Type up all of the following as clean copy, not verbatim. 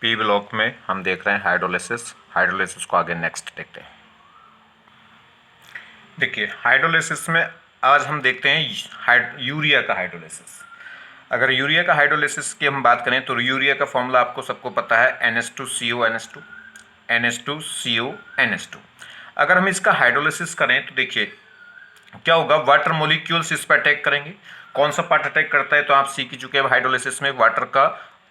P block में हम देख रहे हैं हाइड्रोलिसिस को आगे नेक्स्ट देखते हैं। देखिए हाइड्रोलिसिस में आज हम देखते हैं यूरिया का हाइड्रोलिसिस। अगर यूरिया का हाइड्रोलिसिस की हम बात करें तो यूरिया का फॉर्मूला आपको सबको पता है NH2CO NH2 अगर हम इसका हाइड्रोलिसिस करें तो देखिए क्या होगा, वाटर मोलिक्यूल्स इस पर अटैक करेंगे। कौन सा पार्ट अटैक करता है तो आप सीख ही चुके हैं हाइड्रोलिसिस में, वाटर का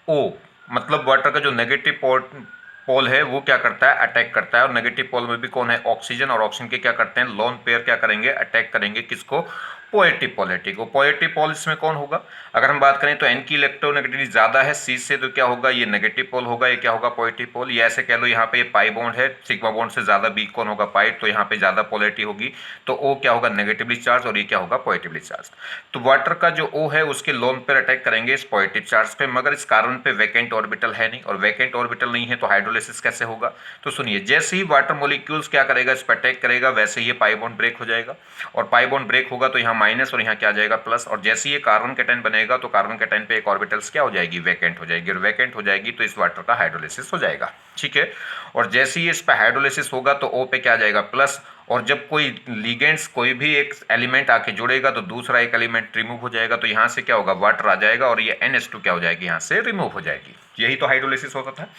ओ मतलब वाटर का जो नेगेटिव पोल है वो क्या करता है, अटैक करता है। और नेगेटिव पोल में भी कौन है, ऑक्सीजन, और ऑक्सीजन के क्या करते हैं, लोन पेयर क्या करेंगे, अटैक करेंगे किसको, पॉजिटिव पोलैरिटी को। पॉजिटिव पोल इसमें कौन होगा, अगर हम बात करें तो N की इलेक्ट्रोनेगेटिविटी ज्यादा है C से, तो क्या होगा, ये नेगेटिव पोल होगा, ये क्या होगा, पॉजिटिव पोल। ये ऐसे कह लो यहाँ पे पाई बॉन्ड है, सिग्मा बॉन्ड से ज्यादा वीक कौन होगा, पाई, तो यहाँ पे ज्यादा पोलैरिटी होगी, तो O क्या होगा, नेगेटिवली चार्ज, और ये क्या होगा, पॉजिटिवली चार्ज। तो वाटर का जो O है उसके लोन पर अटैक करेंगे इस पॉजिटिव चार्ज पे, मगर इस कार्बन पे वैकेंट ऑर्बिटल है नहीं, और वैकेंट ऑर्बिटल नहीं है तो हाइड्रोलिसिस कैसे होगा। तो सुनिए, जैसे ही वाटर मोलिक्यूल्स क्या करेगा, इस पर अटैक करेगा, वैसे ही पाई बॉन्ड ब्रेक हो जाएगा, और पाई बॉन्ड ब्रेक होगा तो यहाँ माइनस और यहाँ क्या आ जाएगा, प्लस। और जैसे ये कार्बन कैटायन बनेगा तो कार्बन कैटायन पे एक ऑर्बिटल्स क्या हो जाएगी, वैकेंट हो जाएगी, और वैकेंट हो जाएगी तो इस वाटर का हाइड्रोलिसिस हो जाएगा, ठीक है। और जैसे ही इस पर हाइड्रोलिसिस होगा तो O पे क्या आ जाएगा, प्लस। और जब कोई लिगेंड्स कोई भी एक एलिमेंट आके जुड़ेगा तो दूसरा एक एलिमेंट रिमूव हो जाएगा, तो यहाँ से क्या होगा, वाटर आ जाएगा, और ये NH2 क्या हो जाएगी, यहाँ से रिमूव हो जाएगी। यही तो हाइड्रोलिसिस होता था।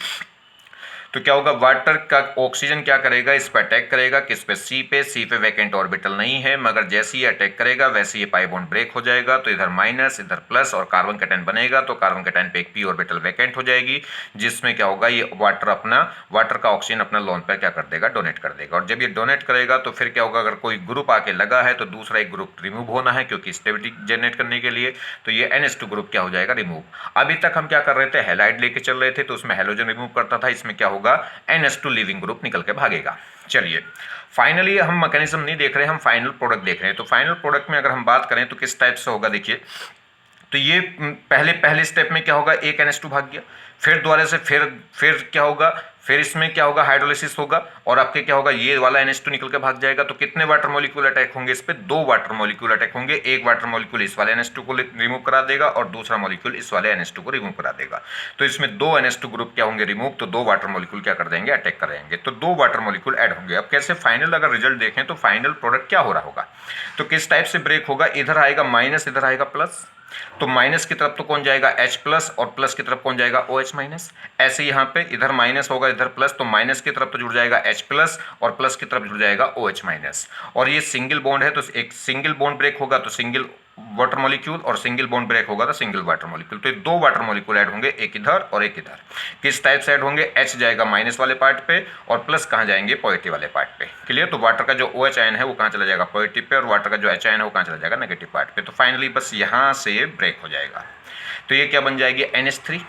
तो क्या होगा, वाटर का ऑक्सीजन क्या करेगा, इस पर अटैक करेगा, किस पे, सी पे वैकेंट ऑर्बिटल नहीं है, मगर जैसे ही अटैक करेगा वैसे ही पाई बॉन्ड ब्रेक हो जाएगा, तो इधर माइनस इधर प्लस, और कार्बन कैटायन बनेगा तो कार्बन कैटायन पे एक p ऑर्बिटल वैकेंट हो जाएगी, जिसमें क्या होगा, ये वाटर का ऑक्सीजन अपना लोन पर क्या कर देगा, डोनेट कर देगा। और जब ये डोनेट करेगा तो फिर क्या होगा, अगर कोई ग्रुप आके लगा है तो दूसरा एक ग्रुप रिमूव होना है, क्योंकि स्टेबिलिटी जनरेट करने के लिए, तो ये NH2 ग्रुप क्या हो जाएगा, रिमूव। अभी तक हम क्या कर रहे थे, हैलाइड लेके चल रहे थे, तो उसमें हैलोजन रिमूव करता था, इसमें क्या होगा, NH2 लिविंग ग्रुप निकल के भागेगा। चलिए फाइनली हम मैकेनिज्म नहीं देख रहे हैं, हम फाइनल प्रोडक्ट देख रहे हैं। तो फाइनल प्रोडक्ट में अगर हम बात करें तो किस टाइप से होगा, देखिए तो ये पहले स्टेप में क्या होगा, एक NH2 भाग गया, फिर दोबारा से फिर क्या होगा, फिर इसमें क्या होगा, हाइड्रोलिसिस होगा, और आपके क्या होगा, ये वाला NH2 निकल के भाग जाएगा। तो कितने वाटर मॉलिक्यूल अटैक होंगे इस पे, 2 वाटर मॉलिक्यूल अटैक होंगे। एक वाटर मॉलिक्यूल इस वाले NH2 को रिमूव करा देगा, और दूसरा मॉलिक्यूल इस वाले NH2 को रिमूव करा देगा। तो इसमें 2 NH2 ग्रुप क्या होंगे, रिमूव, तो 2 वाटर मॉलिक्यूल क्या कर देंगे, अटैक करेंगे, तो 2 वाटर मॉलिक्यूल ऐड होंगे। अब कैसे फाइनल अगर रिजल्ट देखें तो फाइनल प्रोडक्ट क्या हो रहा होगा, तो किस टाइप से ब्रेक होगा, इधर आएगा माइनस, इधर आएगा प्लस, तो माइनस की तरफ तो कौन जाएगा, H प्लस, और प्लस की तरफ कौन जाएगा, OH माइनस। ऐसे यहाँ पे इधर माइनस होगा, इधर प्लस, तो माइनस की तरफ तो जुड़ जाएगा H प्लस, और प्लस की तरफ जुड़ जाएगा OH माइनस। और ये सिंगल बॉन्ड है तो एक सिंगल बॉन्ड ब्रेक होगा तो सिंगल वाटर मॉलिक्यूल, और सिंगल बॉन्ड ब्रेक होगा तो सिंगल वाटर मॉलिक्यूल। तो ये 2 वाटर मॉलिक्यूल ऐड होंगे, एक इधर और एक इधर। किस टाइप से ऐड होंगे, H जाएगा माइनस वाले पार्ट पे, और प्लस कहाँ जाएंगे, पॉजिटिव वाले पार्ट पे। क्लियर। तो वाटर का जो OH आयन है वो कहाँ चला जाएगा, पॉजिटिव पे, और वाटर का जो H आयन है वो कहाँ चला जाएगा, नेगेटिव पार्ट पे। तो फाइनली बस यहाँ से ये ब्रेक हो जाएगा। तो ये क्या बन जाएगी, NH3।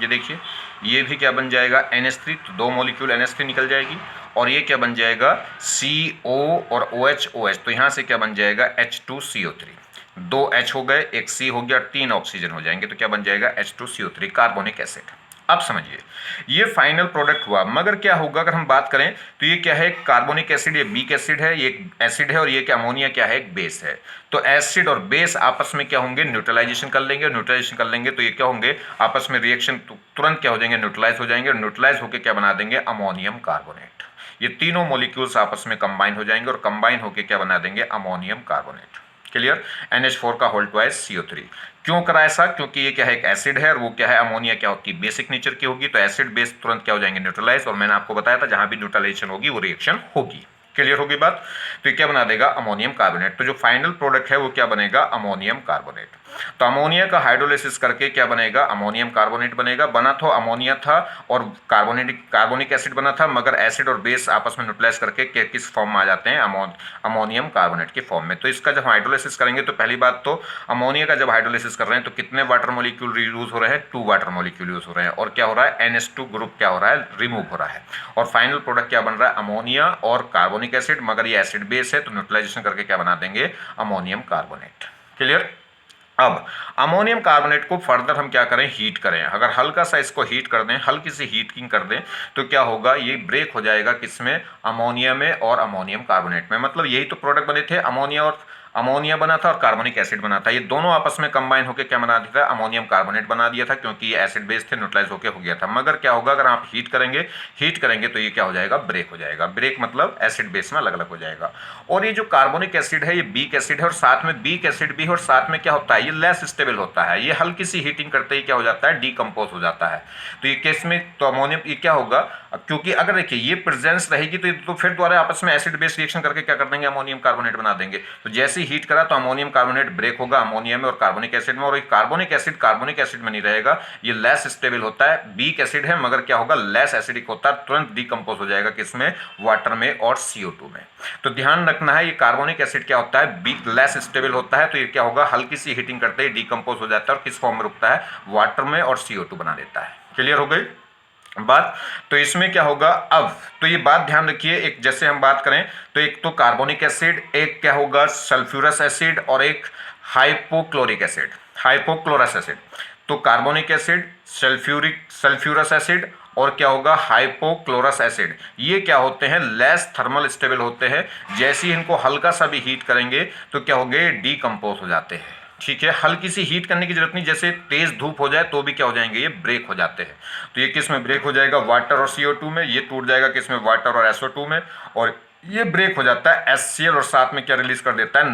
ये देखिए ये भी क्या बन जाएगा, NH3, तो 2 मॉलिक्यूल NH3 निकल जाएगी, और ये क्या बन जाएगा, CO और OH, तो यहाँ से क्या बन जाएगा, H2CO3। 2 H हो गए, एक C हो गया, 3 ऑक्सीजन हो जाएंगे, तो क्या बन जाएगा, H2CO3 कार्बोनिक एसिड। अब समझिए ये फाइनल प्रोडक्ट हुआ, मगर क्या होगा अगर हम बात करें तो ये क्या है, कार्बोनिक एसिड, ये वीक एसिड है, ये एक एसिड है, और ये क्या अमोनिया क्या है, एक बेस है। तो एसिड और बेस आपस में क्या होंगे, न्यूट्रलाइजेशन कर लेंगे, न्यूट्रलाइजेशन कर लेंगे तो ये क्या होंगे, आपस में रिएक्शन तुरंत क्या हो जाएंगे, न्यूट्रलाइज हो जाएंगे, और न्यूट्रलाइज होकर क्या बना देंगे, अमोनियम कार्बोनेट। ये तीनों मॉलिक्यूल्स आपस में कंबाइन हो जाएंगे, और कंबाइन होकर क्या बना देंगे, अमोनियम कार्बोनेट। क्लियर। NH4 का होल ट्वाइस CO3। क्यों करा ऐसा, क्योंकि ये क्या है, एक एसिड है, और वो क्या है, अमोनिया क्या होती है, बेसिक नेचर की होगी, तो एसिड बेस तुरंत क्या हो जाएंगे, न्यूट्रलाइज। और मैंने आपको बताया था जहां भी न्यूट्रलाइजेशन होगी वो रिएक्शन होगी। क्लियर होगी बात। तो ये क्या बना देगा, अमोनियम कार्बोनेट। तो जो फाइनल प्रोडक्ट है वो क्या बनेगा, अमोनियम कार्बोनेट। तो अमोनिया का हाइड्रोलिसिस करके क्या बनेगा, अमोनियम कार्बोनेट बनेगा। बना तो अमोनिया था और कार्बोनिक एसिड बना था, मगर एसिड और बेस आपस में न्यूट्रलाइज करके किस फॉर्म में आ जाते हैं, अमोनियम कार्बोनेट के फॉर्म में। तो इसका जब हाइड्रोलिसिस करेंगे तो पहली बात तो अमोनिया का जब हाइड्रोलिसिस कर रहे हैं तो कितने वाटर मॉलिक्यूल यूज हो रहे हैं, 2 वाटर मॉलिक्यूल यूज हो रहे हैं, और क्या हो रहा है, NH2 ग्रुप क्या हो रहा है, रिमूव हो रहा है। और फाइनल प्रोडक्ट क्या बन रहा है, अमोनिया और कार्बोनिक एसिड, मगर ये एसिड बेस है तो न्यूट्रलाइजेशन करके क्या बना देंगे, अमोनियम कार्बोनेट। क्लियर। अब अमोनियम कार्बोनेट को फर्दर हम क्या करें, हीट करें। अगर हल्का सा इसको हीट कर दें, हल्की सी हीटिंग कर दें, तो क्या होगा, ये ब्रेक हो जाएगा किसमें, अमोनिया में और अमोनियम कार्बोनेट में। मतलब यही तो प्रोडक्ट बने थे, अमोनिया और अमोनिया बना था और कार्बोनिक एसिड बना था। ये दोनों आपस में कंबाइन होकर क्या बना दिया था, अमोनियम कार्बोनेट बना दिया था, क्योंकि ये एसिड बेस थे, न्यूट्रलाइज होकर हो गया था। मगर क्या होगा, अगर आप हीट करेंगे तो ये क्या हो जाएगा, ब्रेक हो जाएगा। ब्रेक मतलब एसिड बेस में अलग अलग हो जाएगा। और ये जो कार्बोनिक एसिड है ये वीक एसिड है, और साथ में वीक एसिड भी है, और साथ में क्या होता है, ये लेस स्टेबल होता है। ये हल्की सी हीटिंग करते ही क्या हो जाता है, डीकम्पोज हो जाता है। तो ये केस में तो अमोनियम ये क्या होगा, क्योंकि अगर देखिए ये प्रेजेंस रहेगी तो फिर दोबारा आपस में एसिड बेस रिएक्शन करके क्या कर देंगे, अमोनियम कार्बोनेट बना देंगे। तो जैसे ही हीट करा तो अमोनियम कार्बोनेट ब्रेक होगा अमोनिया में और कार्बोनिक एसिड में, और ये कार्बोनिक एसिड में नहीं रहेगा, ये लेस स्टेबल होता है। वीक एसिड है मगर क्या होगा, लेस एसिडिक होता है, तुरंत डीकम्पोज हो जाएगा किसमें, वाटर में और CO2 में। तो ध्यान रखना है, ये कार्बोनिक एसिड क्या होता है, वीक लेस स्टेबल होता है। तो ये क्या होगा, हल्की सी हीटिंग करते ही डीकम्पोज हो जाता है और किस फॉर्म में रुकता है, वाटर में और CO2 बना देता है। क्लियर हो गई बात। तो इसमें क्या होगा, अब तो ये बात ध्यान रखिए, एक जैसे हम बात करें तो एक तो कार्बोनिक एसिड, एक क्या होगा सल्फ्यूरस एसिड, और एक हाइपोक्लोरिक एसिड, हाइपोक्लोरस एसिड। तो कार्बोनिक एसिड, सल्फ्यूरस एसिड और क्या होगा, हाइपोक्लोरस एसिड, ये क्या होते हैं, लेस थर्मल स्टेबल होते हैं। जैसे ही इनको हल्का सा भी हीट करेंगे तो क्या होंगे, डीकम्पोज हो जाते हैं। ठीक है, हल्की सी हीट करने की जरूरत नहीं, जैसे तेज धूप हो जाए तो भी क्या हो जाएंगे, ये ब्रेक हो जाते हैं। तो ये किस में ब्रेक हो जाएगा, वाटर और CO2 में। ये टूट जाएगा किस में, वाटर और SO2 में। और ये ब्रेक हो जाता है HCl, और साथ में क्या रिलीज कर देता है,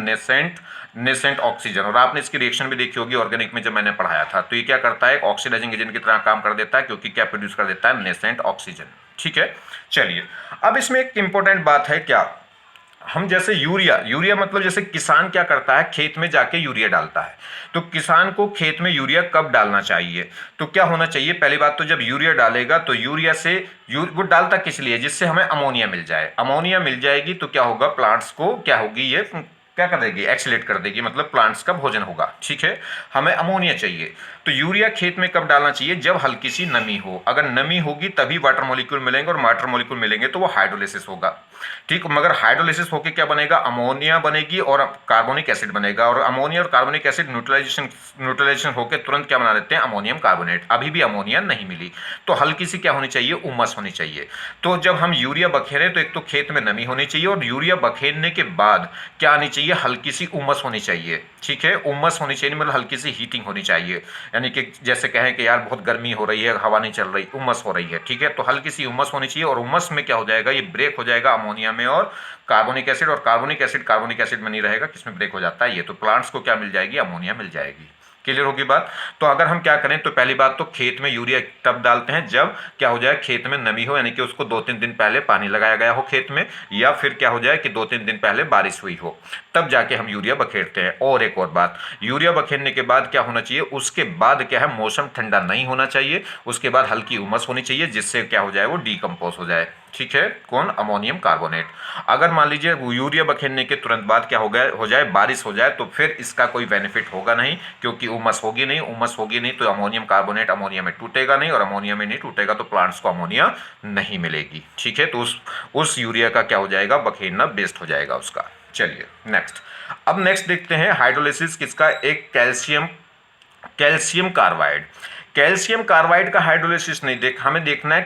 नेसेंट ऑक्सीजन। और आपने इसकी रिएक्शन भी देखी होगी ऑर्गेनिक में जब मैंने पढ़ाया था। तो ये क्या करता है, ऑक्सीडाइजिंग एजेंट की तरह काम कर देता है, क्योंकि क्या प्रोड्यूस कर देता है, नेसेंट ऑक्सीजन। ठीक है, चलिए अब इसमें एक इंपॉर्टेंट बात है, क्या हम जैसे यूरिया मतलब जैसे किसान क्या करता है, खेत में जाके यूरिया डालता है। तो किसान को खेत में यूरिया कब डालना चाहिए, तो क्या होना चाहिए, पहली बात तो जब यूरिया डालेगा तो यूरिया से वो डालता किस लिए, जिससे हमें अमोनिया मिल जाए। अमोनिया मिल जाएगी तो क्या होगा, प्लांट्स को क्या होगी, ये क्या कर देगी, एक्सीलेट कर देगी, मतलब प्लांट्स का भोजन होगा। ठीक है, हमें अमोनिया चाहिए। तो यूरिया खेत में कब डालना चाहिए, जब हल्की सी नमी हो। अगर नमी होगी तभी वाटर मॉलिक्यूल मिलेंगे, और वाटर मॉलिक्यूल मिलेंगे तो वो हाइड्रोलिसिस होगा। ठीक, मगर हाइड्रोलिसिस होकर क्या बनेगा, अमोनिया बनेगी और कार्बोनिक एसिड बनेगा, और अमोनिया और कार्बोनिक एसिड न्यूट्रलाइजेशन होकर तुरंत क्या बना देते हैं, अमोनियम कार्बोनेट। अभी भी अमोनिया नहीं मिली, तो हल्की सी क्या होनी चाहिए, उमस होनी चाहिए। तो जब हम यूरिया बखेरें तो एक तो खेत में नमी होनी चाहिए, और यूरिया बखेरने के बाद क्या आनी चाहिए, हल्की सी उमस होनी चाहिए। ठीक है, उमस होनी चाहिए मतलब हल्की सी हीटिंग होनी चाहिए, यानी कि जैसे कहें कि यार बहुत गर्मी हो रही है, हवा नहीं चल रही, उमस हो रही है। ठीक है, तो हल्की सी उमस होनी चाहिए, और उमस में क्या हो जाएगा, ये ब्रेक हो जाएगा अमोनिया में और कार्बोनिक एसिड, और कार्बोनिक एसिड में नहीं रहेगा, किसमें ब्रेक हो जाता है, ये तो प्लांट्स को क्या मिल जाएगी, अमोनिया मिल जाएगी। क्लियर होगी बात। तो अगर हम क्या करें, तो पहली बात तो खेत में यूरिया तब डालते हैं जब क्या हो जाए, खेत में नमी हो, यानी कि उसको 2-3 दिन पहले पानी लगाया गया हो खेत में, या फिर क्या हो जाए कि 2-3 दिन पहले बारिश हुई हो, तब जाके हम यूरिया बखेरते हैं। और एक और बात, यूरिया बखेरने के बाद क्या होना चाहिए, उसके बाद क्या है, मौसम ठंडा नहीं होना चाहिए, उसके बाद हल्की उमस होनी चाहिए, जिससे क्या हो जाए, वो डीकम्पोज हो जाए। ठीक है, कौन, अमोनियम कार्बोनेट। अगर मान लीजिए यूरिया बखेरने के तुरंत बाद क्या हो जाए, बारिश हो जाए, तो फिर इसका कोई बेनिफिट होगा नहीं, क्योंकि उमस होगी नहीं तो अमोनियम कार्बोनेट अमोनिया में टूटेगा नहीं, और अमोनिया में नहीं टूटेगा तो प्लांट्स को अमोनिया नहीं मिलेगी। ठीक है, तो उस यूरिया का क्या हो जाएगा, बखेरना वेस्ट हो जाएगा उसका। चलिए नेक्स्ट, अब नेक्स्ट देखते हैं हाइड्रोलिसिस किसका, एक कैल्शियम कार्बाइड। कैल्शियम कार्बाइड का हाइड्रोलिसिस नहीं हमें देखना है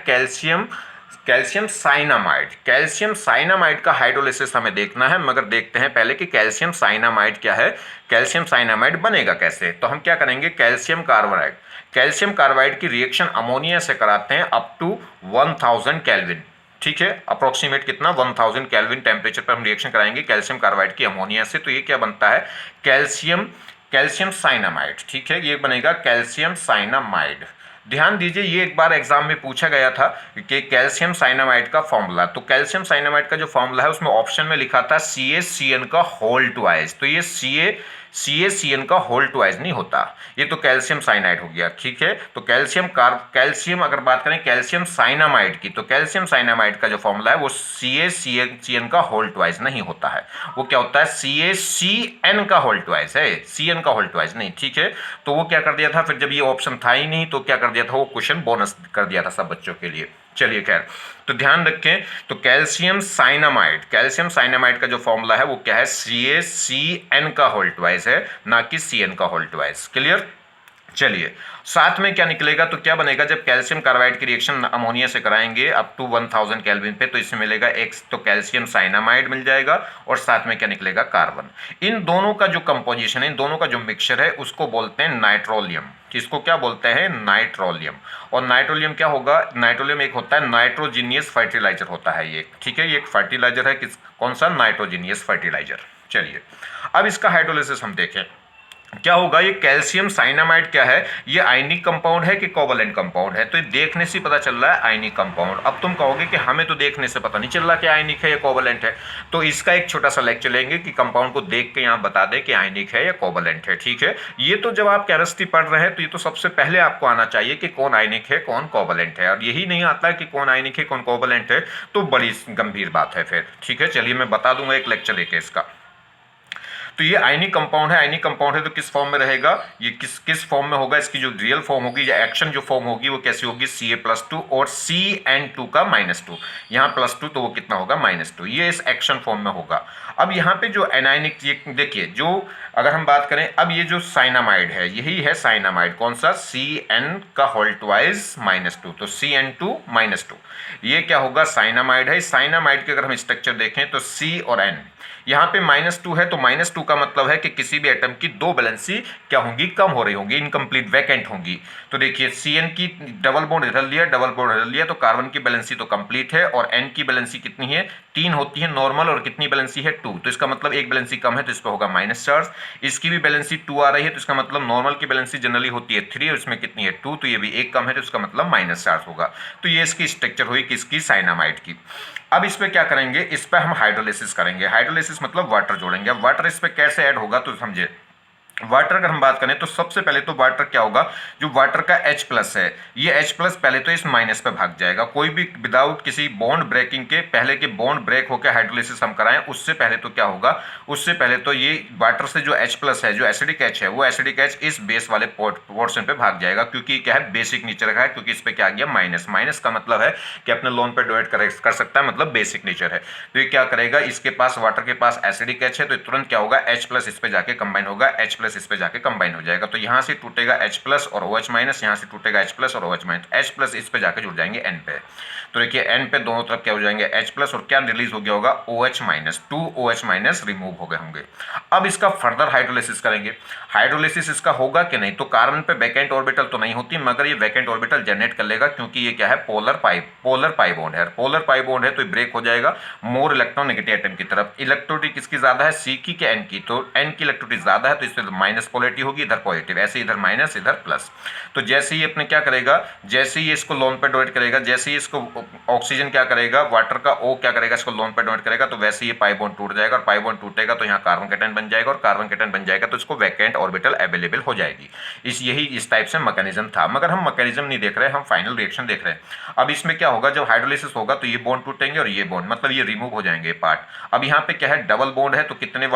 कैल्शियम साइनामाइड का हाइड्रोलिसिस हमें देखना है। मगर देखते हैं पहले कि कैल्शियम साइनामाइड क्या है, कैल्शियम साइनामाइड बनेगा कैसे। तो हम क्या करेंगे, कैल्शियम कार्बाइड की रिएक्शन अमोनिया से कराते हैं अप टू 1000 केल्विन। ठीक है, अप्रोक्सीमेट कितना, 1000 केल्विन टेम्परेचर पर हम रिएक्शन कराएंगे कैल्शियम कार्बाइड की अमोनिया से। तो ये क्या बनता है, कैल्शियम साइनामाइड। ठीक है, ये बनेगा कैल्शियम साइनामाइड। ध्यान दीजिए, ये एक बार एग्जाम में पूछा गया था कि कैल्शियम साइनामाइड का फॉर्मूला। तो कैल्शियम साइनामाइड का जो फॉर्मूला है उसमें ऑप्शन में लिखा था CaCN का होल ट्वाइस। तो ये CaCN का होल ट्वाइस नहीं होता, ये तो कैल्शियम साइनाइड हो गया। ठीक है, तो कैल्शियम अगर बात करें कैल्शियम साइनामाइड की, तो कैल्शियम साइनामाइड का जो फॉर्मूला है वो CaCN का होल ट्वाइस नहीं होता है, वो क्या होता है, CaCN का होल ट्वाइस है, CN का होल ट्वाइस नहीं। ठीक है, तो वो क्या कर दिया था, फिर जब ये ऑप्शन था ही नहीं तो क्या कर दिया था, वो क्वेश्चन बोनस कर दिया था सब बच्चों के लिए। चलिए खैर, तो ध्यान रखें, तो कैल्शियम साइनामाइड का जो फॉर्मूला है वो क्या है, CaCN का होल ट्वाइस है, ना कि CN का होल ट्वाइस। क्लियर। चलिए, साथ में क्या निकलेगा, तो क्या बनेगा, जब कैल्शियम कार्बाइड की रिएक्शन अमोनिया से कराएंगे अप टू 1000 केल्विन पे, तो इसमें मिलेगा एक तो कैल्शियम साइनामाइड मिल जाएगा और साथ में क्या निकलेगा, कार्बन। इन दोनों का जो कंपोजिशन है, इन दोनों का जो मिक्सचर है, उसको बोलते हैं नाइट्रोलियम। किसको क्या बोलते हैं, नाइट्रोलियम। और नाइट्रोलियम क्या होगा, नाइट्रोलियम एक होता है नाइट्रोजीनियस फर्टिलाइजर होता है ये, ठीक है, ये एक फर्टिलाइजर है, किस कौन सा, नाइट्रोजीनियस फर्टिलाइजर। चलिए, अब इसका हाइड्रोलिसिस हम देखें क्या होगा। ये कैल्शियम साइनामाइड क्या है, ये आयनिक कंपाउंड है कि कोवलेंट कंपाउंड है, तो ये देखने से पता चल रहा है आयनिक कंपाउंड। अब तुम कहोगे कि हमें तो देखने से पता नहीं चल रहा कि आयनिक है या कोवलेंट है, तो इसका एक छोटा सा लेक्चर लेंगे कि कंपाउंड को देख के यहाँ बता दे कि आयनिक है या कोवलेंट है, ठीक है। ये तो जब आप केमिस्ट्री पढ़ रहे हैं तो ये तो सबसे पहले आपको आना चाहिए कि कौन आयनिक है कौन कोवलेंट है, और यही नहीं आता है कि कौन आयनिक है कौन कोवलेंट है, तो बड़ी गंभीर बात है फिर, ठीक है। चलिए मैं बता दूंगा एक लेक्चर लेके इसका। तो ये आयनिक कंपाउंड है, आयनिक कंपाउंड है तो किस फॉर्म में रहेगा, ये किस किस फॉर्म में होगा, इसकी जो रियल फॉर्म होगी या एक्शन जो फॉर्म होगी वो कैसी होगी, Ca+2 और Cn2 का -2, यहाँ +2 तो वो कितना होगा -2, ये इस एक्शन फॉर्म में होगा। अब यहाँ पे जो एनायनिक, ये देखिए, जो अगर हम बात करें, अब ये जो साइनामाइड है यही है साइनामाइड, कौन सा, Cn का होल ट्वाइस -2, तो Cn2 -2, ये क्या होगा, साइनामाइड है। साइनामाइड के अगर हम स्ट्रक्चर देखें तो C और N, यहाँ पे -2 है, तो -2 का मतलब है कि किसी भी एटम की दो वैलेंसी क्या होंगी, कम हो रही होंगी, इनकम्प्लीट वैकेंट होंगी। तो देखिए Cn की डबल बॉन्ड इधर लिया, डबल बॉन्ड इधर लिया, तो कार्बन की वैलेंसी तो कंप्लीट है, और N की वैलेंसी कितनी है, 3 होती है नॉर्मल, और कितनी वैलेंसी है, 2, तो इसका मतलब एक वैलेंसी कम है तो इस पर होगा माइनस चार्ज। इसकी भी वैलेंसी 2 आ रही है, तो इसका मतलब नॉर्मल की वैलेंसी जनरली होती है 3 और इसमें कितनी है 2, तो ये भी एक कम है तो इसका मतलब माइनस चार्ज होगा। तो ये इसकी स्ट्रक्चर हुई किसकी, साइनामाइड की। अब इस पे क्या करेंगे, इस पे हम हाइड्रोलिसिस करेंगे। हाइड्रोलिसिस मतलब वाटर जोड़ेंगे। अब वाटर इस पे कैसे ऐड होगा तो समझे। वाटर अगर हम बात करें तो सबसे पहले तो वाटर क्या होगा, जो वाटर का H+ है, ये H+ पहले तो इस माइनस पे भाग जाएगा। कोई भी विदाउट किसी बॉन्ड ब्रेकिंग के, पहले के बॉन्ड ब्रेक होकर हाइड्रोलिसिस हम कराएं उससे पहले तो क्या होगा, उससे पहले तो ये वाटर से जो H+ है, जो एसिडिक H है, वो एसिडिक H इस बेस वाले पोर्शन पे भाग जाएगा, क्योंकि क्या है, बेसिक नेचर का है, क्योंकि इस पे क्या आ गया माइनस। माइनस का मतलब है कि अपने लोन पे डिवाइड कर सकता है, मतलब बेसिक नेचर है। तो ये क्या करेगा, इसके पास वाटर के पास एसिडिक H है, तो तुरंत क्या होगा, H+ इस पे जाके कंबाइन होगा, H+ इस पे जाके कंबाइन हो जाएगा, तो यहां से टूटेगा H+ और OH-, यहां से टूटेगा H+ और OH-, H+ इस पे जाके जुड़ जाएंगे N पे। तो देखिए N पे दोनों तरफ क्या हो जाएंगे H+ और क्या रिलीज हो गया होगा OH-, 2 OH- रिमूव हो गए होंगे। अब इसका फर्दर हाइड्रोलिसिस करेंगे। हाइड्रोलिसिस इसका होगा कि नहीं, तो कार्बन पे वैकेंट ऑर्बिटल तो नहीं होती, मगर ये वैकेंट ऑर्बिटल जनरेट कर लेगा, क्योंकि ये क्या है, पोलर पाई बॉन्ड है। पोलर पाई बॉन्ड है तो ब्रेक हो जाएगा मोर इलेक्ट्रोनेगेटिव एटम की तरफ। इलेक्ट्रोनिटी किसकी ज्यादा है, C की N की, तो N की इलेक्ट्रोनिटी ज्यादा है तो इससे माइनस पोलरिटी होगी, इधर पॉजिटिव, ऐसे इधर माइनस इधर प्लस। तो जैसे ही अपने क्या करेगा, जैसे ही इसको लोन पे डोनेट करेगा, जैसे ही इसको ऑक्सीजन क्या करेगा, वाटर का O क्या करेगा, इसको लोन पे डोनेट करेगा, तो वैसे ही पाई बॉन्ड टूट जाएगा, और पाई बॉन्ड टूटेगा तो यहाँ कार्बन कैटायन बन जाएगा, और कार्बन कैटायन बन जाएगा तो इसको वैकेंट ऑर्बिटल अवेलेबल हो जाएगी। इस टाइप से मैकेनिज्म था, मगर हम मैकेनिज्म नहीं देख रहे, हम फाइनल रिएक्शन देख रहे हैं। अब इसमें क्या होगा, जब हाइड्रोलिसिस होगा तो ये बॉन्ड टूटेंगे और ये बॉन्ड, मतलब ये रिमूव हो जाएंगे पार्ट। अब यहाँ पे क्या है, डबल बॉन्ड है, तो कितनी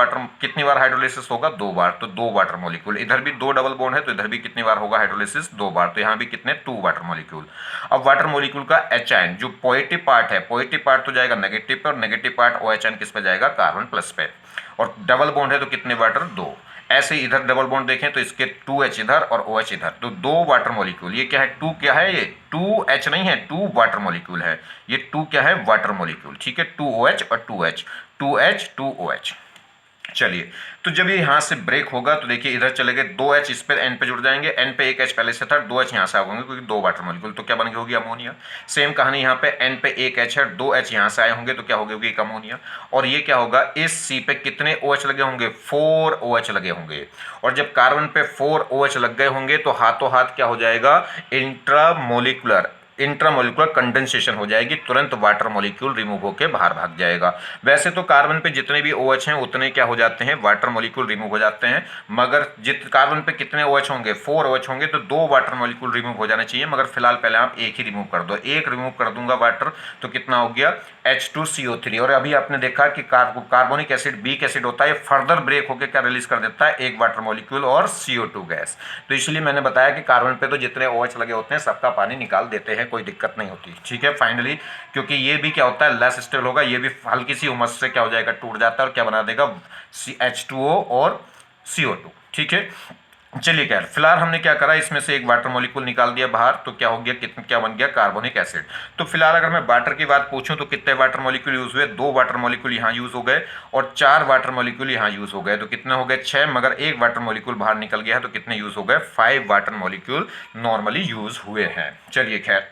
बार हाइड्रोलिसिस होगा, 2 बार, तो 2 वाटर मॉलिक्यूल। इधर भी 2 डबल बॉन्ड है तो इधर भी कितनी बार होगा हाइड्रोलिसिस, 2 बार, तो यहाँ भी कितने, 2 वाटर मॉलिक्यूल। अब वाटर मॉलिक्यूल का H आयन जो पॉजिटिव पार्ट है, पॉजिटिव पार्ट तो जाएगा नेगेटिव पे, और नेगेटिव पार्ट OH आयन किस पे जाएगा, कार्बन प्लस पे। और डबल बॉन्ड है तो कितने वाटर, 2। ऐसे इधर डबल बॉन्ड देखें तो इसके 2H इधर और OH इधर, तो 2 वाटर मॉलिक्यूल। ये क्या है, 2 क्या है, ये 2H नहीं है, 2 वाटर मॉलिक्यूल है। ये 2 क्या है, वाटर मॉलिक्यूल, ठीक है, 2OH और 2H, 2H 2OH। चलिए, तो जब ये यहाँ से ब्रेक होगा तो देखिए इधर चले गए 2H, इस पर N पे जुड़ जाएंगे, N पे एक H पहले से था, 2H यहाँ से आ होंगे क्योंकि 2 वाटर मॉलिक्यूल, तो क्या बन गई होगी, अमोनिया। सेम कहानी यहाँ पे N पे एक H है, 2H यहाँ से आए होंगे तो क्या हो गई होगी, एक अमोनिया। और ये क्या होगा, इस C पे कितने OH लगे होंगे, 4 OH लगे होंगे। और जब कार्बन पे 4 OH लग गए होंगे तो हाथों हाथ क्या हो जाएगा, इंट्रामोलिकुलर कंडेंसेशन हो जाएगी, तुरंत वाटर मॉलिक्यूल रिमूव होकर बाहर भाग जाएगा। वैसे तो कार्बन पे जितने भी OH हैं उतने क्या हो जाते हैं, वाटर मॉलिक्यूल रिमूव हो जाते हैं, मगर कार्बन पे कितने OH होंगे, 4 OH होंगे, तो 2 वाटर मॉलिक्यूल रिमूव हो जाने चाहिए, मगर फिलहाल पहले आप एक ही रिमूव कर दो। एक रिमूव कर दूंगा वाटर, तो कितना हो गया, H2CO3। और अभी आपने देखा कि कार्बोनिक एसिड, वीक एसिड होता है, फर्दर ब्रेक होकर क्या रिलीज कर देता है, एक वाटर मॉलिक्यूल और CO2 गैस। तो इसलिए मैंने बताया कि कार्बन पे तो जितने OH लगे होते हैं सबका पानी निकाल देते हैं, कोई दिक्कत नहीं होती, ठीक है। फाइनली क्योंकि ये भी क्या होता है, लेस स्टेबल होगा, ये भी हल्की सी उमस से क्या हो जाएगा, टूट जाता है, और क्या बना देगा, H2O और CO2, ठीक है। चलिए खैर, फिलहाल हमने क्या करा, इसमें से एक वाटर मॉलिक्यूल निकाल दिया बाहर, तो क्या हो गया, कितना क्या बन गया, कार्बोनिक एसिड। तो फिलहाल अगर मैं वाटर की बात पूछूं तो कितने वाटर मॉलिक्यूल यूज हुए, 2 वाटर मॉलिक्यूल यहाँ यूज हो गए और 4 वाटर मॉलिक्यूल यहाँ यूज हो गए, तो कितने हो गए, 6, मगर एक वाटर मॉलिक्यूल बाहर निकल गया है, तो कितने यूज हो गए, 5 वाटर मॉलिक्यूल नॉर्मली यूज हुए हैं। चलिए खैर,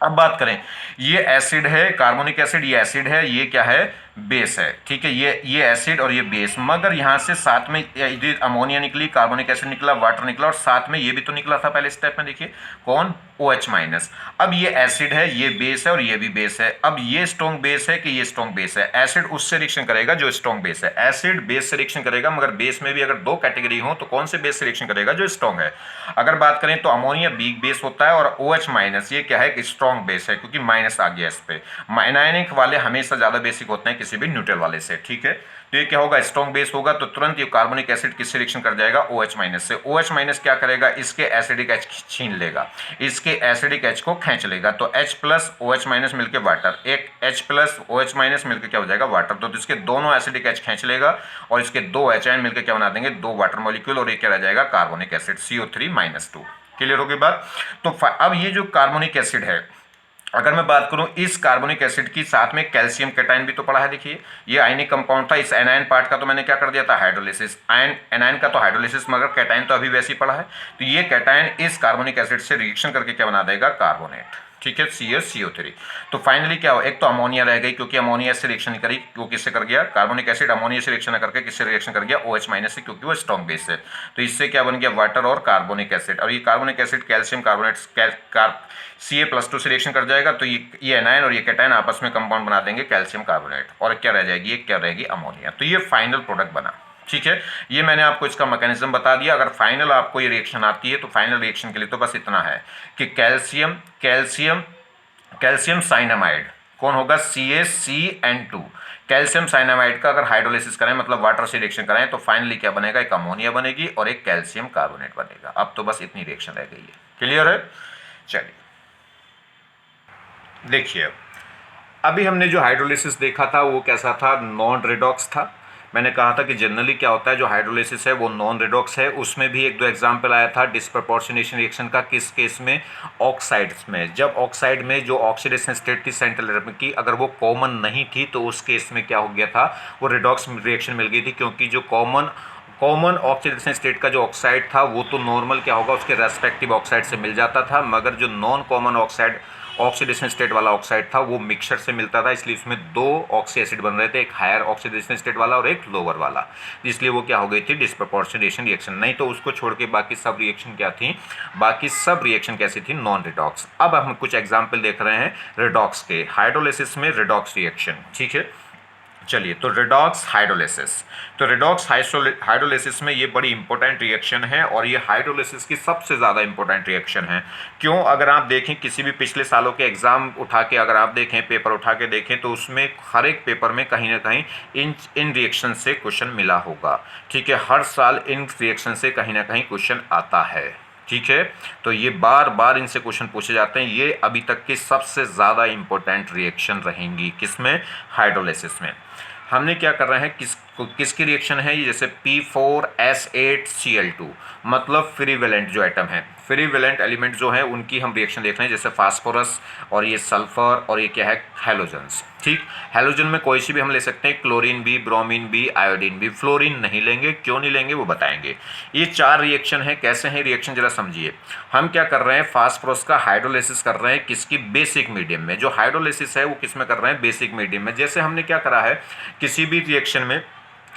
अब बात करें, ये एसिड है, कार्बोनिक एसिड, ये एसिड है, ये क्या है, बेस है, ठीक है, ये एसिड और ये बेस, मगर यहां से साथ में ये अमोनिया निकली, कार्बोनिक एसिड निकला, वाटर निकला और साथ में ये भी तो निकला था पहले स्टेप में, देखिए कौन, OH माइनस। अब ये एसिड है, ये बेस है और ये भी बेस है। अब ये स्ट्रॉन्ग बेस है कि ये स्ट्रॉन्ग बेस है, एसिड उससे रिएक्शन करेगा जो स्ट्रॉन्ग बेस है, एसिड बेस से रिएक्शन करेगा, मगर बेस में भी अगर 2 कैटेगरी हो तो कौन से बेस से रिएक्शन करेगा, जो स्ट्रॉन्ग है। अगर बात करें तो अमोनिया वीक बेस होता है और OH माइनस ये क्या है, एक स्ट्रॉन्ग बेस है, क्योंकि माइनस आ गया इस पे। आयनिक वाले हमेशा ज्यादा बेसिक होते हैं किसी भी न्यूट्रल वाले से, ठीक है। तो ये क्या होगा, स्ट्रॉन्ग बेस होगा, तो तुरंत ये कार्बोनिक एसिड किससे रिएक्शन कर जाएगा, OH माइनस से। OH माइनस क्या करेगा, इसके एसिडिक H छीन लेगा, इसके एसिडिक H को खींच लेगा, तो H प्लस OH माइनस मिलकर वाटर, एक H प्लस OH माइनस मिलकर क्या हो जाएगा, वाटर। तो इसके दोनों एसिडिक H खींच लेगा और इसके 2 H आयन मिलकर क्या बना देंगे, 2 वाटर मॉलिक्यूल, और ये क्या रह जाएगा, कार्बोनिक एसिड CO3-2। क्लियर होगी बात। तो अब ये जो कार्बोनिक एसिड है, अगर मैं बात करूं इस कार्बोनिक एसिड की, साथ में कैल्शियम कैटायन भी तो पड़ा है, देखिए ये आयनिक कंपाउंड था, इस एनायन पार्ट का तो मैंने क्या कर दिया था, हाइड्रोलिसिस, आयन एनायन का तो हाइड्रोलिसिस, मगर कैटायन तो अभी वैसे ही पड़ा है। तो ये कैटायन इस कार्बोनिक एसिड से रिएक्शन करके क्या बना देगा, कार्बोनेट, ठीक है, CaCO3। तो फाइनली क्या हो, एक तो अमोनिया रह गई, क्योंकि अमोनिया से रिएक्शन करी, वो किससे कर गया, कार्बोनिक एसिड अमोनिया से रिएक्शन करके किससे रिएक्शन कर गया, OH माइनस से, क्योंकि वो स्ट्रॉन्ग बेस है। तो इससे क्या बन गया, वाटर और कार्बोनिक एसिड। और ये carbonic acid calcium carbonate Ca+2 से रिएक्शन कर जाएगा, तो ये एनायन और ये कैटायन आपस में कंपाउंड बना देंगे कैल्शियम कार्बोनेट, और क्या रह जाएगी, ये क्या रहेगी, अमोनिया। तो ये फाइनल प्रोडक्ट बना, ठीक है। ये मैंने आपको इसका मैकेनिज्म बता दिया। अगर फाइनल आपको ये रिएक्शन आती है तो फाइनल रिएक्शन के लिए तो बस इतना है कि कैल्शियम कैल्शियम कैल्शियम साइनामाइड कौन होगा, CaCN2। कैल्शियम साइनामाइड का अगर हाइड्रोलिसिस करें, मतलब वाटर से रिएक्शन करें, तो फाइनली क्या बनेगा, एक अमोनिया बनेगी और एक कैल्शियम कार्बोनेट बनेगा। अब तो बस इतनी रिएक्शन रह गई है, क्लियर है। चलिए देखिए, अभी हमने जो हाइड्रोलिसिस देखा था वो कैसा था, नॉन रेडॉक्स था। मैंने कहा था कि जनरली क्या होता है, जो हाइड्रोलिसिस है वो नॉन रेडॉक्स है। उसमें भी 1-2 एग्जाम्पल आया था डिस्प्रपोर्शनेशन रिएक्शन का, किस केस में, ऑक्साइड्स में। जब ऑक्साइड में जो ऑक्सीडेशन स्टेट थी सेंट्रल एटम की, अगर वो कॉमन नहीं थी तो उस केस में क्या हो गया था, वो रेडॉक्स रिएक्शन मिल गई थी, क्योंकि जो कॉमन ऑक्सीडेशन स्टेट का जो ऑक्साइड था वो तो नॉर्मल क्या होगा, उसके रेस्पेक्टिव ऑक्साइड से मिल जाता था, मगर जो non common oxide oxidation state वाला ऑक्साइड था वो मिक्सचर से मिलता था, इसलिए उसमें 2 ऑक्सी एसिड बन रहे थे, एक हायर ऑक्सीडेशन स्टेट वाला और एक लोअर वाला, इसलिए वो क्या हो गई थी, डिस्प्रपोर्शनेशन रिएक्शन। नहीं तो उसको छोड़ के बाकी सब रिएक्शन क्या थी, बाकी सब रिएक्शन कैसी थी, नॉन रिडॉक्स। अब हम कुछ एग्जाम्पल देख रहे हैं रिडॉक्स के, हाइड्रोलिसिस में रिडॉक्स रिएक्शन, ठीक है। चलिए, तो रिडॉक्स हाइड्रोलिसिस, तो रिडॉक्स हाइड्रोलिसिस में ये बड़ी इंपॉर्टेंट रिएक्शन है और ये हाइड्रोलिसिस की सबसे ज़्यादा इंपॉर्टेंट रिएक्शन है। क्यों, अगर आप देखें किसी भी पिछले सालों के एग्जाम उठा के अगर आप देखें, पेपर उठा के देखें, तो उसमें हर एक पेपर में कहीं ना कहीं इन रिएक्शन से क्वेश्चन मिला होगा, ठीक है। हर साल इन रिएक्शन से कहीं ना कहीं क्वेश्चन आता है, ठीक है। तो ये बार बार इनसे क्वेश्चन पूछे जाते हैं। ये अभी तक की सबसे ज़्यादा इंपॉर्टेंट रिएक्शन रहेंगी, किसमें, हाइड्रोलिसिस में। हमने क्या कर रहे हैं, किसकी रिएक्शन है ये, जैसे P4S8Cl2, मतलब फ्री वैलेंट जो एटम है, फ्री वैलेंट एलिमेंट जो है उनकी हम रिएक्शन देख रहे हैं, जैसे फास्फोरस और ये सल्फर और ये क्या है, हैलोजन्स, ठीक। हैलोजन में कोई सी भी हम ले सकते हैं, क्लोरीन भी, ब्रोमीन भी, आयोडीन भी। फ्लोरीन नहीं लेंगे, क्यों नहीं लेंगे वो बताएंगे। ये 4 रिएक्शन है, कैसे हैं रिएक्शन जरा समझिए। हम क्या कर रहे हैं, फास्फोरस का हाइड्रोलिसिस कर रहे हैं, किसकी, बेसिक मीडियम में। जो हाइड्रोलिसिस है वो किस में कर रहे हैं, बेसिक मीडियम में। जैसे हमने क्या करा है, किसी भी रिएक्शन में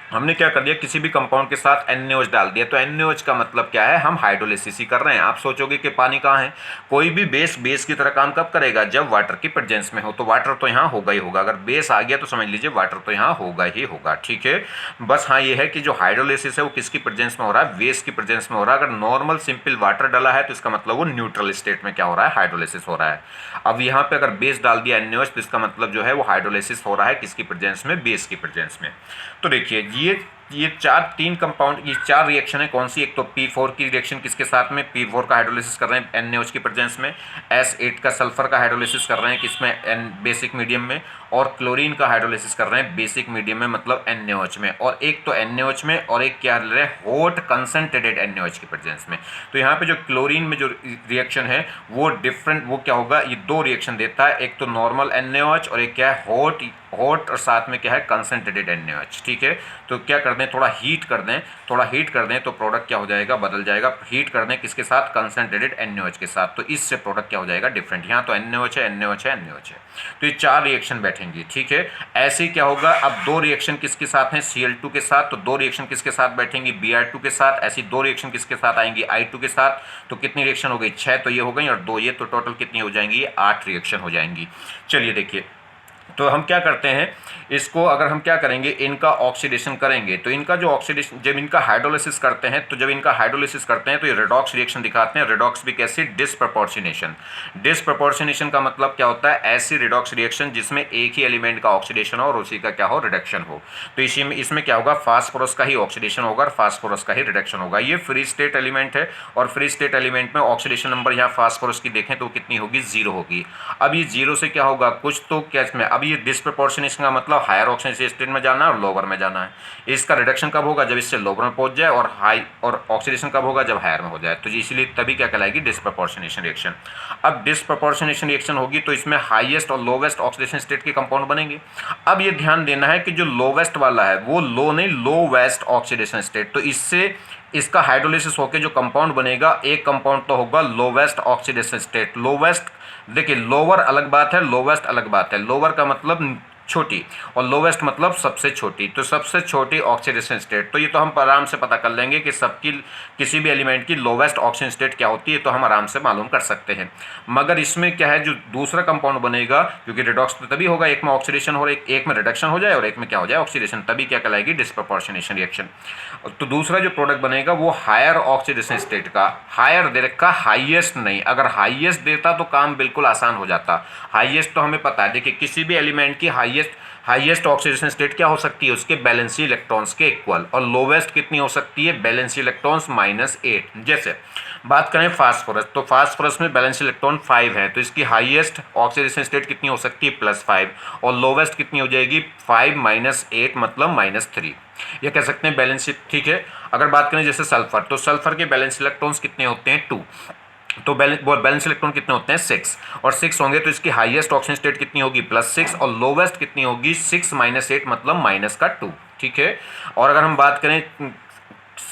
हमने क्या कर दिया, किसी भी कंपाउंड के साथ NaOH डाल दिया, तो NaOH का मतलब क्या है, हम हाइड्रोलिसिस ही कर रहे हैं। आप सोचोगे कि पानी कहाँ है, कोई भी बेस की तरह काम कब करेगा, जब वाटर की प्रेजेंस में हो, तो वाटर तो यहाँ होगा ही होगा। अगर बेस आ गया तो समझ लीजिए वाटर तो यहाँ होगा ही होगा, ठीक है। बस हाँ ये है कि जो हाइड्रोलिसिस है वो किसकी प्रेजेंस में हो रहा है, बेस की प्रेजेंस में हो रहा है। अगर नॉर्मल सिंपल वाटर डाला है तो इसका मतलब वो न्यूट्रल स्टेट में क्या हो रहा है, हाइड्रोलिसिस हो रहा है। अब यहाँ पे अगर बेस डाल दिया NaOH, तो इसका मतलब जो है वो हाइड्रोलिसिस हो रहा है किसकी प्रेजेंस में, बेस की प्रेजेंस में। तो देखिए, ये ये तीन कंपाउंड, ये चार रिएक्शन है कौन सी, एक तो P4 की रिएक्शन किसके साथ में, P4 का हाइड्रोलिसिस कर रहे हैं NaOH की प्रेजेंस में, S8 का सल्फर का हाइड्रोलिसिस कर रहे हैं किसमें, बेसिक मीडियम में, और क्लोरीन का हाइड्रोलिसिस कर रहे हैं बेसिक मीडियम में मतलब NaOH में, और एक तो NaOH में और एक क्या ले रहे हैं हॉट कंसंट्रेटेड NaOH की प्रेजेंस में। तो यहाँ पे जो क्लोरीन में जो रिएक्शन है वो डिफरेंट, वो क्या होगा, ये दो रिएक्शन देता है, एक तो नॉर्मल NaOH और एक क्या है हॉट और साथ में क्या है कंसंट्रेटेड NaOH। ठीक है, तो क्या कर दें, थोड़ा हीट कर दें, थोड़ा हीट कर दें तो प्रोडक्ट क्या हो जाएगा, बदल जाएगा। हीट कर दें किसके साथ, कंसंट्रेटेड NaOH के साथ, तो इससे प्रोडक्ट क्या हो जाएगा डिफरेंट। यहाँ तो NaOH है, NaOH है, NaOH है, तो ये चार रिएक्शन बैठेंगी। ठीक है, ऐसे क्या होगा, अब दो रिएक्शन किसके साथ हैं, Cl2 के साथ, तो दो रिएक्शन किसके साथ बैठेंगी, Br2 के साथ। ऐसी दो रिएक्शन किसके साथ आएंगी, I2 के साथ। तो कितनी रिएक्शन हो गई, 6 तो ये हो गई और 2 ये, तो टोटल कितनी हो जाएंगी, 8 रिएक्शन हो जाएंगी। चलिए देखिए, तो हम क्या करते हैं इसको, अगर हम क्या करेंगे, इनका ऑक्सीडेशन करेंगे, तो इनका जो ऑक्सीडेशन, जब इनका हाइड्रोलिसिस करते हैं, तो जब इनका हाइड्रोलिसिस करते हैं तो ये रेडॉक्स रिएक्शन दिखाते हैं। रेडॉक्स भी कैसी, डिसप्रपोर्शनेशन। डिसप्रपोर्शनेशन का मतलब क्या होता है, ऐसी रेडॉक्स रिएक्शन जिसमें एक ही एलिमेंट का ऑक्सीडेशन हो और उसी का क्या हो, रिडक्शन हो। तो इसी में इसमें क्या होगा, फास्फोरस का ही ऑक्सीडेशन होगा और फास्फोरस का ही रिडक्शन होगा। ये फ्री स्टेट एलिमेंट है और फ्री स्टेट एलिमेंट में ऑक्सीडेशन नंबर यहाँ फास्फोरस की देखें तो कितनी होगी, 0 होगी। अब ये 0 से क्या होगा, कुछ तो क्या इसमें, अब ये डिसप्रपोर्शनेशन का मतलब हायर ऑक्सीडेशन स्टेट में जाना है और लोअर में जाना है। इसका रिडक्शन कब होगा, जब इससे लोअर में पहुंच जाए, और हाई और ऑक्सीडेशन कब होगा, जब हायर में हो जाए। तो इसलिए तभी क्या कहलाएगी, डिसप्रपोर्शनेशन रिएक्शन। अब डिसप्रपोर्शनेशन रिएक्शन होगी तो इसमें हाईएस्ट और लोवेस्ट ऑक्सीडेशन स्टेट के कंपाउंड बनेंगे। अब ये ध्यान देना है कि जो लोवेस्ट वाला है वो लो नहीं, लो वेस्ट ऑक्सीडेशन स्टेट, तो इससे इसका हाइड्रोलिसिस होकर जो कंपाउंड बनेगा, एक कंपाउंड तो होगा लोवेस्ट ऑक्सीडेशन स्टेट। लोवेस्ट, देखिए लोअर अलग बात है, लोवेस्ट अलग बात है। लोअर का मतलब छोटी और लोवेस्ट मतलब सबसे छोटी, तो सबसे छोटी ऑक्सीडेशन स्टेट। तो ये तो हम आराम से पता कर लेंगे कि सबकी किसी भी एलिमेंट की लोवेस्ट ऑक्सीजन स्टेट क्या होती है, तो हम आराम से मालूम कर सकते हैं। मगर इसमें क्या है, जो दूसरा कंपाउंड बनेगा, क्योंकि रिडॉक्स तो तभी होगा, एक में ऑक्सीडेशन हो, एक में रिडक्शन हो जाए और एक में क्या हो जाए, ऑक्सीडेशन, तभी क्या कहलाएगी, डिसप्रपोर्शनेशन रिएक्शन। तो दूसरा जो प्रोडक्ट बनेगा वो हायर ऑक्सीडेशन स्टेट का, हायर दे रखा, हाईएस्ट नहीं। अगर हाईएस्ट देता तो काम बिल्कुल आसान हो जाता। हाईएस्ट तो हमें पता है, देखिए किसी भी एलिमेंट की हाईएस्ट ऑक्सीडेशन स्टेट क्या हो सकती है, उसके बैलेंसी इलेक्ट्रॉन्स के इक्वल, और लोवेस्ट कितनी हो सकती है, बैलेंसी इलेक्ट्रॉन्स -8। जैसे बात करें फास्फोरस, तो फास्फोरस में बैलेंस इलेक्ट्रॉन 5 है, तो इसकी हाईएस्ट ऑक्सीडेशन स्टेट कितनी हो सकती है, +5, और लोवेस्ट कितनी हो जाएगी, 5 - 8 मतलब -3। ये कह सकते हैं बैलेंस। ठीक है, अगर बात करें जैसे सल्फर, तो सल्फर के बैलेंस इलेक्ट्रॉन्स कितने होते हैं, 2, तो बैलेंस इलेक्ट्रॉन कितने होते हैं, 6, और 6 होंगे तो इसकी हाईएस्ट ऑक्सीजन स्टेट कितनी होगी, +6, और लोवेस्ट कितनी होगी, 6 - 8 मतलब -2। ठीक है, और अगर हम बात करें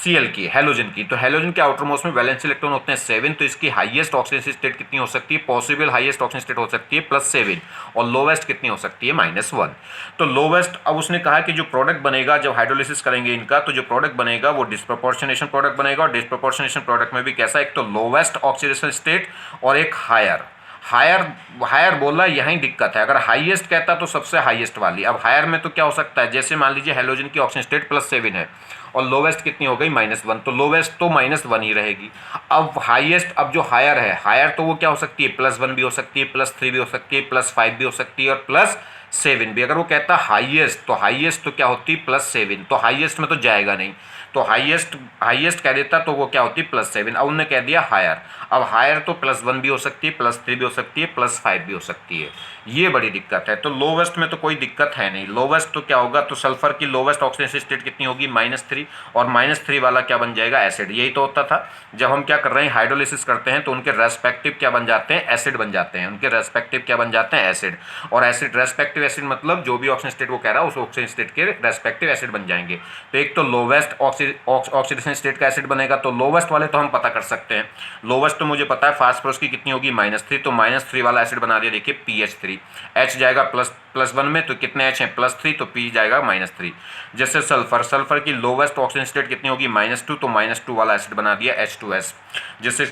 Cl की, हेलोजन की, तो हेलोजन के आउटर मोस्ट में वैलेंस इलेक्ट्रॉन होते हैं 7, तो इसकी हाईएस्ट ऑक्सीजन स्टेट कितनी हो सकती है, पॉसिबल हाईएस्ट ऑक्सीजन स्टेट हो सकती है +7, और लोवेस्ट कितनी हो सकती है, -1। तो लोवेस्ट, अब उसने कहा कि जो प्रोडक्ट बनेगा जब हाइड्रोलिसिस करेंगे इनका, तो जो प्रोडक्ट बनेगा वो डिसप्रपोर्शनेशन प्रोडक्ट बनेगा, और डिसप्रपोर्शनेशन प्रोडक्ट में भी कैसा, एक तो लोवेस्ट ऑक्सीडेशन स्टेट और एक हायर बोला, यही दिक्कत है। अगर हाईएस्ट कहता तो सबसे हाईएस्ट वाली, अब हायर में तो क्या हो सकता है, जैसे मान लीजिए हेलोजन की ऑक्सीजन स्टेट +7 है और लोवेस्ट कितनी हो गई, -1, तो लोवेस्ट तो -1 ही रहेगी। अब हाईएस्ट, अब जो हायर है, हायर तो वो क्या हो सकती है, +1 भी हो सकती है, +3 भी हो सकती है, +5 भी हो सकती है, और +7 भी। अगर वो कहता हाईएस्ट, तो हाईएस्ट तो क्या होती है, +7, तो हाईएस्ट में तो जाएगा नहीं, तो हाईएस्ट कह देता तो वो क्या होती है, +7। अब उन्होंने कह दिया हायर, अब हायर तो +1 भी हो सकती है, +3 भी हो सकती है, +5 भी हो सकती है। ये बड़ी दिक्कत है। तो लोवेस्ट में तो कोई दिक्कत है नहीं। लोवेस्ट तो क्या होगा, तो सल्फर की लोवेस्ट ऑक्सीडेशन स्टेट कितनी होगी, -3, और -3 वाला क्या बन जाएगा, एसिड। यही तो होता था जब हम क्या कर रहे हैं, हाइड्रोलिसिस करते हैं, तो उनके रेस्पेक्टिव क्या बन जाते हैं, एसिड बन जाते हैं। उनके रेस्पेक्टिव क्या बन जाते हैं, एसिड। और एसिड, रेस्पेक्टिव एसिड मतलब जो भी ऑक्सीजन स्टेट वो कह रहा है उस ऑक्सीजन स्टेट के रेस्पेक्टिव एसिड बन जाएंगे। तो एक तो लोवेस्ट ऑक्सीडेशन स्टेट का एसिड बनेगा, तो लोवेस्ट वाले तो हम पता कर सकते हैं। लोवेस्ट तो मुझे पता है फास्फोरस की कितनी होगी, -3, तो -3 वाला एसिड बना दिया, देखिए PH3। H जाएगा +1 में, तो कितने H हैं, +3, तो P जाएगा -3। जैसे सल्फर की लोवेस्ट ऑक्सीजन स्टेट कितनी होगी, -2, तो -2 वाला एसिड बना दिया, H2S। जैसे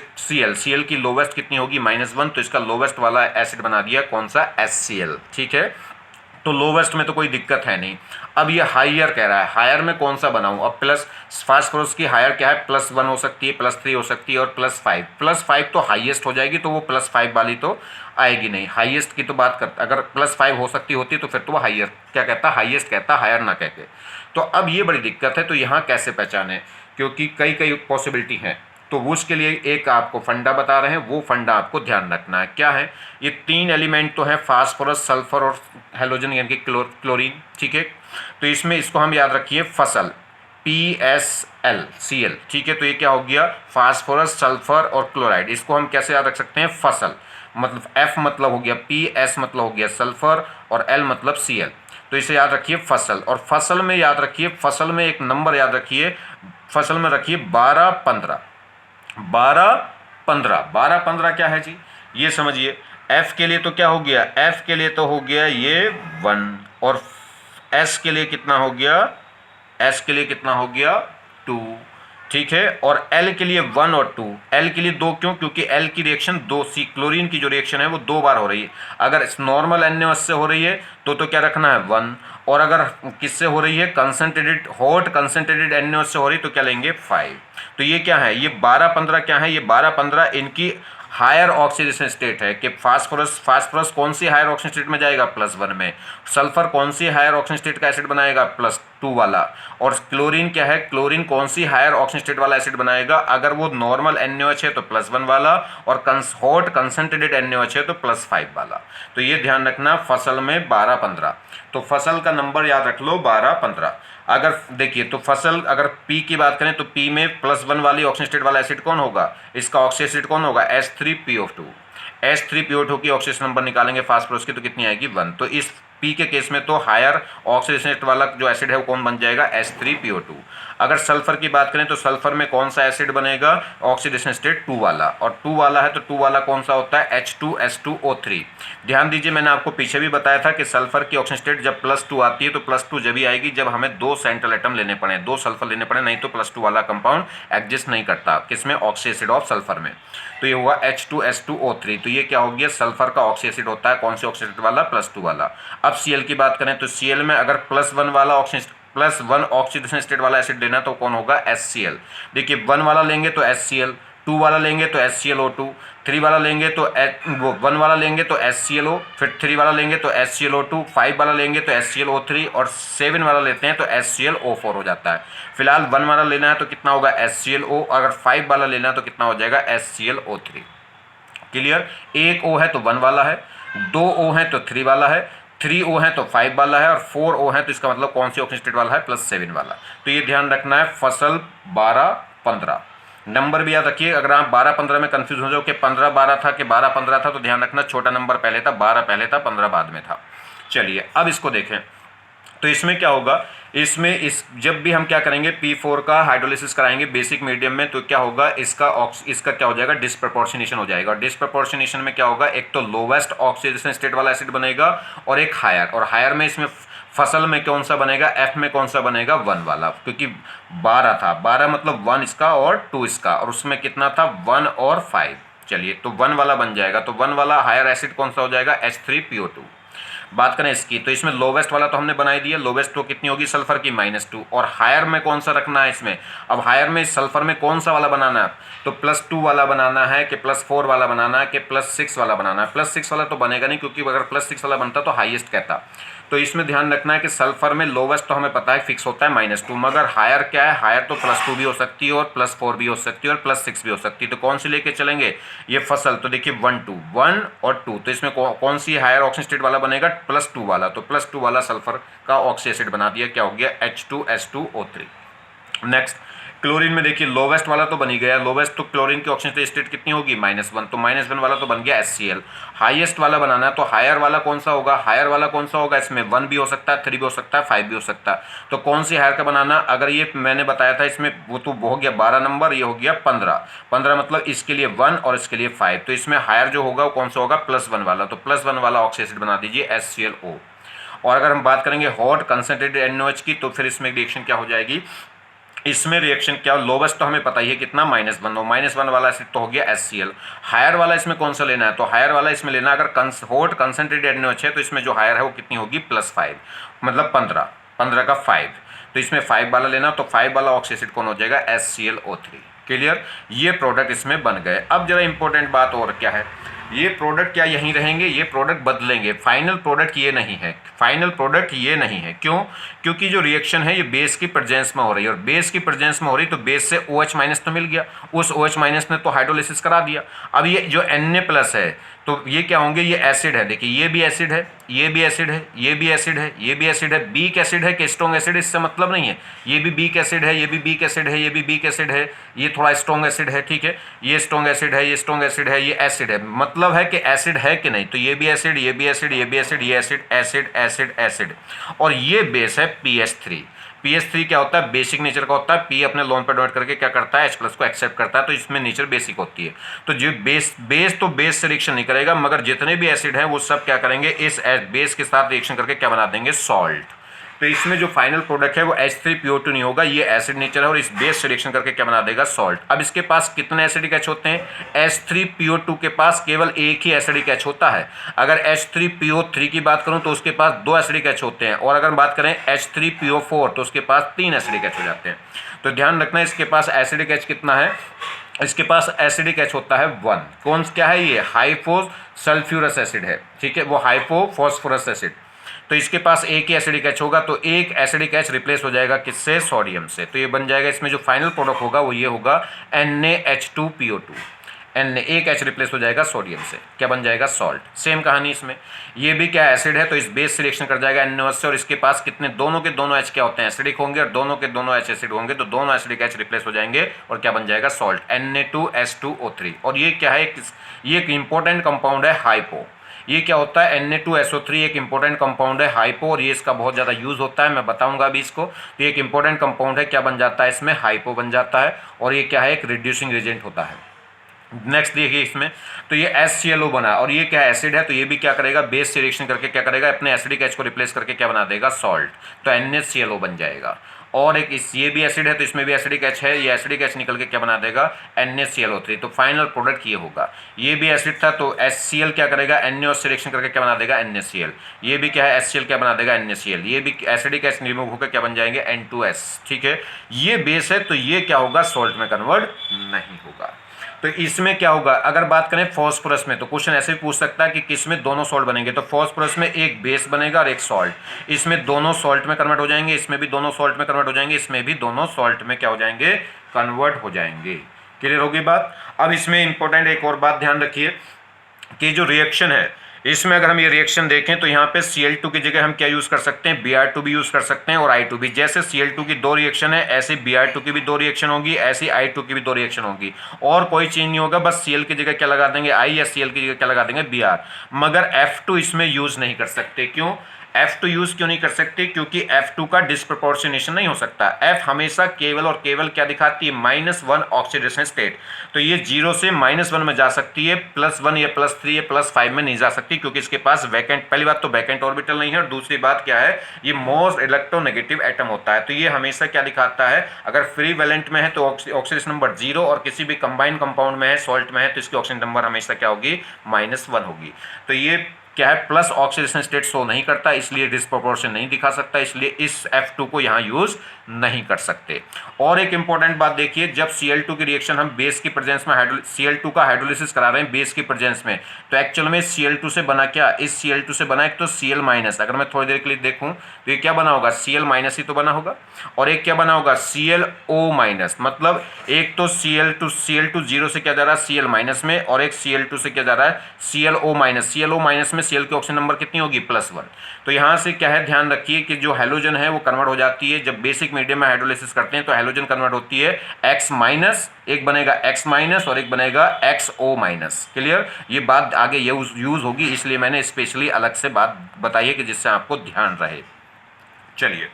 Cl की लोवेस्ट कितनी होगी, -1, तो इसका लोवेस्ट वाला एसिड बना दिया कौन सा, HCl। ठीक है, तो लोवेस्ट में तो कोई दिक्कत है नहीं। अब ये हायर कह रहा है, हायर में कौन सा बनाऊं? अब प्लस फास्फोरस की हायर क्या है, +1 हो सकती है, +3 हो सकती है और +5। +5 तो हाईएस्ट हो जाएगी, तो वो +5 वाली तो आएगी नहीं। हाईएस्ट की तो बात करता, अगर +5 हो सकती होती तो फिर तो वो हायर क्या कहता, हाईएस्ट कहता, हायर ना कह के। तो अब ये बड़ी दिक्कत है, तो यहाँ कैसे पहचाने, क्योंकि कई कई पॉसिबिलिटी हैं। तो उसके लिए एक आपको फंडा बता रहे हैं, वो फंडा आपको ध्यान रखना है। क्या है? ये 3 एलिमेंट तो हैं, फास्फोरस, सल्फर और हेलोजन यानी कि क्लोरीन, ठीक है। तो इसमें इसको हम याद रखिए फसल, PSlCl, ठीक है। तो ये क्या हो गया, फास्फोरस, सल्फर और क्लोराइड। इसको हम कैसे याद रख सकते हैं, फसल मतलब F मतलब हो गया PS मतलब हो गया सल्फर और L मतलब Cl। तो इसे याद रखिए फसल। और फसल में याद रखिए, फसल में एक नंबर याद रखिए, फसल में रखिए 12 15। 12 15, 12 15 क्या है जी, ये समझिए। F के लिए तो क्या हो गया, F के लिए तो हो गया ये 1, और S के लिए कितना हो गया, S के लिए कितना हो गया 2, ठीक है। और L के लिए 1 और 2, L के लिए 2 क्यों, क्योंकि L की रिएक्शन 2, सी क्लोरीन की जो रिएक्शन है वो 2 बार हो रही है। अगर नॉर्मल NaOH से हो रही है तो क्या रखना है 1, और अगर किससे हो रही है, कंसंट्रेटेड हॉट कंसंट्रेटेड NaOH से हो रही है तो क्या लेंगे 5। तो ये क्या है, ये 12 15 क्या है, ये 12 15 इनकी हायर ऑक्सीडेशन स्टेट है। कि फास्फोरस कौन सी हायर ऑक्सीजन स्टेट में जाएगा, +1 में। सल्फर कौन सी हायर ऑक्सीजन स्टेट का एसिड बनाएगा, +2 वाला। और क्लोरीन क्या है, क्लोरीन कौन सी हायर ऑक्सीजन स्टेट वाला एसिड बनाएगा, अगर वो नॉर्मल NaOH है तो +1 वाला, और हॉट कंसंट्रेटेड NaOH है तो +5 वाला। तो ये ध्यान रखना, फसल में 12 15। तो फसल का नंबर याद रख लो 12 15। अगर देखिए तो फसल, अगर P की बात करें तो P में +1 वाली ऑक्सीजन स्टेट वाला एसिड कौन होगा, इसका ऑक्सीजन एसिड कौन होगा, H3PO2। H3PO2 की ऑक्सीजन नंबर निकालेंगे फास्फोरस की तो कितनी आएगी 1। तो इस P के केस में तो हायर ऑक्सीडेशन स्टेट वाला जो एसिड है वो कौन बन जाएगा, H3PO2। अगर सल्फर की बात करें तो सल्फर में कौन सा एसिड बनेगा, ऑक्सीडेशन स्टेट 2 वाला, और 2 वाला है तो 2 वाला कौन सा होता है, H2S2O3। ध्यान दीजिए, मैंने आपको पीछे भी बताया था कि सल्फर की ऑक्सीजन स्टेट जब +2 आती है तो +2 जब भी आएगी जब हमें 2 सेंट्रल एटम लेने पड़े, 2 सल्फर लेने पड़े, नहीं तो +2 वाला कंपाउंड एग्जिस्ट नहीं करता किसमें, ऑक्सी एसिड ऑफ सल्फर में। तो ये हुआ H2S2O3। तो ये क्या हो गया, सल्फर का ऑक्सी एसिड होता है, कौन से ऑक्सी एसिड वाला, +2 वाला। अब Cl की बात करें तो Cl में अगर +1 वाला +1 ऑक्सीडेशन स्टेट वाला एसिड लेना तो कौन होगा, HCl। देखिए 1 वाला लेंगे तो HCl, 2 वाला लेंगे तो HClO2, 3 वाला लेंगे तो 1 वाला लेंगे तो HClO, फिर 3 वाला लेंगे तो HClO2, 5 वाला लेंगे तो HClO3, और 7 वाला लेते हैं तो HClO4 हो जाता है। फिलहाल 1 वाला लेना है तो कितना होगा HClO, अगर 5 वाला लेना है तो कितना हो जाएगा HClO3। क्लियर, एक O है तो 1 वाला है, 2 O है तो 3 वाला है, 3 O है तो 5 वाला है, और 4 O है तो इसका मतलब कौन सी ऑक्सीजन स्टेट वाला है, +7 वाला। तो ये ध्यान रखना है, फसल 12 15। नंबर भी याद रखिए, अगर आप 12 15 में कंफ्यूज हो जाओ कि 15 12 था कि 12 15 था, तो ध्यान रखना छोटा नंबर पहले था, 12 पहले था, 15 बाद में था। चलिए अब इसको देखें, तो इसमें क्या होगा, इसमें जब भी हम क्या करेंगे, P4 का हाइड्रोलिसिस कराएंगे बेसिक मीडियम में, तो क्या होगा, इसका क्या हो जाएगा, डिस्प्रपोर्शनेशन हो जाएगा। और डिस्प्रपोर्शनेशन में क्या होगा, एक तो लोवेस्ट ऑक्सीडेशन स्टेट वाला एसिड बनेगा और एक हायर, और हायर में इसमें फसल में कौन सा बनेगा, F में कौन सा बनेगा, 1 वाला, क्योंकि 12 था, 12 मतलब 1 इसका और 2 इसका, और उसमें कितना था 1 और 5। चलिए तो 1 वाला बन जाएगा, तो 1 वाला हायर एसिड कौन सा हो जाएगा, H3PO2। बात करें इसकी तो इसमें लोवेस्ट वाला तो हमने बना ही दिया, लोवेस्ट तो कितनी होगी, सल्फर की -2। और हायर में कौन सा रखना है इसमें, अब हायर में सल्फर में कौन सा वाला बनाना है, तो +2 वाला बनाना है कि +4 वाला बनाना है कि +6 वाला बनाना है। +6 वाला तो बनेगा नहीं, क्योंकि अगर +6 वाला बनता तो हाईएस्ट कहता। तो इसमें ध्यान रखना है कि सल्फर में लोवेस्ट तो हमें पता है फिक्स होता है -2, मगर हायर क्या है, हायर तो +2 भी हो सकती है और +4 भी हो सकती है और +6 भी हो सकती है। तो कौन सी लेके चलेंगे, ये फसल, तो देखिए 1 2 1 और 2, तो इसमें कौन सी हायर ऑक्सीजन स्टेट वाला बनेगा, +2 वाला। तो +2 वाला सल्फर का ऑक्सी एसिड बना दिया, क्या हो गया, H2S2O3। नेक्स्ट क्लोरीन में देखिए लोवेस्ट वाला तो बन ही गया, लोवेस्ट तो क्लोरीन की ऑक्सीजन स्टेट कितनी होगी, -1, तो -1 वाला तो बन गया HCl। हाईएस्ट वाला बनाना है तो हायर वाला कौन सा होगा, हायर वाला कौन सा होगा, इसमें 1 भी हो सकता है, 3 भी हो सकता है, 5 भी हो सकता है। तो कौन सी हायर का बनाना, अगर ये मैंने बताया था इसमें वो तो हो गया 12 नंबर, ये हो गया 15 मतलब इसके लिए 1 और इसके लिए 5। तो इसमें हायर जो होगा वो कौन सा होगा, +1 वाला, तो +1 वाला ऑक्सी एसिड बना दीजिए HClO। और अगर हम बात करेंगे हॉट कंसनट्रेटेड NaOH की, तो फिर इसमें रिएक्शन क्या हो जाएगी, इसमें रिएक्शन क्या, लोवेस्ट तो हमें पता ही है कितना, -1, और -1 वाला एसिड तो हो गया HCl। हायर वाला इसमें कौन सा लेना है, तो हायर वाला इसमें लेना है, अगर हॉट कंसनट्रेटेड NaOH है तो इसमें जो हायर है वो कितनी होगी, +5, मतलब 15, 15 का 5, तो इसमें 5 वाला लेना, तो 5 वाला ऑक्सी एसिड कौन हो जाएगा, HClO3। क्लियर, ये प्रोडक्ट इसमें बन गए। अब जरा इंपॉर्टेंट बात और क्या है, ये प्रोडक्ट क्या यहीं रहेंगे, ये प्रोडक्ट बदलेंगे, फाइनल प्रोडक्ट ये नहीं है, फाइनल प्रोडक्ट ये नहीं है। क्यों, क्योंकि जो रिएक्शन है ये बेस की प्रेजेंस में हो रही है, और बेस की प्रेजेंस में हो रही तो बेस से OH- तो मिल गया, उस OH- ने तो हाइड्रोलिसिस करा दिया। अब ये जो Na+ है तो ये क्या होंगे, ये एसिड है, देखिए ये भी एसिड है, ये भी एसिड है, ये भी एसिड है, ये भी एसिड है, बीक एसिड है कि स्ट्रॉन्ग एसिड, इससे मतलब नहीं है, ये भी बीक एसिड है, ये भी बीक एसिड है, ये भी बीक एसिड है, ये थोड़ा स्ट्रॉन्ग एसिड है, ठीक है, ये स्ट्रॉन्ग एसिड है, ये स्ट्रॉन्ग एसिड है, ये एसिड है, मतलब है कि एसिड है कि नहीं, तो ये भी एसिड, ये भी एसिड, ये भी एसिड, ये एसिड, एसिड एसिड एसिड, और ये बेस है PH3। PH3 क्या होता है, बेसिक नेचर का होता है, P अपने लोन पर डोनेट करके क्या करता है, H+ को एक्सेप्ट करता है, तो इसमें नेचर बेसिक होती है। तो जो बेस तो बेस से रिएक्शन नहीं करेगा, मगर जितने भी एसिड हैं वो सब क्या करेंगे, इस बेस के साथ रिएक्शन करके क्या बना देंगे, सॉल्ट। तो इसमें जो फाइनल प्रोडक्ट है वो H3PO2 नहीं होगा, ये एसिड नेचर है, और इस बेस से रिएक्शन करके क्या बना देगा, सॉल्ट। अब इसके पास कितने एसिडिक H होते हैं, H3PO2 के पास केवल एक ही एसिडिक H होता है। अगर H3PO3 की बात करूं तो उसके पास 2 एसिडिक H होते हैं, और अगर बात करें H3PO4 तो उसके पास 3 एसिडिक H हो जाते हैं। तो ध्यान रखना इसके पास एसिडिक H कितना है, इसके पास एसिडिक H होता है 1। कौन क्या है ये, हाइपो सल्फ्यूरस एसिड है, ठीक है, वो हाइपोफॉस्फोरस एसिड। तो इसके पास एक ही एसिडिक H होगा, तो एक एसिडिक H रिप्लेस हो जाएगा किससे, सोडियम से। तो ये बन जाएगा, इसमें जो फाइनल प्रोडक्ट होगा वो ये होगा NaH2PO2। एक H रिप्लेस हो जाएगा सोडियम से, क्या बन जाएगा, सॉल्ट। सेम कहानी इसमें, ये भी क्या एसिड है, तो इस बेस से रिएक्शन कर जाएगा NaOH से, और इसके पास कितने, दोनों के दोनों H क्या होते हैं, एसिडिक होंगे, और दोनों के दोनों H एसिड होंगे, तो दोनों एसिडिक H रिप्लेस हो जाएंगे, और क्या बन जाएगा, सॉल्ट, Na2H2O3। और ये क्या है, ये एक इंपॉर्टेंट कंपाउंड है, हाइपो। ये क्या होता है, Na2SO3 एक इंपॉर्टेंट कंपाउंड है, हाइपो, और ये इसका बहुत ज़्यादा यूज़ होता है, मैं बताऊंगा अभी इसको। तो ये एक इंपॉर्टेंट कंपाउंड है, क्या बन जाता है इसमें, हाइपो बन जाता है, और ये क्या है, एक रिड्यूसिंग एजेंट होता है। नेक्स्ट देखिए इसमें, तो ये HClO बना, और ये क्या एसिड है, तो ये भी क्या करेगा, बेस से रिएक्शन करके क्या करेगा, अपने एसिडिक H को रिप्लेस करके क्या बना देगा, सॉल्ट, तो NaClO बन जाएगा। और एक इस ये भी एसिड है, तो इसमें भी एसिडिक H है, ये एसिडिक H निकल के क्या बना देगा, NaClO3। तो फाइनल प्रोडक्ट ये होगा, ये भी एसिड था तो HCl क्या करेगा, NaOH से रिएक्शन करके क्या बना देगा, NaCl। ये भी क्या है, HCl क्या बना देगा, NaCl। ये भी एसिडिक H रिमूव होकर क्या बन जाएंगे, N2S, ठीक है। ये बेस है तो ये क्या होगा, सॉल्ट में कन्वर्ट नहीं होगा। तो इसमें क्या होगा, अगर बात करें फॉस्फोरस में, तो क्वेश्चन ऐसे भी पूछ सकता है कि किसमें दोनों सॉल्ट बनेंगे, तो फॉस्फोरस में एक बेस बनेगा और एक सॉल्ट, इसमें दोनों सॉल्ट में कन्वर्ट हो जाएंगे, इसमें भी दोनों सॉल्ट में कन्वर्ट हो जाएंगे, इसमें भी दोनों सॉल्ट में क्या हो जाएंगे, कन्वर्ट हो जाएंगे। क्लियर होगी बात। अब इसमें इंपॉर्टेंट एक और बात ध्यान रखिए कि जो रिएक्शन है इसमें अगर हम ये रिएक्शन देखें तो यहाँ पे Cl2 की जगह हम क्या यूज़ कर सकते हैं, Br2 भी यूज़ कर सकते हैं, और I2 भी। जैसे Cl2 की 2 रिएक्शन है, ऐसे Br2 की भी 2 रिएक्शन होगी, ऐसी I2 की भी 2 रिएक्शन होगी, और कोई चेंज नहीं होगा, बस Cl की जगह क्या लगा देंगे, I, या Cl की जगह क्या लगा देंगे, Br। मगर F2 इसमें यूज़ नहीं कर सकते। क्यों F2 यूज क्यों नहीं कर सकते, क्योंकि F2 का डिस्प्रपोर्शनेशन नहीं हो सकता। F हमेशा केवल और केवल क्या दिखाती है, -1 ऑक्सीडेशन स्टेट। तो ये 0 से -1 में जा सकती है, +1 या +3 या +5 में नहीं जा सकती, क्योंकि इसके पास वैकेंट, पहली बात तो वैकेंट ऑर्बिटल नहीं है, और दूसरी बात क्या है, ये मोस्ट इलेक्ट्रोनेगेटिव एटम होता है। तो ये हमेशा क्या दिखाता है, अगर फ्री वैलेंट में है तो ऑक्सीडेशन नंबर 0, और किसी भी कंबाइंड कंपाउंड में है, सॉल्ट में है, तो इसकी ऑक्सीजन नंबर हमेशा क्या होगी, -1 होगी। तो ये क्या है, प्लस ऑक्सीडेशन स्टेट शो नहीं करता, इसलिए डिस्प्रोपोर्शन नहीं दिखा सकता, इसलिए इस F2 को यहाँ यूज नहीं कर सकते। और एक इंपॉर्टेंट बात देखिए, जब Cl2 की रिएक्शन हम बेस की प्रेजेंस में Cl2 का हाइड्रोलिसिस करा रहे हैं बेस की प्रेजेंस में, तो एक्चुअल में Cl2 से बना क्या, इस Cl2 से बना एक तो Cl-। अगर मैं थोड़ी देर के लिए देखूं तो ये क्या बना होगा, Cl- ही तो बना होगा, और एक क्या बना होगा, ClO-। मतलब एक तो Cl2 0 से क्या जा रहा है, Cl- में, और एक Cl2 से क्या जा रहा है, ClO-। ClO- में Cl की ऑक्सीजन नंबर कितनी होगी, +1। तो यहां से क्या है, ध्यान रखिए कि जो हैलोजन है वो कन्वर्ट हो जाती है, जब बेसिक मीडियम में हाइड्रोलिसिस करते हैं तो हैलोजन कन्वर्ट होती है X-, एक बनेगा X- और एक बनेगा XO-। क्लियर, ये बात आगे यूज होगी, इसलिए मैंने स्पेशली अलग से बात बताई है कि जिससे आपको ध्यान रहे। चलिए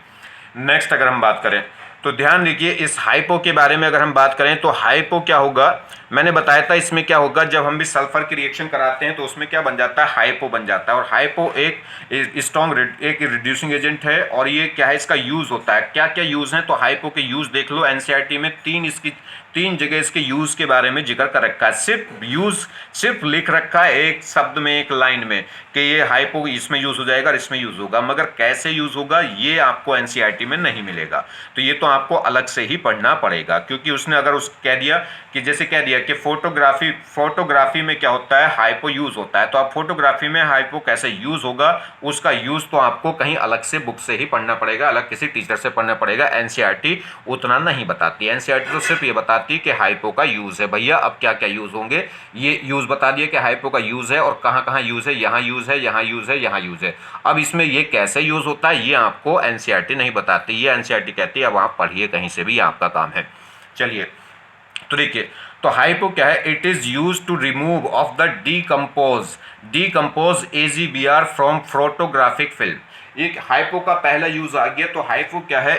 नेक्स्ट अगर हम बात करें तो ध्यान रखिए, इस हाइपो के बारे में अगर हम बात करें तो हाइपो क्या होगा, मैंने बताया था इसमें क्या होगा, जब हम भी सल्फर की रिएक्शन कराते हैं तो उसमें क्या बन जाता है, हाइपो बन जाता है। और हाइपो एक स्ट्रॉन्ग एक रिड्यूसिंग एजेंट है। और ये क्या है, इसका यूज होता है, क्या क्या यूज है, तो हाइपो के यूज देख लो, एनसीईआरटी में तीन जगह इसके यूज के बारे में जिक्र कर रखा है। सिर्फ लिख रखा है एक शब्द में, एक लाइन में, कि ये हाइपो इसमें यूज हो जाएगा और इसमें यूज होगा, मगर कैसे यूज होगा ये आपको एनसीईआरटी में नहीं मिलेगा। तो ये तो आपको अलग से ही पढ़ना पड़ेगा, क्योंकि उसने अगर उस कह दिया कि जैसे कह दिया कि फोटोग्राफी में क्या होता है, हाइपो यूज होता है, तो आप फोटोग्राफी में हाइपो कैसे यूज होगा, उसका यूज तो आपको कहीं अलग से बुक से ही पढ़ना पड़ेगा, अलग किसी टीचर से पढ़ना पड़ेगा। एनसीईआरटी उतना नहीं बताती, एनसीईआरटी तो सिर्फ ये बताती है कि हाइपो का यूज है। भैया अब क्या क्या यूज होंगे, ये यूज बता दिए कि हाइपो का यूज है और कहाँ कहाँ यूज है, यहाँ यूज है, यहाँ यूज है, यहाँ यूज है। अब इसमें ये कैसे यूज होता है ये आपको एनसीईआरटी नहीं बताती, ये एनसीईआरटी कहती है अब आप पढ़िए कहीं से भी, आपका काम है। चलिए तो देखिए, तो हाइपो क्या है, it is use to remove off the decompose AGBR from photographic film. एक हाइपो का पहला यूज आ गया। तो हाइपो क्या है,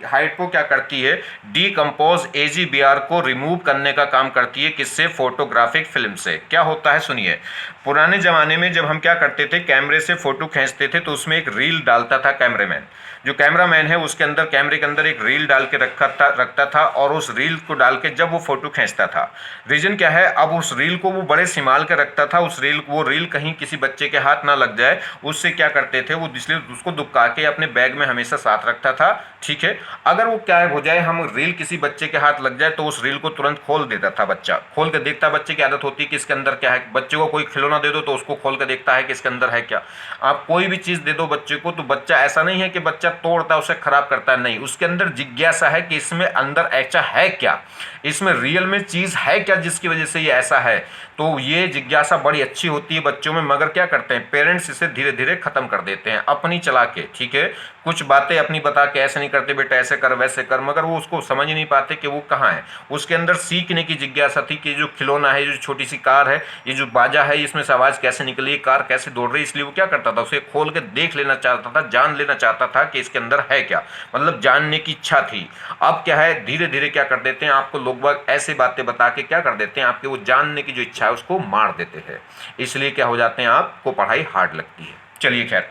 हाइपो क्या करती है, डीकम्पोज एजीबीआर को रिमूव करने का काम करती है, किससे, फोटोग्राफिक फिल्म से। क्या होता है सुनिए, पुराने जमाने में जब हम क्या करते थे, कैमरे से फोटो खींचते थे तो उसमें एक रील डालता था कैमरामैन। जो कैमरामैन है उसके अंदर, कैमरे के अंदर एक रील डाल के रखता था और उस रील को डाल के जब वो फोटो खींचता था, रीजन क्या है, अब उस रील को वो बड़े संभाल के रखता था, वो रील कहीं किसी बच्चे के हाथ ना लग जाए, उससे क्या करते थे वो, इसलिए उसको दुबका के अपने बैग में हमेशा साथ रखता था। ठीक है, अगर वो क्या हो जाए, हम रील किसी बच्चे के हाथ लग जाए तो उस रील को तुरंत खोल देता था बच्चा, खोल के देखता, बच्चे की आदत होती है कि इसके अंदर क्या है, बच्चे को कोई खिलौना दे दो तो उसको खोल के देखता है कि इसके अंदर है क्या। आप कोई भी चीज दे दो बच्चे को तो बच्चा, ऐसा नहीं है कि बच्चा तोड़ता है उसे खराब करता है, नहीं, उसके अंदर जिज्ञासा है कि इसमें अंदर ऐसा है क्या, इसमें रियल में चीज है क्या जिसकी वजह से ये ऐसा है। तो ये जिज्ञासा बड़ी अच्छी होती है बच्चों में, मगर क्या करते हैं पेरेंट्स, इसे धीरे धीरे खत्म कर देते हैं अपनी चला के। ठीक है, कुछ बातें अपनी बता के, ऐसे नहीं करते बेटा, ऐसे कर वैसे कर, मगर वो उसको समझ ही नहीं पाते कि वो कहाँ है। उसके अंदर सीखने की जिज्ञासा थी कि जो खिलौना है, जो छोटी सी कार है, ये जो बाजा है, इसमें से आवाज कैसे निकली, कार कैसे दौड़ रही, इसलिए वो क्या करता था, उसे खोल के देख लेना चाहता था, जान लेना चाहता था कि इसके अंदर है क्या, मतलब जानने की इच्छा थी। अब क्या है, धीरे धीरे क्या कर देते हैं, आपको लोग बाग ऐसे बातें बता के क्या कर देते हैं, आपके वो जानने की जो इच्छा है उसको मार देते हैं, इसलिए क्या हो जाते हैं, आपको पढ़ाई हार्ड लगती है। चलिए खैर,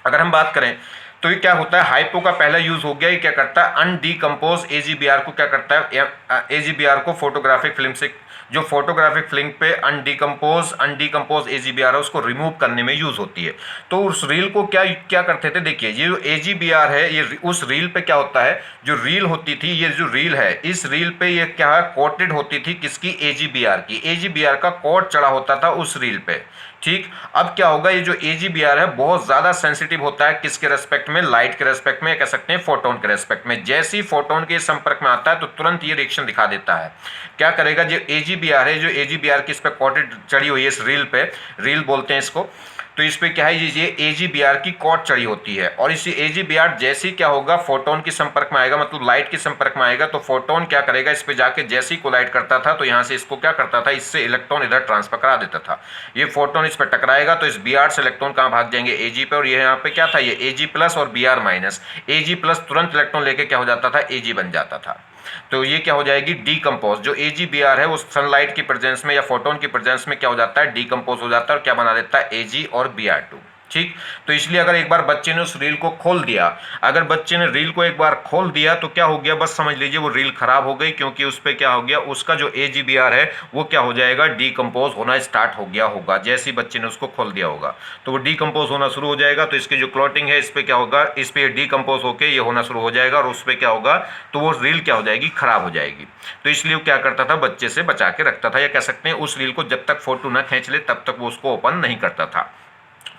अगर हम बात करें तो ये क्या होता है, हाइपो का पहला यूज हो गया, ये क्या करता है, अनडीकम्पोज एजीबीआर को क्या करता है, एजीबीआर को फोटोग्राफिक फिल्म से, जो फोटोग्राफिक फिल्म पे अनडीकम्पोज एजीबीआर है उसको रिमूव करने में यूज होती है। तो उस रील को क्या क्या करते थे, देखिए ये जो एजीबीआर है, ये उस रील पे क्या होता है, जो रील होती थी, ये जो रील है, इस रील पे ये क्या कोटेड होती थी, किसकी, एजीबीआर की, एजीबीआर का कोट चढ़ा होता था उस रील पे। ठीक, अब क्या होगा, ये जो एजीबीआर है बहुत ज्यादा सेंसिटिव होता है, किसके रेस्पेक्ट में, लाइट के रेस्पेक्ट में, कह सकते हैं फोटोन के रेस्पेक्ट में। जैसे ही फोटोन के संपर्क में आता है तो तुरंत ये रिएक्शन दिखा देता है। क्या करेगा, जो एजीबीआर है, जो एजीबीआर की इस पे कोटेड चढ़ी हुई है, इस रील पे, रील बोलते हैं इसको, तो इस पे क्या है, ये एजीबीआर की कॉट चढ़ी होती है, और इसी एजीबीआर जैसे ही क्या होगा, फोटोन के संपर्क में आएगा, मतलब लाइट के संपर्क में आएगा, तो फोटोन क्या करेगा, इस पे जाके जैसे ही कोलाइड करता था तो यहाँ से इसको क्या करता था, इससे इलेक्ट्रॉन इधर ट्रांसफर करा देता था। ये फोटोन इस पे टकराएगा तो इस बीआर से इलेक्ट्रॉन कहाँ भाग जाएंगे, एजी पे, और ये यहाँ पे क्या था, ये एजी प्लस और बीआर माइनस, एजी प्लस तुरंत इलेक्ट्रॉन लेके क्या हो जाता था, एजी बन जाता था। तो ये क्या हो जाएगी, डीकम्पोज, जो एजीबीआर है वो सनलाइट की प्रेजेंस में या फोटोन की प्रेजेंस में क्या हो जाता है, डीकम्पोज हो जाता है, और क्या बना देता है, एजी और बीआर2। ठीक, तो इसलिए अगर एक बार बच्चे ने उस रील को खोल दिया, अगर बच्चे ने रील को एक बार खोल दिया तो क्या हो गया, बस समझ लीजिए वो रील खराब हो गई, क्योंकि उस पर क्या हो गया, उसका जो एजीबीआर है वो क्या हो जाएगा, डीकम्पोज होना स्टार्ट हो गया होगा, जैसे ही बच्चे ने उसको खोल दिया होगा तो वो डीकम्पोज होना शुरू हो जाएगा। तो इसकी जो क्लॉटिंग है इस पर क्या होगा, इस पर डीकम्पोज होकर ये होना शुरू हो जाएगा, और उस पर क्या होगा, तो वो रील क्या हो जाएगी, खराब हो जाएगी। तो इसलिए वो क्या करता था, बच्चे से बचा के रखता था, या कह सकते हैं उस रील को जब तक फोटो ना खींच ले तब तक वो उसको ओपन नहीं करता था।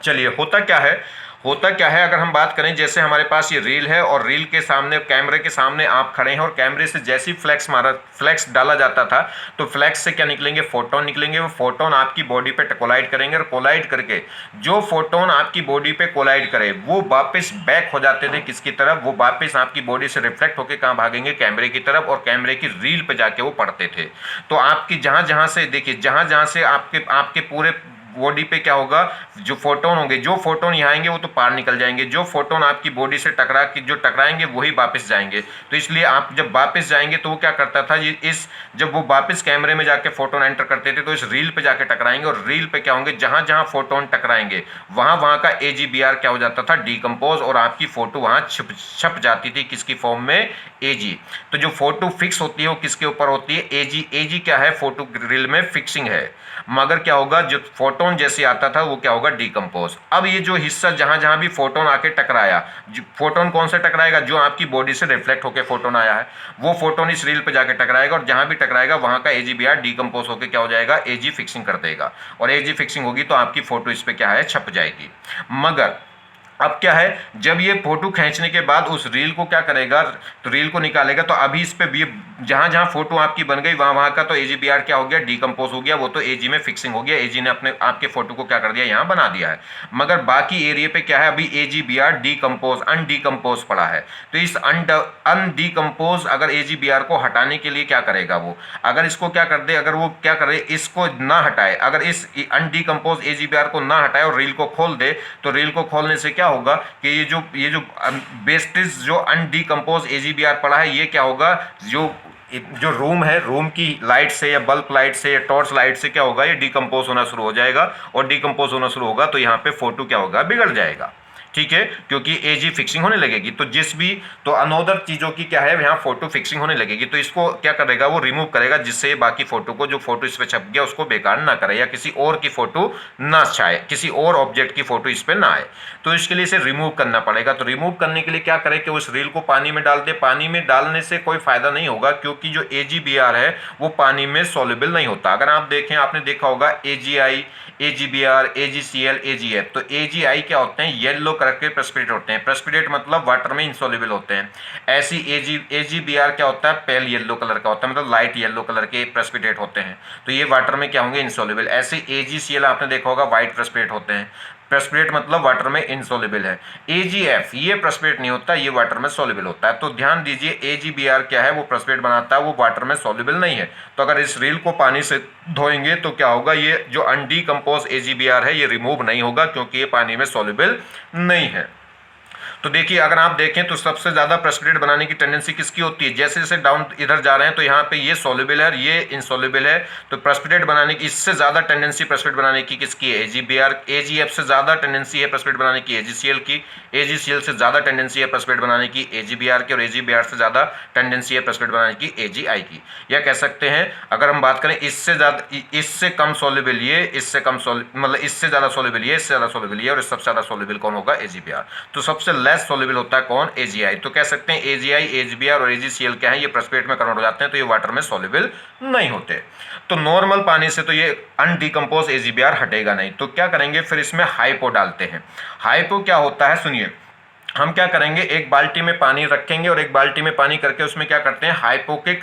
चलिए, होता क्या है, अगर हम बात करें, जैसे हमारे पास ये रील है और रील के सामने, कैमरे के सामने आप खड़े हैं, और कैमरे से जैसे ही फ्लैक्स डाला जाता था तो फ्लैक्स से क्या निकलेंगे, फोटोन निकलेंगे। वो फोटोन आपकी बॉडी पे कोलाइड करेंगे, और कोलाइड करके जो फोटोन आपकी बॉडी पे कोलाइड करे वो वापस बैक हो जाते थे, किसकी तरफ, वो वापस आपकी बॉडी से रिफ्लेक्ट होकर कहाँ भागेंगे, कैमरे की तरफ, और कैमरे की रील पे जाके वो पड़ते थे। तो आपकी जहाँ जहाँ से देखिए, जहाँ जहाँ से आपके पूरे बॉडी पे क्या होगा, जो फोटोन होंगे, जो फोटोन यहाँ आएंगे वो तो पार निकल जाएंगे, जो फोटोन आपकी बॉडी से जो टकराएंगे वही वापस जाएंगे। तो इसलिए आप जब वापस जाएंगे तो वो क्या करता था, ये इस जब वो वापस कैमरे में जाके फोटोन एंटर करते थे तो इस रील पे जाके टकराएंगे, और रील पे क्या होंगे, जहां जहां फोटोन टकराएंगे वहां वहां का AGBR क्या हो जाता था, डीकम्पोज, और आपकी फोटो वहां छप जाती थी, किसकी फॉर्म में, AG। तो जो फोटो फिक्स होती है वो किसके ऊपर होती है, AG क्या है, फोटो रील में फिक्सिंग है, मगर क्या होगा, जो फोटोन जैसे आता था वो क्या होगा, डीकम्पोज। अब ये जो हिस्सा जहां जहां भी फोटोन आके टकराया, फोटोन कौन सा टकराएगा, जो आपकी बॉडी से रिफ्लेक्ट होकर फोटोन आया है वो फोटोन इस रील पे जाके टकराएगा, और जहां भी टकराएगा वहां का AGBR डीकम्पोज होकर क्या हो जाएगा, AG फिक्सिंग कर देगा, और AG फिक्सिंग होगी तो आपकी फोटो इस पे क्या है, छप जाएगी। मगर अब क्या है, जब ये फोटो खींचने के बाद उस रील को क्या करेगा, तो रील को निकालेगा, तो अभी इस पे भी जहां जहां फोटो आपकी बन गई वहां वहां का तो AGBR क्या हो गया, डीकम्पोज हो गया, वो तो AG में फिक्सिंग हो गया, AG ने अपने आपके फोटो को क्या कर दिया, यहां बना दिया है। मगर बाकी एरिया पे क्या है, अभी AGBR डीकम्पोज अनडीकम्पोज पड़ा है। तो इस अनडीकम्पोज अगर AGBR को हटाने के लिए क्या करेगा वो, अगर इसको क्या कर दे, अगर वो क्या करे, इसको ना हटाए, अगर इस अनडीकम्पोज AGBR को ना हटाए और रील को खोल दे, तो रील को खोलने से क्या होगा कि ये जो वेस्टेज जो अनडीकम्पोज AGBR पड़ा है, ये क्या होगा, जो रूम है, रूम की लाइट से या बल्ब लाइट से या टॉर्च लाइट से क्या होगा, ये डीकम्पोज होना शुरू हो जाएगा, और डीकम्पोज होना शुरू होगा तो यहाँ पे फोटो क्या होगा, बिगड़ जाएगा। ठीक है, क्योंकि AG फिक्सिंग होने लगेगी, तो तो अनोदर चीजों की क्या है, यहाँ फोटो फिक्सिंग होने लगेगी, तो इसको क्या करेगा, वो रिमूव करेगा, जिससे बाकी फोटो को, जो फोटो इस पे छप गया उसको बेकार ना करे, या किसी और की फोटो ना छाए, किसी और ऑब्जेक्ट की फोटो इस पे ना आए। तो इसके लिए इसे रिमूव करना पड़ेगा। तो रिमूव करने के लिए क्या करें कि उस रील को पानी में डाल दे। पानी में डालने से कोई फायदा नहीं होगा, क्योंकि जो AGBR है वो पानी में सॉल्युबल नहीं होता। अगर आप देखें, आपने देखा होगा AGI, AGBR, AGCL, AGF, तो AGI क्या होते हैं, येलो कलर के प्रेसिपिटेट होते हैं। प्रेसिपिटेट मतलब वाटर में इंसॉल्युबल होते हैं। ऐसी AGBR क्या होता है, पेल येलो कलर का होता है, मतलब लाइट येलो कलर के प्रेसिपिटेट होते हैं, तो ये वाटर में क्या होंगे, इंसॉल्युबल। ऐसे AGCL आपने देखा होगा, व्हाइट प्रेसिपिटेट होते हैं। प्रेसिपिटेट मतलब वाटर में इनसॉल्युबल है। AGF ये प्रेसिपिटेट नहीं होता, ये वाटर में सॉल्युबल होता है। तो ध्यान दीजिए, AGBR क्या है, वो प्रेसिपिटेट बनाता है, वो वाटर में सॉल्युबल नहीं है। तो अगर इस रील को पानी से धोएंगे तो क्या होगा, ये जो अनडीकम्पोज AGBR है ये रिमूव नहीं होगा, क्योंकि ये पानी में सॉल्युबल नहीं है। तो देखिए, अगर आप देखें तो सबसे ज्यादा प्रेसिपिटेट बनाने की टेंडेंसी किसकी होती है, जैसे जैसे डाउन इधर जा रहे हैं तो यहाँ पे ये सॉल्युबल है और ये इनसॉल्युबल है। तो प्रेसिपिटेट बनाने की, इससे ज्यादा टेंडेंसी प्रेसिपिटेट बनाने की किसकी है, AGBR। AGF से ज्यादा टेंडेंसी है प्रेसिपिटेट बनाने की AGCL की। AGCL से ज्यादा टेंडेंसी है प्रेसिपिटेट बनाने की AGBR की, और AGBR से ज्यादा टेंडेंसी है प्रेसिपिटेट बनाने की AGI की। या कह सकते हैं, अगर हम बात करें इससे ज्यादा, इससे कम सॉल्युबल ये, इससे कम मतलब इससे ज्यादा सॉल्युबल ये, इससे ज्यादा सॉल्युबल ये, और सबसे ज्यादा सॉल्युबल कौन होगा, AGBR। तो सबसे लेस सॉल्युबल होता है कौन, AGI। तो कह सकते हैं AGI, AGBR और AGCL क्या है, ये प्रेसिपिटेट में कन्वर्ट हो जाते हैं, तो ये वाटर में सॉल्युबल नहीं होते। तो नॉर्मल पानी से तो ये अनडीकम्पोज AGBR हटेगा नहीं। तो क्या करेंगे, फिर इसमें हाइपो डालते हैं। हाइपो क्या होता है, सुनिए, हम क्या करेंगे, एक बाल्टी में पानी रखेंगे और एक बाल्टी में पानी करके उसमें क्या करते हैं, हाइपो के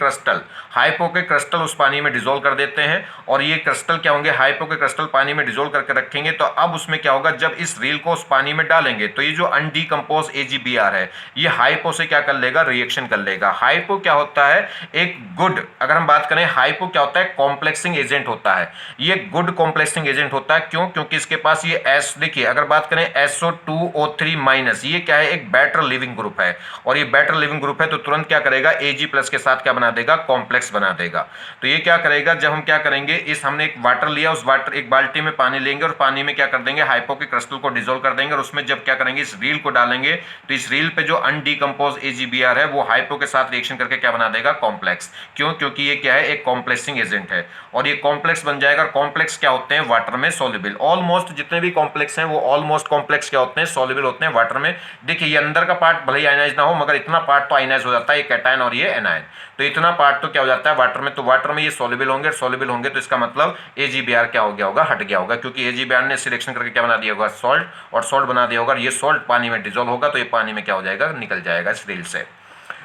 क्रिस्टल उस पानी में डिसॉल्व कर देते हैं। और ये क्रिस्टल क्या होंगे, हाइपो के क्रिस्टल पानी में डिसॉल्व करके रखेंगे। तो अब उसमें क्या होगा, जब इस रील को उस पानी में डालेंगे तो ये जो अनडीकम्पोज AGBR है ये हाइपो से क्या कर लेगा, रिएक्शन कर लेगा। हाइपो क्या होता है, एक गुड, अगर हम बात करें हाइपो क्या होता है, कॉम्प्लेक्सिंग एजेंट होता है। ये गुड कॉम्प्लेक्सिंग एजेंट होता है, क्यों, क्योंकि इसके पास ये एस, देखिए अगर बात करें SO2O3- ये क्या है, एक बेटर लिविंग ग्रुप है, और ये बेटर लिविंग ग्रुप है तो तुरंत क्या करेगा, Ag+ के साथ क्या बना देगा, कॉम्प्लेक्स बना देगा। तो ये क्या करेगा, जब हम क्या करेंगे, इस हमने एक वाटर लिया, उस वाटर, एक बाल्टी में पानी लेंगे और पानी में क्या कर देंगे, हाइपो के क्रिस्टल को डिसॉल्व कर देंगे, और उसमें जब क्या करेंगे, इस रील को डालेंगे, तो इस रील पे जो अनडीकम्पोज AGBR है वो हाइपो के साथ रिएक्शन करके क्या बना देगा, कॉम्प्लेक्स। क्यों, क्योंकि ये क्या है, एक कॉम्प्लेक्सिंग एजेंट है, और ये कॉम्प्लेक्स बन जाएगा। कॉम्प्लेक्स क्या होते हैं, वाटर में सॉल्युबल। ऑलमोस्ट जितने भी कॉम्प्लेक्स हैं वो ऑलमोस्ट कॉम्प्लेक्स क्या होते हैं, सॉल्युबल होते हैं वाटर में। देखिए ये अंदर का पार्ट भले ही आयनाइज ना हो, मगर इतना पार्ट तो आयनाइज हो जाता है, ये कैटायन और ये एनायन, तो इतना पार्ट तो क्या हो जाता है वाटर में। तो वाटर में ये सॉल्युबल होंगे, सॉल्युबल होंगे तो इसका मतलब AGBR क्या हो गया होगा, हट गया होगा, क्योंकि AGBR ने सिलेक्शन करके क्या बना दिया होगा, सॉल्ट, और सॉल्ट बना दिया होगा। ये सॉल्ट पानी में डिजोल्व होगा तो ये पानी में क्या हो जाएगा, निकल जाएगा इस रील से।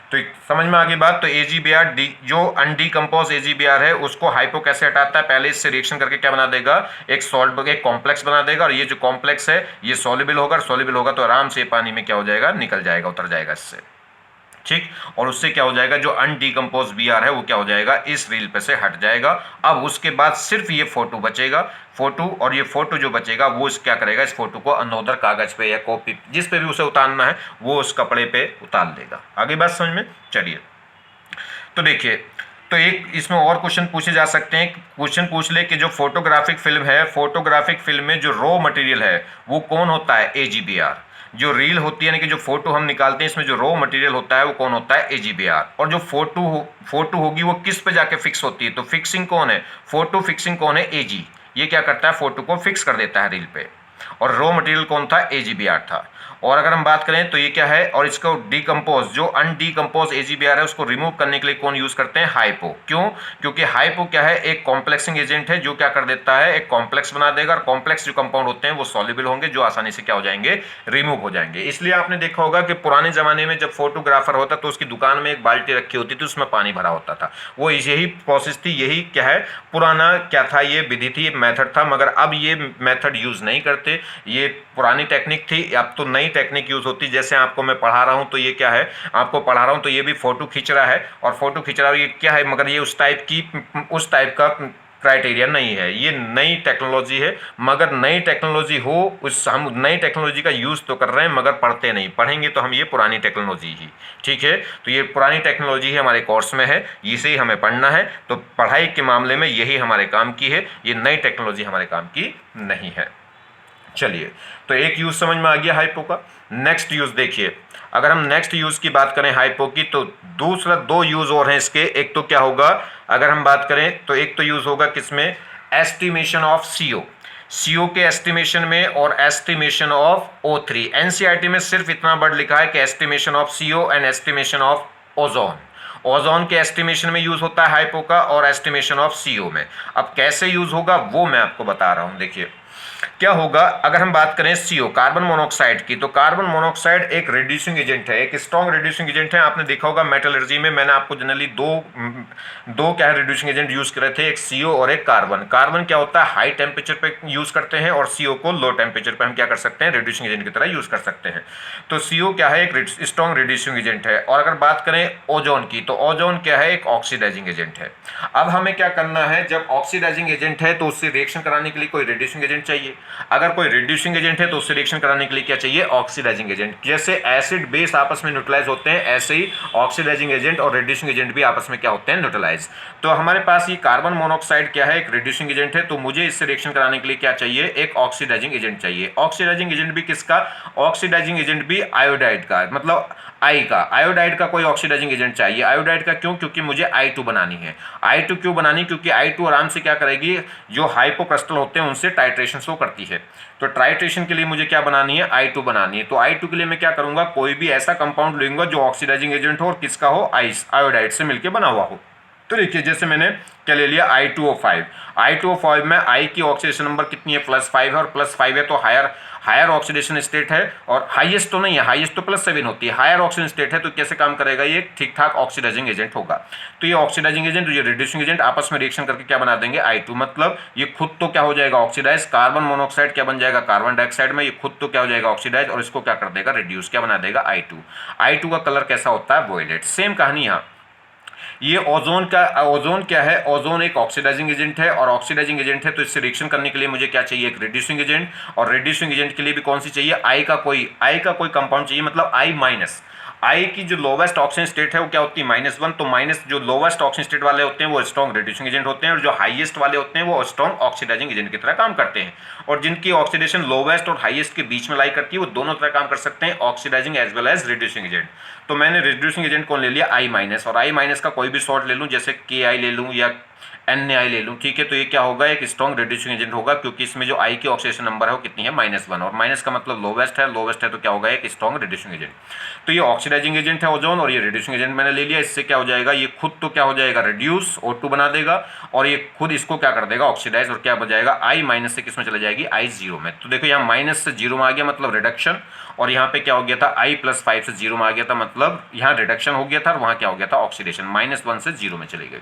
तो समझ में आ गई बात। तो AGBR जो अनडीकम्पोज AGBR है उसको हाइपो कैसे हटाता है, पहले इससे रिएक्शन करके क्या बना देगा, एक सॉल्ट, एक कॉम्प्लेक्स बना देगा, और ये जो कॉम्प्लेक्स है ये सॉल्युबल होगा, सॉल्युबल होगा तो आराम से पानी में क्या हो जाएगा, निकल जाएगा, उतर जाएगा इससे। ठीक। और उससे क्या हो जाएगा, जो अनडिकम्पोज Br है वो क्या हो जाएगा, इस रील पे से हट जाएगा। अब उसके बाद सिर्फ ये फोटो बचेगा, फोटो, और ये फोटो जो बचेगा वो क्या करेगा, इस फोटो को अनोदर कागज पे या कॉपी जिस पे भी उसे उतारना है वो उस कपड़े पे उतार लेगा। आगे बात समझ में, चलिए तो देखिए, तो एक इसमें और क्वेश्चन पूछे जा सकते हैं। क्वेश्चन पूछ ले कि जो फोटोग्राफिक फिल्म है, फोटोग्राफिक फिल्म में जो रॉ मटेरियल है वो कौन होता है, AGBR। जो रील होती है यानी कि जो फोटो हम निकालते हैं इसमें जो रॉ मटेरियल होता है वो कौन होता है, AGBR। और जो फोटो होगी वो किस पे जाके फिक्स होती है, तो फिक्सिंग कौन है, फोटो फिक्सिंग कौन है, AG। ये क्या करता है, फोटो को फिक्स कर देता है रील पे। और रॉ मटेरियल कौन था, AGBR था। और अगर हम बात करें तो ये क्या है, और इसको डिकम्पोज, जो अनडिकम्पोज AGBR है उसको रिमूव करने के लिए कौन यूज करते हैं, हाइपो। क्यों, क्योंकि हाइपो क्या है, एक कॉम्प्लेक्सिंग एजेंट है जो क्या कर देता है, एक कॉम्प्लेक्स बना देगा, और कॉम्प्लेक्स जो कंपाउंड होते हैं वो सॉल्युबल होंगे, जो आसानी से क्या हो जाएंगे, रिमूव हो जाएंगे। इसलिए आपने देखा होगा कि पुराने जमाने में जब फोटोग्राफर होता तो उसकी दुकान में एक बाल्टी रखी होती थी, उसमें पानी भरा होता था। वो यही प्रोसेस थी, यही क्या है, पुराना क्या था, ये विधि थी, मेथड था। मगर अब ये मेथड यूज नहीं करते, ये पुरानी टेक्निक थी, अब तो नई टेक्निक यूज होती। जैसे आपको मैं पढ़ा रहा हूं तो ये क्या है, आपको पढ़ा रहा हूं तो ये भी फोटो खींच रहा है, और फोटो खींच रहा है, ये क्या है, मगर ये उस टाइप का क्राइटेरिया नहीं है, ये नई टेक्नोलॉजी है। मगर नई टेक्नोलॉजी हो, उस हम नई टेक्नोलॉजी का यूज तो कर रहे हैं मगर पढ़ते नहीं, पढ़ेंगे तो हम ये पुरानी टेक्नोलॉजी ही, ठीक है। तो ये पुरानी टेक्नोलॉजी ही हमारे कोर्स में है, इसे ही हमें पढ़ना है। तो पढ़ाई के मामले में यही हमारे काम की है, ये नई टेक्नोलॉजी हमारे काम की नहीं है। चलिए, तो एक यूज समझ में आ गया हाइपो का। नेक्स्ट यूज देखिए, अगर हम नेक्स्ट यूज की बात करें हाइपो की, तो दूसरा दो यूज और हैं इसके। एक तो क्या होगा, अगर हम बात करें तो एक तो यूज होगा किसमें, एस्टिमेशन ऑफ CO के एस्टिमेशन में, और एस्टिमेशन ऑफ O3। एनसीईआरटी में सिर्फ इतना वर्ड लिखा है कि estimation of CO and estimation of ozone. Ozone के एस्टिमेशन में यूज होता है हाइपो का, और एस्टिमेशन ऑफ CO में। अब कैसे यूज होगा वो मैं आपको बता रहा हूं। देखिए क्या होगा, अगर हम बात करें CO कार्बन मोनोऑक्साइड की, तो कार्बन मोनोऑक्साइड एक रिड्यूसिंग एजेंट है, एक स्ट्रॉन्ग रिड्यूसिंग एजेंट है। आपने देखा होगा मेटलर्जी में मैंने आपको जनरली दो क्या है रिड्यूसिंग एजेंट यूज करे थे, एक CO और एक कार्बन। कार्बन क्या होता है, हाई टेम्परेचर पे यूज करते हैं, और CO को लो टेम्परेचर पे हम क्या कर सकते हैं, रिड्यूसिंग एजेंट की तरह यूज कर सकते हैं। तो CO क्या है, एक स्ट्रॉन्ग रिड्यूसिंग एजेंट है। और अगर बात करें ओजोन की, तो ओजोन क्या है, एक ऑक्सीडाइजिंग एजेंट है। अब हमें क्या करना है, जब ऑक्सीडाइजिंग एजेंट है तो उससे रिएक्शन कराने के लिए कोई रिड्यूसिंग एजेंट चाहिए। अगर कोई रिड्यूसिंग एजेंट है तो उससे रिएक्शन कराने के लिए क्या चाहिए, ऑक्सीडाइजिंग एजेंट। जैसे एसिड बेस आपस में न्यूट्रलाइज होते हैं, ऐसे ही ऑक्सीडाइजिंग एजेंट और रिड्यूसिंग एजेंट भी आपस में क्या होते हैं, न्यूट्रलाइज। तो हमारे पास ये कार्बन मोनोऑक्साइड क्या है, एक रिड्यूसिंग एजेंट है, तो मुझे इससे रिएक्शन कराने के लिए क्या चाहिए, एक ऑक्सीडाइजिंग एजेंट चाहिए। ऑक्सीडाइजिंग एजेंट भी किसका, ऑक्सीडाइजिंग एजेंट भी आयोडाइड का, मतलब आयोडाइड का कोई ऑक्सीडाइजिंग एजेंट चाहिए। आयोडाइड का क्यों, क्योंकि मुझे I2 बनानी है। I2 क्यों बनानी, क्योंकि I2 आराम से क्या करेगी, जो हाइपोक्रिस्टल होते हैं उनसे टाइट्रेशन शो करती है। तो टाइट्रेशन के लिए मुझे क्या बनानी है, I2 बनानी है। तो I2 के लिए मैं क्या करूंगा, कोई भी ऐसा कंपाउंड लूंगा जो ऑक्सीडाइजिंग एजेंट हो और किसका हो, आयोडाइड से मिलकर बना हुआ हो। तो देखिए जैसे मैंने क्या ले लिया, I2O5 में I की ऑक्सीडेशन नंबर कितनी है, +5 है, और +5 है तो हायर ऑक्सीडेशन स्टेट है, और हाईएस्ट तो नहीं है, हाईएस्ट तो +7 होती है, हायर ऑक्सीडेशन स्टेट है। तो कैसे काम करेगा, ये ठीक ठाक ऑक्सीडाइजिंग एजेंट होगा। तो ये ऑक्सीडाइजिंग एजेंट, ये रिड्यूसिंग एजेंट आपस में रिएक्शन करके क्या बना देंगे, I2। मतलब ये खुद तो क्या हो जाएगा, ऑक्सीडाइज। कार्बन मोनोऑक्साइड क्या बन जाएगा, कार्बन डाइऑक्साइड में, ये खुद तो क्या हो जाएगा, ऑक्सीडाइज, और इसको क्या कर देगा, रिड्यूस, क्या बना देगा, I2 का कलर कैसा होता है, वोयलेट। सेम कहानी यहाँ, ये ओजोन क्या है, ओजोन एक ऑक्सीडाइजिंग एजेंट है, और ऑक्सीडाइजिंग एजेंट है तो इससे रिएक्शन करने के लिए मुझे क्या चाहिए, एक रिड्यूसिंग एजेंट। और रिड्यूसिंग एजेंट के लिए भी कौन सी चाहिए, I का कोई कंपाउंड चाहिए, मतलब I की जो लोवेस्ट ऑक्सीजन स्टेट है वो क्या होती है, -1। तो माइनस जो लोवेस्ट ऑक्सीजन स्टेट वाले होते हैं वो स्ट्रॉन्ग रिड्यूसिंग एजेंट होते हैं, और जो हाईएस्ट वाले होते हैं वो स्ट्रॉन्ग ऑक्सीडाइजिंग एजेंट की तरह काम करते हैं। और जिनकी ऑक्सीडेशन लोवेस्ट और हाईएस्ट के बीच में लाई करती है वो दोनों तरह काम कर सकते हैं, oxidising as well as reducing agent. तो मैंने रिड्यूसिंग एजेंट कौन ले लिया, I-, और I- का कोई भी शॉर्ट ले लूँ, जैसे KI ले लूँ या NaI ले लूँ, ठीक है। तो ये क्या होगा, एक स्ट्रॉन्ग रिड्यूसिंग एजेंट होगा, क्योंकि इसमें जो I की ऑक्सीडेशन नंबर है वो कितनी है, -1, और माइनस का मतलब लोवेस्ट है तो क्या होगा, एक स्ट्रॉन्ग रिड्यूसिंग एजेंट। तो ये ऑक्सीडाइजिंग एजेंट है ओजोन, और ये रिड्यूसिंग एजेंट मैंने ले लिया। इससे क्या हो जाएगा, ये खुद तो क्या हो जाएगा, रिड्यूस, O2 बना देगा, और ये खुद इसको क्या कर देगा, ऑक्सीडाइज, और क्या बन I- से किस में चले जाएगी, I0 में। तो देखो यहाँ माइनस से 0 में आ गया, मतलब रिडक्शन, और यहाँ पे क्या हो गया था, I+5 से 0 में आ गया था, मतलब यहाँ रिडक्शन हो गया था, और वहाँ क्या हो गया था, ऑक्सीडेशन, -1 से 0 में चले गए।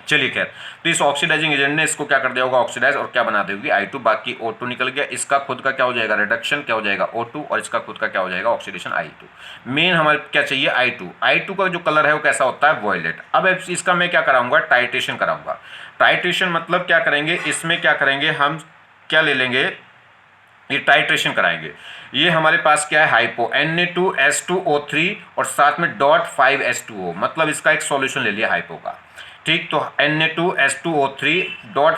चलिए खैर, तो इस ऑक्सीडाइजिंग एजेंट ने इसको क्या कर दिया होगा, ऑक्सीडाइज, और क्या बना देगी I2, बाकी O2 निकल गया। इसका खुद का क्या हो जाएगा, रिडक्शन क्या हो जाएगा O2, और इसका खुद का क्या हो जाएगा, ऑक्सीडेशन I2। मेन हमारे क्या चाहिए I2 का जो कलर है वो कैसा होता है, वॉयलेट। अब इसका मैं क्या कराऊंगा, टाइट्रेशन कराऊंगा। टाइट्रेशन मतलब क्या करेंगे, इसमें क्या करेंगे हम, क्या ले लेंगे, ये टाइट्रेशन कराएंगे। ये हमारे पास क्या है, हाइपो Na2S2O3 और साथ में .5H2O, मतलब इसका एक सॉल्यूशन ले लिया हाइपो का। ठीक, तो Na2S2O3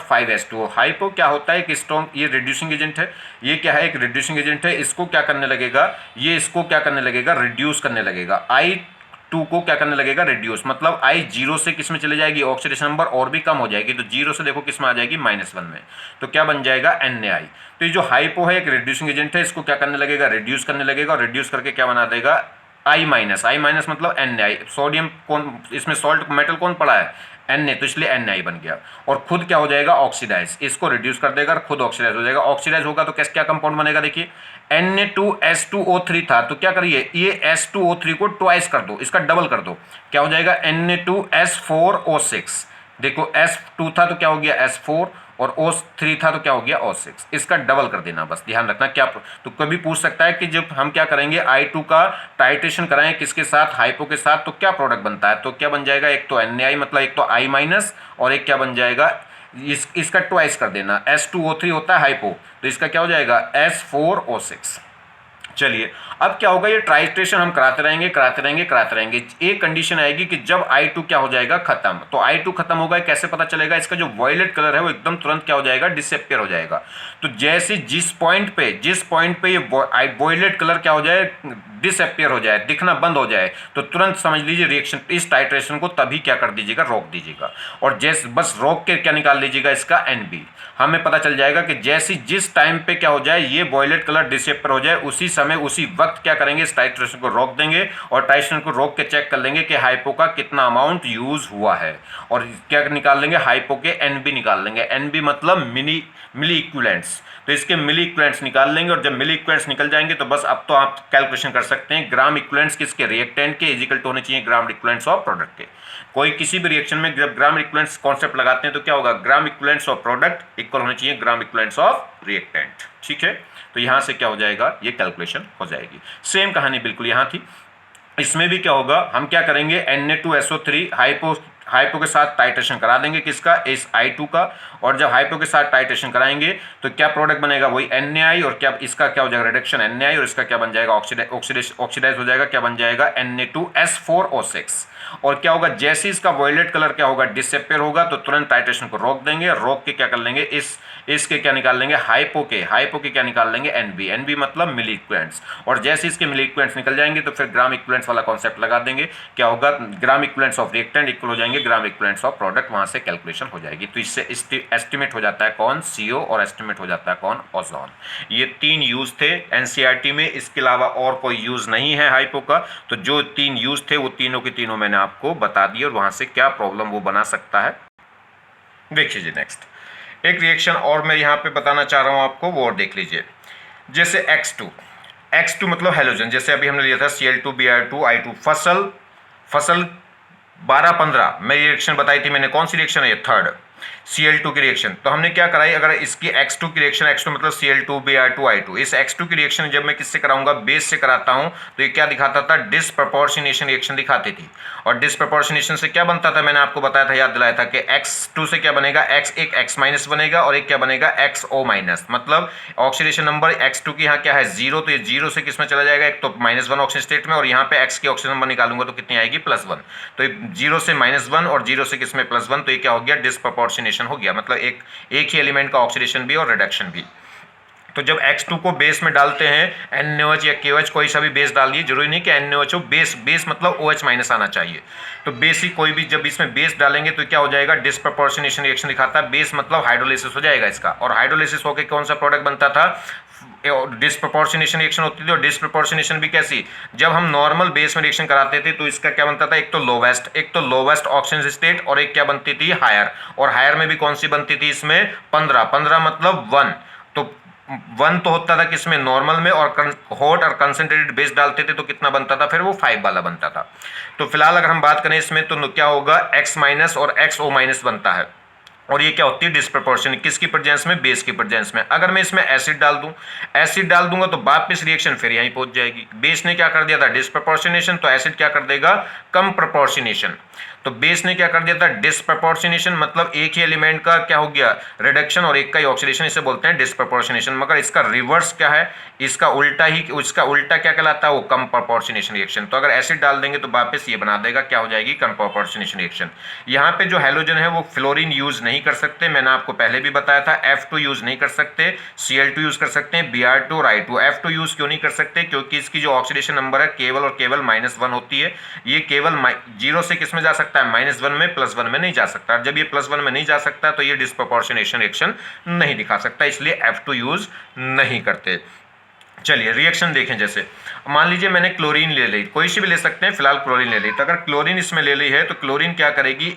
.5H2O। हाइपो क्या होता है, एक स्ट्रॉन्ग, ये रिड्यूसिंग एजेंट है। ये क्या है, एक रिड्यूसिंग एजेंट है। इसको क्या करने लगेगा, ये इसको क्या करने लगेगा, रिड्यूस करने लगेगा। I2 को क्या करने लगेगा, रिड्यूस, मतलब I जीरो से किस में चले जाएगी, ऑक्सीडेशन नंबर और भी कम हो जाएगी, तो जीरो से देखो किस में आ जाएगी, -1 में। तो क्या बन जाएगा, Na। तो ये जो हाइपो है एक रिड्यूसिंग एजेंट है, इसको क्या करने लगेगा, रिड्यूस करने लगेगा, और रिड्यूस करके क्या बना देगा, I माइनस मतलब Na। सोडियम कौन, इसमें सॉल्ट मेटल कौन पड़ा है, Na, तो इसलिए Na बन गया। और खुद क्या हो जाएगा, ऑक्सीडाइज, इसको रिड्यूस कर देगा, खुद ऑक्सीडाइज हो जाएगा। ऑक्सीडाइज होगा तो क्या कंपाउंड बनेगा, देखिए Na2S2O3 था, तो क्या करिए, ये S2O3 को ट्वाइस कर दो, इसका डबल कर दो, क्या हो जाएगा, Na2S4O6। देखो S2 था तो क्या हो गया, S4, और O3 था तो क्या हो गया, O6। इसका डबल कर देना, बस ध्यान रखना। क्या तो कभी पूछ सकता है कि जब हम क्या करेंगे, I2 का टाइट्रेशन कराएं किसके साथ, हाइपो के साथ, तो क्या प्रोडक्ट बनता है, तो क्या बन जाएगा, एक तो Na, मतलब एक तो I-, और एक क्या बन जाएगा, इसका ट्वाइस कर देना। S2O3 होता है हाइपो, तो इसका क्या हो जाएगा, S4O6। चलिए, अब क्या होगा, ये ट्राइट्रेशन हम कराते रहेंगे कराते रहेंगे कराते रहेंगे। एक कंडीशन आएगी कि जब I2 क्या हो जाएगा, खत्म। तो I2 खत्म होगा, कैसे पता चलेगा, इसका जो वॉयलेट कलर है वो एकदम तुरंत क्या हो जाएगा, डिसअपियर हो जाएगा। तो जैसे जिस पॉइंट पे ये वॉयलेट कलर क्या हो जाए, डिसअपियर हो जाए, दिखना बंद हो जाए, तो तुरंत समझ लीजिए रिएक्शन, इस टाइट्रेशन को तभी क्या कर दीजिएगा, रोक दीजिएगा। और जैसे बस रोक के क्या निकाल लीजिएगा, इसका NB। हमें पता चल जाएगा कि जैसे जिस टाइम पे क्या हो जाए, ये वॉयलेट कलर डिसअपियर हो जाए, उसी समय उसी वक्त क्या करेंगे, इस टाइट्रेशन को रोक देंगे, और टाइट्रेशन को रोक के चेक कर लेंगे कि हाइपो का कितना अमाउंट यूज हुआ है, और क्या निकाल लेंगे, हाइपो के NB निकाल लेंगे। NB मतलब मिली इक्विवेलेंट्स, तो इसके मिली इक्विवेलेंट्स निकाल लेंगे। और जब मिली इक्विवेलेंट्स निकल जाएंगे तो बस अब तो आप कैलकुलेशन कर सकते हैं, ग्राम इक्विवेलेंट्स किसके, रिएक्टेंट के इक्वल टू होने चाहिए ग्राम इक्विवेलेंट्स ऑफ प्रोडक्ट के। कोई किसी भी रिएक्शन में जब ग्राम इक्विवेलेंट्स कॉन्सेप्ट लगाते हैं तो क्या होगा, ग्राम इक्विवेलेंट्स ऑफ प्रोडक्ट इक्वल होने चाहिए ग्राम इक्विवेलेंट्स ऑफ रिएक्टेंट। ठीक है, तो यहां से क्या हो जाएगा, ये कैलकुलेशन हो जाएगी। सेम कहानी बिल्कुल यहां थी। इसमें भी क्या होगा, हम क्या करेंगे, Na2SO3 हाइपो के साथ टाइट्रेशन करा देंगे, किसका, इस I2 का। और जब हाइपो के साथ टाइट्रेशन कराएंगे तो क्या प्रोडक्ट बनेगा, वही Na, और क्या इसका क्या हो जाएगा, रिडक्शन Na, और इसका क्या बन जाएगा, ऑक्सीडाइज हो जाएगा, क्या बन जाएगा, Na2S4O6। और क्या होगा, जैसे इसका वॉयलेट कलर क्या होगा, डिसअपियर होगा, तो तुरंत टाइट्रेशन को रोक देंगे, रोक के क्या कर लेंगे, इसके क्या निकाल लेंगे, हाइपो के क्या निकाल लेंगे, NB मतलब मिली इक्विवेलेंट्स। और जैसे इसके मिली इक्विवेलेंट्स निकल जाएंगे तो फिर ग्राम इक्विवेलेंट्स वाला कॉन्सेप्ट लगा देंगे, क्या होगा, ग्राम इक्विवेलेंट्स ऑफ रिएक्टेंट इक्वल हो जाएंगे ग्राम इक्विवेलेंट्स ऑफ प्रोडक्ट, वहां से कैलकुलेशन हो जाएगी। तो इससे एस्टिमेट हो जाता है कौन, CO, और एस्टिमेट हो जाता है कौन, ओजोन। ये 3 यूज थे NCERT में, इसके अलावा और कोई यूज नहीं है हाइपो का। तो जो 3 यूज थे वो तीनों के तीनों मैंने आपको बता दिए, और वहां से क्या प्रॉब्लम वो बना सकता है। देखिए जी, नेक्स्ट एक रिएक्शन और मैं यहाँ पे बताना चाह रहा हूँ आपको, वो और देख लीजिए। जैसे X2 मतलब हेलोजन, जैसे अभी हमने लिया था Cl2Br2 I2, फसल 12-15 में रिएक्शन बताई थी मैंने, कौन सी रिएक्शन है ये, थर्ड Cl2 की रिएक्शन। तो हमने क्या कराई, अगर इसकी X2 की रिएक्शन, X2 मतलब Cl2Br2 I2, इस X2 की रिएक्शन जब मैं किससे कराऊंगा, बेस से कराता हूं, तो ये क्या दिखाता था, डिसप्रपोर्शनेशन रिएक्शन दिखाती थी। और डिसप्रपोर्शनेशन से क्या बनता था, मैंने आपको बताया था, याद दिलाया था कि X2 से क्या बनेगा, एक X- बनेगा, और एक क्या बनेगा, XO-, मतलब ऑक्सीडेशन नंबर X2 की यहाँ क्या है, 0, तो ये 0 से किस में चला जाएगा, एक तो -1 ऑक्सीजन स्टेट में, और यहाँ पे X की ऑक्सीजन नंबर निकालूंगा तो कितनी आएगी, +1। तो 0 से -1 और 0 से किस में, +1, तो ये क्या हो गया, डिसप्रपोर्शनेशन हो गया, मतलब एक ही एलिमेंट का ऑक्सीडेशन भी और रिडक्शन भी। तो जब X2 को बेस में डालते हैं, NaOH या KOH कोई सा भी बेस डालिए, जरूरी नहीं कि NaOH हो, बेस मतलब OH- आना चाहिए। तो बेस ही कोई भी, जब इसमें बेस डालेंगे तो क्या हो जाएगा, डिसप्रपोर्शनेशन रिएक्शन दिखाता है। बेस मतलब हाइड्रोलाइसिस हो जाएगा इसका, और हाइड्रोलाइसिस होकर कौन सा प्रोडक्ट बनता था, डिसप्रपोर्शनेशन रिएक्शन होती थी। और डिसप्रपोर्शनेशन भी कैसी, जब हम नॉर्मल बेस में रिएक्शन कराते थे तो इसका क्या बनता था, एक तो लोवेस्ट ऑक्सीजन स्टेट, और एक क्या बनती थी, हायर। और हायर में भी कौन सी बनती थी, इसमें 15 मतलब 1। तो 1 तो होता था किसमें, नॉर्मल में, और हॉट और कंसंट्रेटेड बेस डालते थे तो कितना बनता था, फिर वो 5 वाला बनता था। तो फिलहाल अगर हम बात करें इसमें तो क्या होगा, x माइनस और XO माइनस बनता है, और ये क्या होती है, डिस्प्रपोर्शन, किसकी प्रेजेंस में, बेस की प्रेजेंस में। अगर मैं इसमें एसिड डाल दूं, एसिड डाल दूंगा तो वापस रिएक्शन फिर यहीं पहुंच जाएगी। बेस ने क्या कर दिया था, डिस्प्रपोर्शनेशन, तो एसिड क्या कर देगा, कम प्रोपोर्शनेशन। तो बेस ने क्या कर दिया था, डिस्प्रपोर्शनेशन, मतलब एक ही एलिमेंट का क्या हो गया, रिडक्शन, और एक का ही ऑक्सीडेशन, इसे बोलते हैं डिस्प्रपोर्शनेशन। मगर इसका रिवर्स क्या है, इसका उल्टा ही, इसका उल्टा क्या कहलाता है, वो कम प्रोपोर्शनेशन रिएक्शन। तो अगर एसिड डाल देंगे तो वापस ये बना देगा, क्या हो जाएगी, कम प्रोपोर्शनेशन रिएक्शन। यहाँ पे जो हैलोजन है वो फ्लोरीन यूज नहीं कर सकते, मैंने आपको पहले भी बताया था। F2 यूज नहीं कर सकते, Cl2 यूज कर सकते हैं, Br2 और I2। F2 यूज क्यों नहीं कर सकते, क्योंकि इसकी जो ऑक्सीडेशन नंबर है केवल और केवल -1 होती है। ये केवल 0 से किस में जा सकता है, -1 में, +1 में नहीं जा सकता। जब ये +1 में नहीं जा सकता तो ये डिस्प्रोपोर्शनेशन रिएक्शन नहीं दिखा सकता, इसलिए F2 यूज नहीं करते। चलिए रिएक्शन देखें, जैसे मान लीजिए मैंने क्लोरीन ले ली, कोई सी भी ले सकते हैं, फिलहाल क्लोरीन ले ली। तो अगर क्लोरीन इसमें ले ली है तो क्लोरीन क्या करेगी,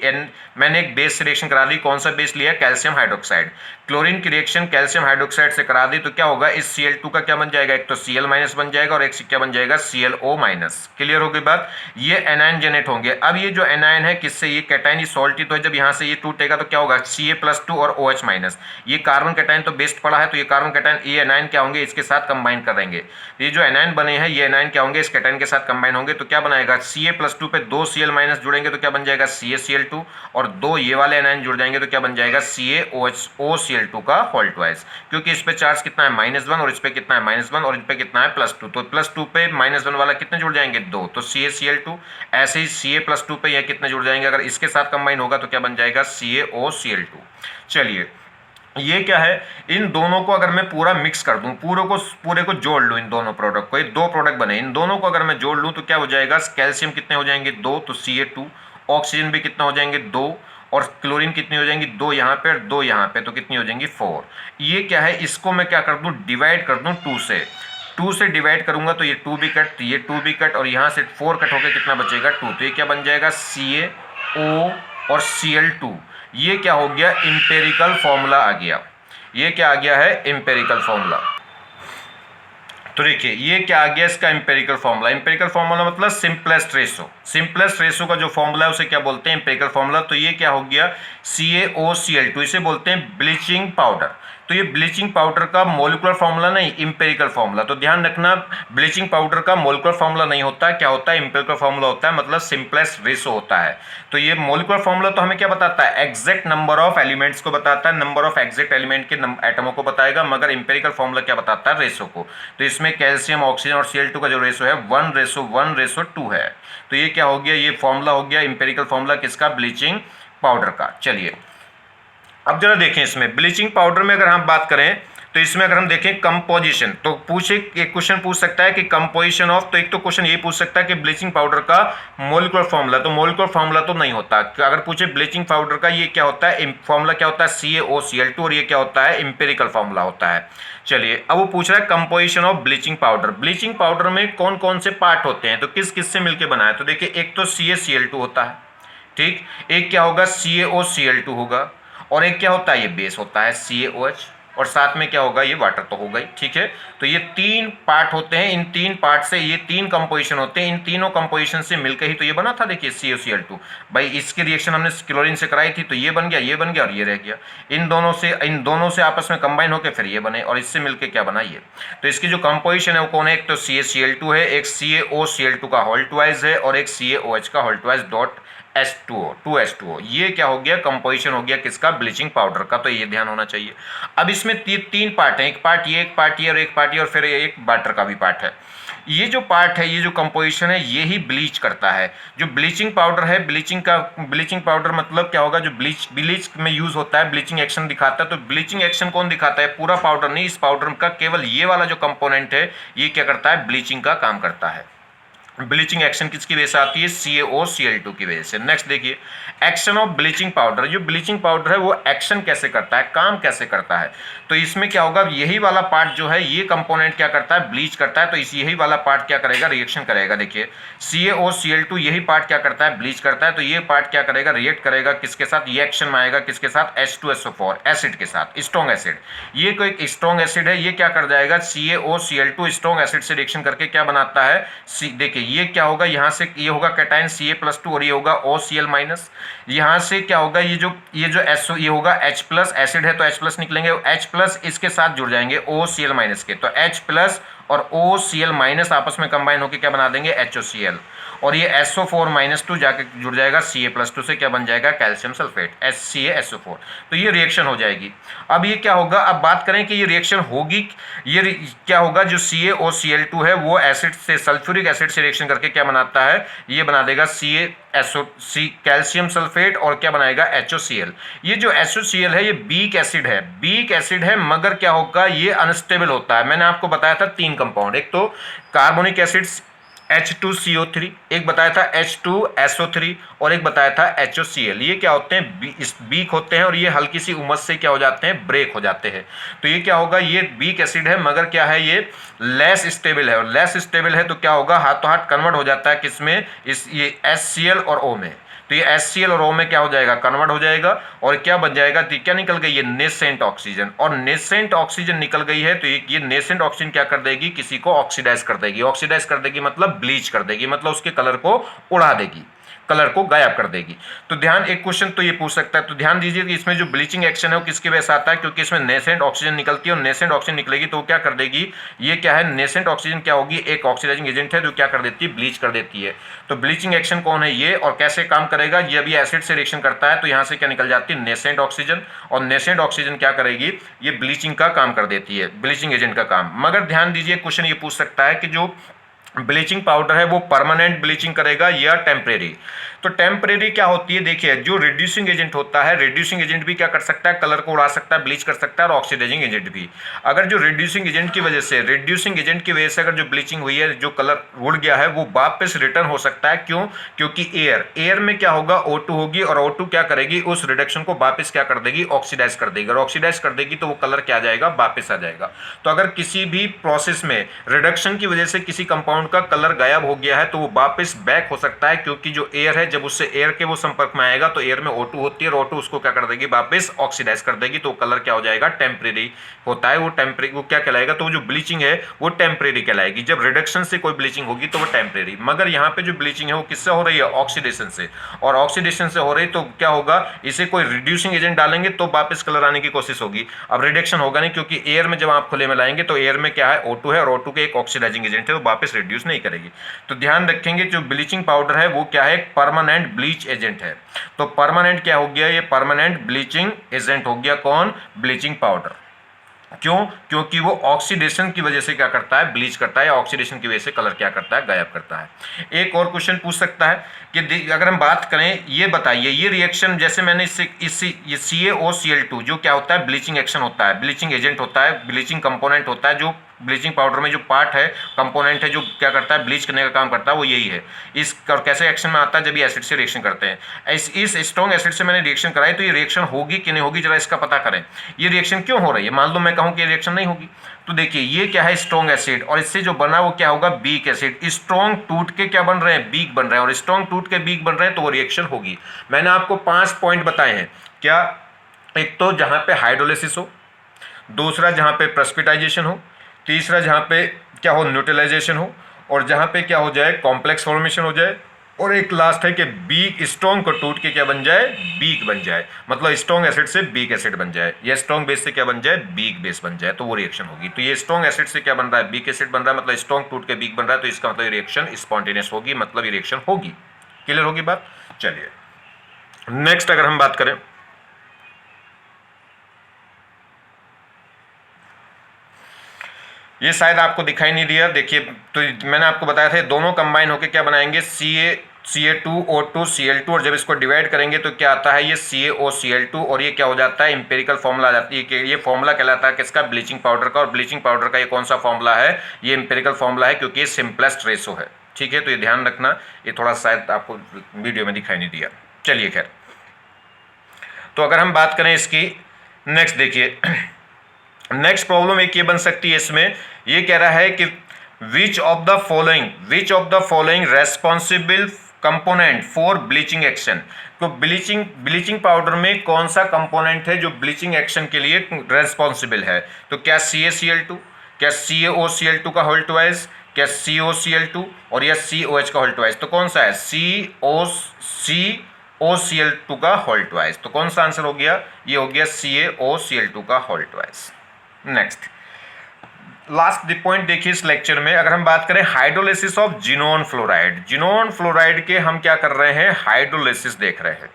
मैंने एक बेस से रिएक्शन करा दी, कौन सा बेस लिया, कैल्शियम हाइड्रोक्साइड। क्लोरीन की रिएक्शन कैल्शियम हाइड्रोक्साइड से करा दी तो क्या होगा, इस Cl2 का क्या बन जाएगा, एक तो Cl- बन जाएगा और एक क्या बन जाएगा, ClO-। क्लियर हो गई बात। ये एनायन जनरेट होंगे। अब ये जो एनायन है किससे, ये कैटायन सॉल्टी तो है, जब यहाँ से ये टूटेगा तो क्या होगा, Ca+2 और OH-। ये कार्बन कैटायन तो बेस्ट पड़ा है, तो ये कार्बन कैटायन, ये एनायन क्या होंगे, इसके साथ कंबाइन करेंगे। ये जो एनायन बने हैं ये एनायन क्या होंगे, इस कैटायन के साथ कंबाइन होंगे, तो क्या बनाएगा, Ca+2 पे 2 Cl- जुड़ेंगे तो क्या बन जाएगा, CaCl2, और 2 ये वाले एनायन जुड़ जाएंगे तो क्या बन जाएगा, CaOCl2 का होल ट्वाइस। क्योंकि इस पे चार्ज कितना है, -1, और इस पे कितना है, -1, और इन पे कितना है, +2, तो +2 पे -1 वाला कितने जुड़ जाएंगे, 2, तो CaCl2। ऐसे ही Ca+2 पे ये कितने जुड़ जाएंगे, अगर इसके साथ कंबाइन होगा तो क्या बन जाएगा, CaOCl2। चलिए ये क्या है, इन दोनों को अगर मैं पूरा मिक्स कर दूं, पूरे को जोड़ लूं, इन दोनों प्रोडक्ट को, ये 2 प्रोडक्ट बने, इन दोनों को अगर मैं जोड़ लूं तो क्या हो जाएगा, कैल्शियम कितने हो जाएंगे, 2, तो Ca2, ऑक्सीजन भी कितना हो जाएंगे, 2, और क्लोरीन कितनी हो जाएंगी, 2 यहाँ पे और 2 यहाँ पे, तो कितनी हो जाएंगी, 4। ये क्या है, इसको मैं क्या कर दूं, डिवाइड कर दूं 2 से डिवाइड करूंगा तो ये 2 भी कट, तो ये 2 भी कट, और यहाँ से 4 कट होकर कितना बचेगा, 2, तो ये क्या बन जाएगा, CaO और Cl2। ये क्या हो गया, इंपेरिकल फॉर्मूला आ गया। ये क्या आ गया है, इंपेरिकल फॉर्मूला। तो देखिए ये क्या आ गया, इसका इंपेरिकल फॉर्मूला। इंपेरिकल फॉर्मूला मतलब सिंपलेस्ट रेशो। सिंपलेस्ट रेशो का जो फॉर्मूला है उसे क्या बोलते हैं, इंपेरिकल फॉर्मूला। तो ये क्या हो गया, CaOCl2, इसे बोलते हैं ब्लीचिंग पाउडर। तो ये ब्लीचिंग पाउडर का मोलिकुलर फॉर्मूला नहीं, इंपेरिकल फॉर्मूला। तो ध्यान रखना, ब्लीचिंग पाउडर का मोलिकुलर फॉर्मूला नहीं होता है, क्या होता है, इंपेरिकल फॉर्मूला होता है, मतलब सिंपलेस्ट रेशो होता है। तो ये मोलिकुलर फॉर्मूला तो हमें क्या बताता है, एग्जैक्ट नंबर ऑफ एलिमेंट्स को बताता है, नंबर ऑफ एग्जैक्ट एलिमेंट के एटमों को बताएगा, मगर इंपेरिकल फॉर्मूला क्या बताता है, रेशो को। तो इसमें कैल्शियम, ऑक्सीजन और Cl2 का जो रेशो है 1:1:2 है। तो ये क्या हो गया, ये फॉर्मूला हो गया इंपेरिकल फॉर्मूला किसका, ब्लीचिंग पाउडर का। चलिए अब जरा देखें, इसमें ब्लीचिंग पाउडर में अगर हम बात करें तो इसमें अगर हम देखें कंपोजिशन, तो एक क्वेश्चन पूछ सकता है कि कंपोजिशन ऑफ, तो एक तो क्वेश्चन ये पूछ सकता है कि ब्लीचिंग पाउडर का मोलिकुलर फॉर्मूला, तो मोलिकुलर फॉर्मूला तो नहीं होता। अगर पूछे ब्लीचिंग पाउडर का ये क्या होता है, फॉर्मूला क्या होता है, CaOCl2, और ये क्या होता है, इंपेरिकल फॉर्मूला होता है। चलिए अब वो पूछ रहा है composition of bleaching powder. Bleaching powder में कौन कौन से पार्ट होते हैं, तो किस किस से मिलकर बना है, तो देखिए एक तो CaCl2 होता है, ठीक, एक क्या होगा, CaOCl2 होगा, और एक क्या होता है, ये बेस होता है CaOH, और साथ में क्या होगा, ये वाटर तो होगा ही, ठीक है। तो ये 3 पार्ट होते हैं, इन 3 पार्ट से ये 3 कंपोजिशन होते हैं, इन तीनों कंपोजिशन से मिलकर ही तो ये बना था। देखिए CaCl2 भाई, इसकी रिएक्शन हमने क्लोरीन से कराई थी तो ये बन गया, ये बन गया और ये रह गया। इन दोनों से आपस में कंबाइन होकर फिर ये बने, और इससे मिलकर क्या बना, ये। तो इसकी जो कंपोजिशन है वो कौन है, एक तो CaCl2 है, एक CaOCl2 का होल ट्वाइस है, और एक CaOH का होल ट्वाइस डॉट H2O। ये क्या हो गया, कंपोजिशन हो गया किसका, ब्लीचिंग पाउडर का। तो ये ध्यान होना चाहिए। अब इसमें 3 पार्ट हैं, एक पार्ट ये, एक पार्ट ये, और एक पार्ट ये, और फिर एक वाटर का भी पार्ट है। ये जो पार्ट है, ये जो कंपोजिशन है, ये ही ब्लीच करता है। जो ब्लीचिंग पाउडर है, ब्लीचिंग पाउडर मतलब क्या होगा, जो ब्लीच में यूज होता है, ब्लीचिंग एक्शन दिखाता है। तो ब्लीचिंग एक्शन कौन दिखाता है, पूरा पाउडर नहीं, इस पाउडर का केवल ये वाला जो कंपोनेंट है, ये क्या करता है, ब्लीचिंग का काम करता है। ब्लीचिंग एक्शन किसकी वजह से आती है? CaOCl2 की वजह से। नेक्स्ट देखिए, एक्शन ऑफ ब्लीचिंग पाउडर। जो ब्लीचिंग पाउडर है वो एक्शन कैसे करता है, काम कैसे करता है? तो इसमें क्या होगा, यही वाला पार्ट जो है ये कंपोनेंट क्या करता है, ब्लीच करता है। तो इस यही वाला पार्ट क्या करेगा, रिएक्शन करेगा। देखिए CaOCl2 यही पार्ट क्या करता है, ब्लीच करता है। तो ये पार्ट क्या करेगा, रिएक्ट करेगा किसके साथ, ये एक्शन में आएगा किसके साथ, H2SO4 एसिड के साथ, स्ट्रॉन्ग एसिड। ये कोई स्ट्रॉन्ग एसिड है, ये क्या कर जाएगा, CaOCl2 स्ट्रॉन्ग एसिड से रिएक्शन करके क्या बनाता है, देखिए ये क्या होगा, यहां से ये होगा कैटायन Ca+2 और ये होगा OCl-। यहां से क्या होगा, ये जो SO ये होगा H+, एसिड है तो H+ निकलेंगे, H+ इसके साथ जुड़ जाएंगे OCl- के। तो H+ और OCl- आपस में कंबाइन होकर क्या बना देंगे, HOCl। और ये SO4-2 जाके जुड़ जाएगा Ca+2 से, क्या बन जाएगा, कैल्शियम सल्फेट, CaSO4। तो ये रिएक्शन हो जाएगी। अब ये क्या होगा, अब बात करें कि ये रिएक्शन होगी, ये क्या होगा, जो CaOCl2 है वो एसिड से, सल्फ्यूरिक एसिड से रिएक्शन करके क्या बनाता है, ये बना देगा कैल्शियम सल्फेट और क्या बनाएगा, HOCl। ये जो HOCl है ये वीक एसिड है, वीक एसिड है, मगर क्या होगा, ये अनस्टेबल होता है। मैंने आपको बताया था 3 कंपाउंड, एक तो कार्बोनिक एसिड H2CO3, एक बताया था H2SO3 और एक बताया था HOCl। ये क्या होते हैं, वीक होते हैं और ये हल्की सी उमस से क्या हो जाते हैं, ब्रेक हो जाते हैं। तो ये क्या होगा, ये वीक एसिड है मगर क्या है, ये लेस स्टेबल है, और लेस स्टेबल है तो क्या होगा, हाथों हाथ कन्वर्ट हो जाता है किसमें, ये HCl और O में। तो ये HCl और O में क्या हो जाएगा, कन्वर्ट हो जाएगा और क्या बन जाएगा, तो क्या निकल गई, ये नेसेंट ऑक्सीजन। और नेसेंट ऑक्सीजन निकल गई है तो ये नेसेंट ऑक्सीजन क्या कर देगी, किसी को ऑक्सीडाइज कर देगी। ऑक्सीडाइज कर देगी मतलब ब्लीच कर देगी, मतलब उसके कलर को उड़ा देगी, कलर को गायब कर देगी। तो ध्यान, एक क्वेश्चन तो ये पूछ सकता है, तो ध्यान दीजिए कि इसमें जो ब्लीचिंग एक्शन है वो किसकी वजह से आता है, क्योंकि इसमें नेसेंट ऑक्सीजन निकलती है और नेसेंट ऑक्सीजन निकलेगी तो क्या कर देगी, ये क्या है, नेसेंट ऑक्सीजन क्या होगी, एक ऑक्सीडाइजिंग एजेंट है जो क्या कर देती है, ब्लीच कर देती है। तो ब्लीचिंग एक्शन कौन है ये, और कैसे काम करेगा, ये अभी एसिड से रिएक्शन करता है तो यहां से क्या निकल जाती है, नेसेंट ऑक्सीजन, और नेसेंट ऑक्सीजन क्या करेगी, ये ब्लीचिंग का काम कर देती है, ब्लीचिंग एजेंट का काम। मगर ध्यान दीजिए, क्वेश्चन ये पूछ सकता है कि जो ब्लीचिंग पाउडर है वो परमानेंट ब्लीचिंग करेगा या टेम्परेरी। तो टेम्परेरी क्या होती है, देखिए जो रिड्यूसिंग एजेंट होता है, रिड्यूसिंग एजेंट भी क्या कर सकता है, कलर को उड़ा सकता है, ब्लीच कर सकता है, और ऑक्सीडाइजिंग एजेंट भी। अगर जो रिड्यूसिंग एजेंट की वजह से, रिड्यूसिंग एजेंट की वजह से अगर जो ब्लीचिंग हुई है, जो कलर उड़ गया है वो वापस रिटर्न हो सकता है। क्यों, क्योंकि एयर में क्या होगा, O2 होगी और O2 क्या करेगी, उस रिडक्शन को वापस क्या कर देगी, ऑक्सीडाइज कर देगी, और ऑक्सीडाइज कर देगी तो वो कलर क्या आ जाएगा, वापस आ जाएगा। तो अगर किसी भी प्रोसेस में रिडक्शन की वजह से किसी कंपाउंड का कलर गायब हो गया है तो वो वापस बैक हो सकता है, क्योंकि जो एयर है जब उससे एयर के वो संपर्क में आएगा तो एयर में O2 होती है और O2 उसको क्या कर देगी, वापस ऑक्सीडाइज कर देगी, तो कलर क्या हो जाएगा, टेम्परेरी होता है। वो टेम्परेरी, वो क्या कहलाएगा, तो जो ब्लीचिंग है वो टेम्परेरी कहलाएगी। जब रिडक्शन से कोई ब्लीचिंग होगी तो वो टेम्परेरी। मगर यहाँ पे जो ब्लीचिंग है वो किससे हो रही है, ऑक्सीडेशन से, और ऑक्सीडेशन से हो रही तो क्या होगा, इसे कोई रिड्यूसिंग एजेंट डालेंगे तो वापस कलर आने की कोशिश होगी। अब रिडक्शन होगा नहीं, क्योंकि एयर में जब आप खुले में लाएंगे तो एयर में क्या है, O2 है, और O2 के एक ऑक्सीडाइजिंग एजेंट है, तो वापस रिड्यूस नहीं करेगी। तो ध्यान रखेंगे, जो ब्लीचिंग पाउडर है वो क्या है, परमानेंट ब्लीच एजेंट है। तो परमानेंट क्या हो गया, ये परमानेंट ब्लीचिंग एजेंट हो गया, कौन, ब्लीचिंग पाउडर। क्यों, क्योंकि वो ऑक्सीडेशन की वजह से क्या करता है, ब्लीच करता है, या ऑक्सीडेशन की वजह से कलर क्या करता है, गायब करता है। एक और क्वेश्चन पूछ सकता है कि अगर हम बात करें, ये बताइए, ये रिएक्शन जैसे मैंने इससे ये CaOCl2 जो क्या होता है, ब्लीचिंग एक्शन होता है, ब्लीचिंग एजेंट होता है, ब्लीचिंग कंपोनेंट होता है, जो ब्लीचिंग पाउडर में जो पार्ट है, कंपोनेंट है जो क्या करता है, ब्लीच करने का काम करता है, वो यही है। इस और कैसे एक्शन में आता है, जब ये एसिड से रिएक्शन करते हैं। इस स्ट्रॉन्ग एसिड से मैंने रिएक्शन कराई तो ये रिएक्शन होगी कि नहीं होगी, जरा इसका पता करें। ये रिएक्शन क्यों हो रही है, मान लो मैं कहूं कि रिएक्शन नहीं होगी, तो देखिए ये क्या है, स्ट्रॉन्ग एसिड, और इससे जो बना वो क्या होगा, वीक एसिड। स्ट्रॉन्ग टूट के क्या बन रहे हैं, वीक बन रहे हैं, और स्ट्रॉन्ग टूट के वीक बन रहे हैं तो वो रिएक्शन होगी। मैंने आपको 5 पॉइंट बताए हैं, क्या, एक तो जहां पे हाइड्रोलिसिस हो, दूसरा जहां पे प्रेसिपिटाइजेशन हो, तीसरा जहां पे क्या हो, न्यूट्रलाइजेशन हो, और जहां पे क्या हो जाए, कॉम्प्लेक्स फॉर्मेशन हो जाए, और एक लास्ट है कि बीक स्ट्रॉन्ग को टूट के क्या बन जाए, बीक बन जाए, मतलब स्ट्रॉन्ग एसिड से बीक एसिड बन जाए, या स्ट्रॉन्ग बेस से क्या बन जाए, बीक बेस बन जाए, तो वो रिएक्शन होगी। तो ये स्ट्रॉन्ग एसिड से क्या बन रहा है, बीक एसिड बन रहा है, मतलब स्ट्रॉन्ग टूट के बीक बन रहा है, तो इसका मतलब रिएक्शन स्पॉन्टेनियस होगी, मतलब ये रिएक्शन होगी। क्लियर होगी बात। चलिए नेक्स्ट अगर हम बात करें, ये शायद आपको दिखाई नहीं दिया, देखिए, तो मैंने आपको बताया था दोनों कंबाइन होकर क्या बनाएंगे, Ca2O2Cl2, और जब इसको डिवाइड करेंगे तो क्या आता है, ये CaOCl2, और ये क्या हो जाता है, इंपेरिकल फॉर्मूला आ जाती है कि ये फॉर्मूला कहलाता है किसका, ब्लीचिंग पाउडर का। और ब्लीचिंग पाउडर का ये कौन सा फॉर्मूला है, ये इंपेरिकल फॉर्मूला है, क्योंकि ये सिंपलेस्ट रेशो है। ठीक है, तो ये ध्यान रखना, ये थोड़ा शायद आपको वीडियो में दिखाई नहीं दिया। चलिए खैर, तो अगर हम बात करें इसकी, नेक्स्ट देखिए, नेक्स्ट प्रॉब्लम एक ये बन सकती है इसमें, ये कह रहा है कि which of the following responsible component for bleaching action. तो ब्लीचिंग पाउडर में कौन सा कंपोनेंट है जो ब्लीचिंग एक्शन के लिए रेस्पॉन्सिबल है? तो क्या CaCl2, क्या CaOCl2 का होल ट्वाइस, क्या COCl2 और या COH का होल ट्वाइस? तो कौन सा है? COCl2 का होल ट्वाइस। तो कौन सा आंसर हो गया? ये हो गया CaOCl2 का whole twice. Next, last point देखिए इस लेक्चर में, अगर हम बात करें hydrolysis of xenon fluoride. Xenon fluoride के हम क्या कर रहे हैं? हाइड्रोलिसिस देख रहे हैं।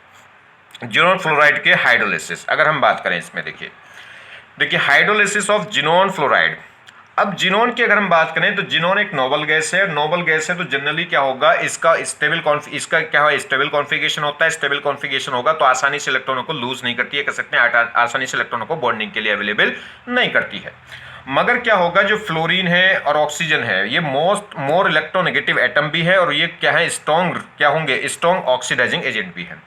जिनोन फ्लोराइड के हाइड्रोलिसिस अगर हम बात करें इसमें, देखिए हाइड्रोलिसिस ऑफ जिनोन फ्लोराइड। अब जिनोन की अगर हम बात करें तो जिनोन एक नोबल गैस है, नोबल गैस है तो जनरली क्या होगा, इसका क्या है, स्टेबल कॉन्फ़िगरेशन होता है। स्टेबल कॉन्फ़िगरेशन होगा तो आसानी से इलेक्ट्रॉनों को लूज नहीं करती है, कह सकते हैं आसानी से इलेक्ट्रॉनों को बॉन्डिंग के लिए अवेलेबल नहीं करती है। मगर क्या होगा, जो फ्लोरीन है और ऑक्सीजन है, ये मोर इलेक्ट्रोनेगेटिव एटम भी है और ये क्या है, स्ट्रॉन्ग ऑक्सीडाइजिंग एजेंट भी है।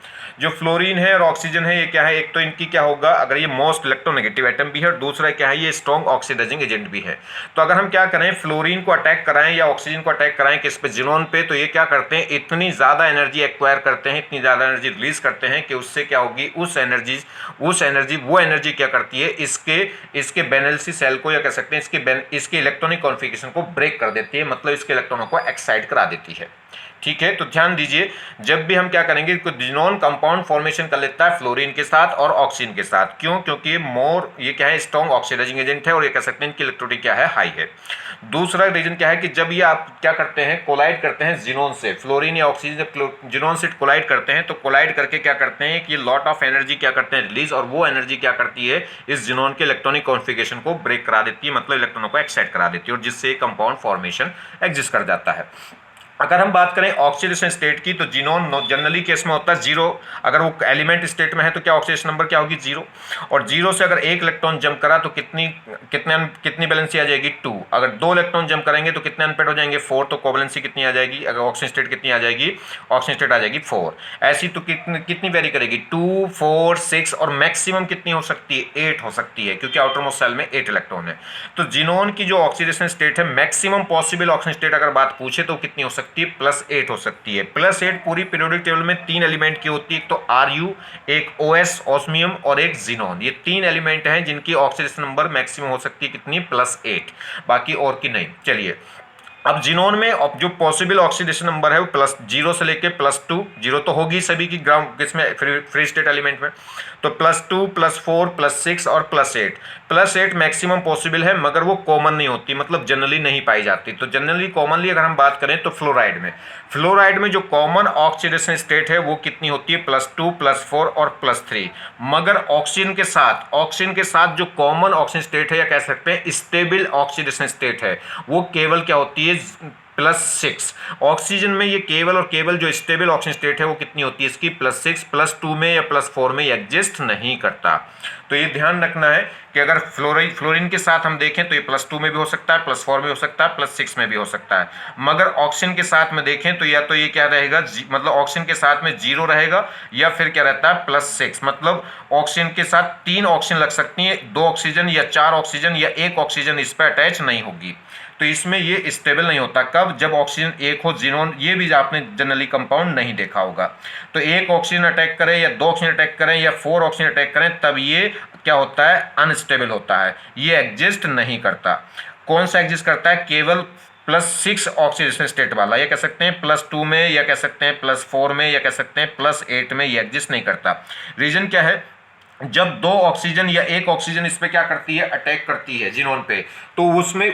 जो फ्लोरीन है और ऑक्सीजन है, ये क्या है, एक तो इनकी क्या होगा, अगर ये मोस्ट इलेक्ट्रोनेगेटिव एटम भी है और दूसरा क्या है, ये स्ट्रॉन्ग ऑक्सीडाइजिंग एजेंट भी है। तो अगर हम क्या करें, फ्लोरीन को अटैक कराएं या ऑक्सीजन को अटैक कराएं किस पे, जिनोन पे, तो ये क्या करते हैं, इतनी ज़्यादा एनर्जी एक्वायर करते हैं, इतनी ज़्यादा एनर्जी रिलीज करते हैं कि उससे क्या होगी, वो एनर्जी क्या करती है, इसके बेनेल्सी सेल को, या कह सकते हैं इसके इलेक्ट्रॉनिक कॉन्फ़िगरेशन को ब्रेक कर देती है, मतलब इसके इलेक्ट्रॉनों को एक्साइट करा देती है। ठीक है, तो ध्यान दीजिए, जब भी हम क्या करेंगे, जिनोन कंपाउंड फॉर्मेशन कर लेता है फ्लोरीन के साथ और ऑक्सीजन के साथ। क्यों? क्योंकि ये क्या है, स्ट्रॉन्ग ऑक्सीडाइजिंग एजेंट है और ये कह सकते हैं इनकी इलेक्ट्रोनिक क्या है, हाई है। दूसरा रीजन क्या है कि जब ये आप क्या करते हैं, कोलाइड करते हैं जिनोन से, फ्लोरीन या ऑक्सीजन जब जिनोन से कोलाइड करते हैं तो कोलाइड करके क्या करते हैं कि लॉट ऑफ एनर्जी क्या करते हैं, रिलीज, और वो एनर्जी क्या करती है, इस जिनोन के इलेक्ट्रॉनिक कॉन्फ़िगरेशन को ब्रेक करा देती है, मतलब इलेक्ट्रॉनों को एक्साइट करा देती है, और जिससे कंपाउंड फॉर्मेशन एग्जिस्ट कर जाता है। अगर हम बात करें ऑक्सीडेशन स्टेट की, तो जिनोन जनरली केस में होता है 0। अगर वो एलिमेंट स्टेट में है तो क्या ऑक्सीडेशन नंबर क्या होगी, 0। और 0 से अगर एक इलेक्ट्रॉन जंप करा तो कितनी बैलेंसी आ जाएगी, 2। अगर 2 इलेक्ट्रॉन जंप करेंगे तो कितने अनपेड हो जाएंगे, 4। तो कोवैलेंसी कितनी आ जाएगी, अगर ऑक्सीजन स्टेट कितनी आ जाएगी, ऑक्सीजन स्टेट आ जाएगी 4। ऐसी तो कितनी वेरी करेगी, 2, 4, 6 और मैक्सिमम कितनी हो सकती है, 8 हो सकती है, क्योंकि आउटर मोस्ट सेल में 8 इलेक्ट्रॉन है। तो जिनोन की जो ऑक्सीडेशन स्टेट है, मैक्सिमम पॉसिबल ऑक्सीजन स्टेट अगर बात पूछे तो कितनी हो सकती है, +8 हो सकती है। +8 पूरी पीरियोडिक टेबल में 3 एलिमेंट की होती है, एक तो Ru, एक OS ऑस्मियम और एक जिनोन। ये 3 एलिमेंट हैं जिनकी ऑक्सीडेशन नंबर मैक्सिमम हो सकती है कितनी, +8, बाकी और की नहीं। चलिए, अब जिनोन में जो पॉसिबल ऑक्सीडेशन नंबर है वो +0 से लेके +2, 0 तो होगी सभी की ग्राउंड किसमें, फ्री स्टेट एलिमेंट में, तो +2, +4, +6 और +8। +8 मैक्सिमम पॉसिबल है, मगर वो कॉमन नहीं होती, मतलब जनरली नहीं पाई जाती। तो जनरली कॉमनली अगर हम बात करें तो फ्लोराइड में जो कॉमन ऑक्सीडेशन स्टेट है वो कितनी होती है, +2, +4 और +3। मगर ऑक्सीजन के साथ जो कॉमन ऑक्सीजन स्टेट है, या कह सकते हैं स्टेबल ऑक्सीडेशन स्टेट है, वो केवल क्या होती है, +6। ऑक्सीजन में ये केवल जो स्टेबल ऑक्सीजन स्टेट है वो कितनी होती है इसकी, +6। +2 में या +4 में एग्जिस्ट नहीं करता। तो ये ध्यान रखना है कि अगर फ्लोरीन के साथ हम देखें तो ये +2 में भी हो सकता है, +4 में हो सकता है, +6 में भी हो सकता है। मगर ऑक्सीजन के साथ में देखें तो या तो ये क्या रहेगा, मतलब ऑक्सीजन के साथ में 0 रहेगा, या फिर क्या रहता है, +6। मतलब ऑक्सीजन के साथ 3 ऑक्सीजन लग सकती है, 2 ऑक्सीजन या 4 ऑक्सीजन या 1 ऑक्सीजन इस पर अटैच नहीं होगी। तो इसमें ये स्टेबल नहीं होता। कब? जब ऑक्सीजन 1 हो। जिनोन ये भी आपने जनरली कंपाउंड नहीं देखा होगा। तो 1 ऑक्सीजन अटैक करें या 2 ऑक्सीजन अटैक करें या 4 ऑक्सीजन अटैक करें, तब ये क्या होता है, अनस्टेबल होता है, ये एग्जिस्ट नहीं करता। कौन सा एग्जिस्ट करता है, केवल +6 ऑक्सीडेशन स्टेट वाला, या कह सकते हैं +2 में, या कह सकते हैं +4 में, या कह सकते हैं +8 में, ये एग्जिस्ट नहीं करता। रीजन क्या है, जब 2 ऑक्सीजन या 1 ऑक्सीजन इस पे क्या करती है, अटैक करती है जिनोन पे, तो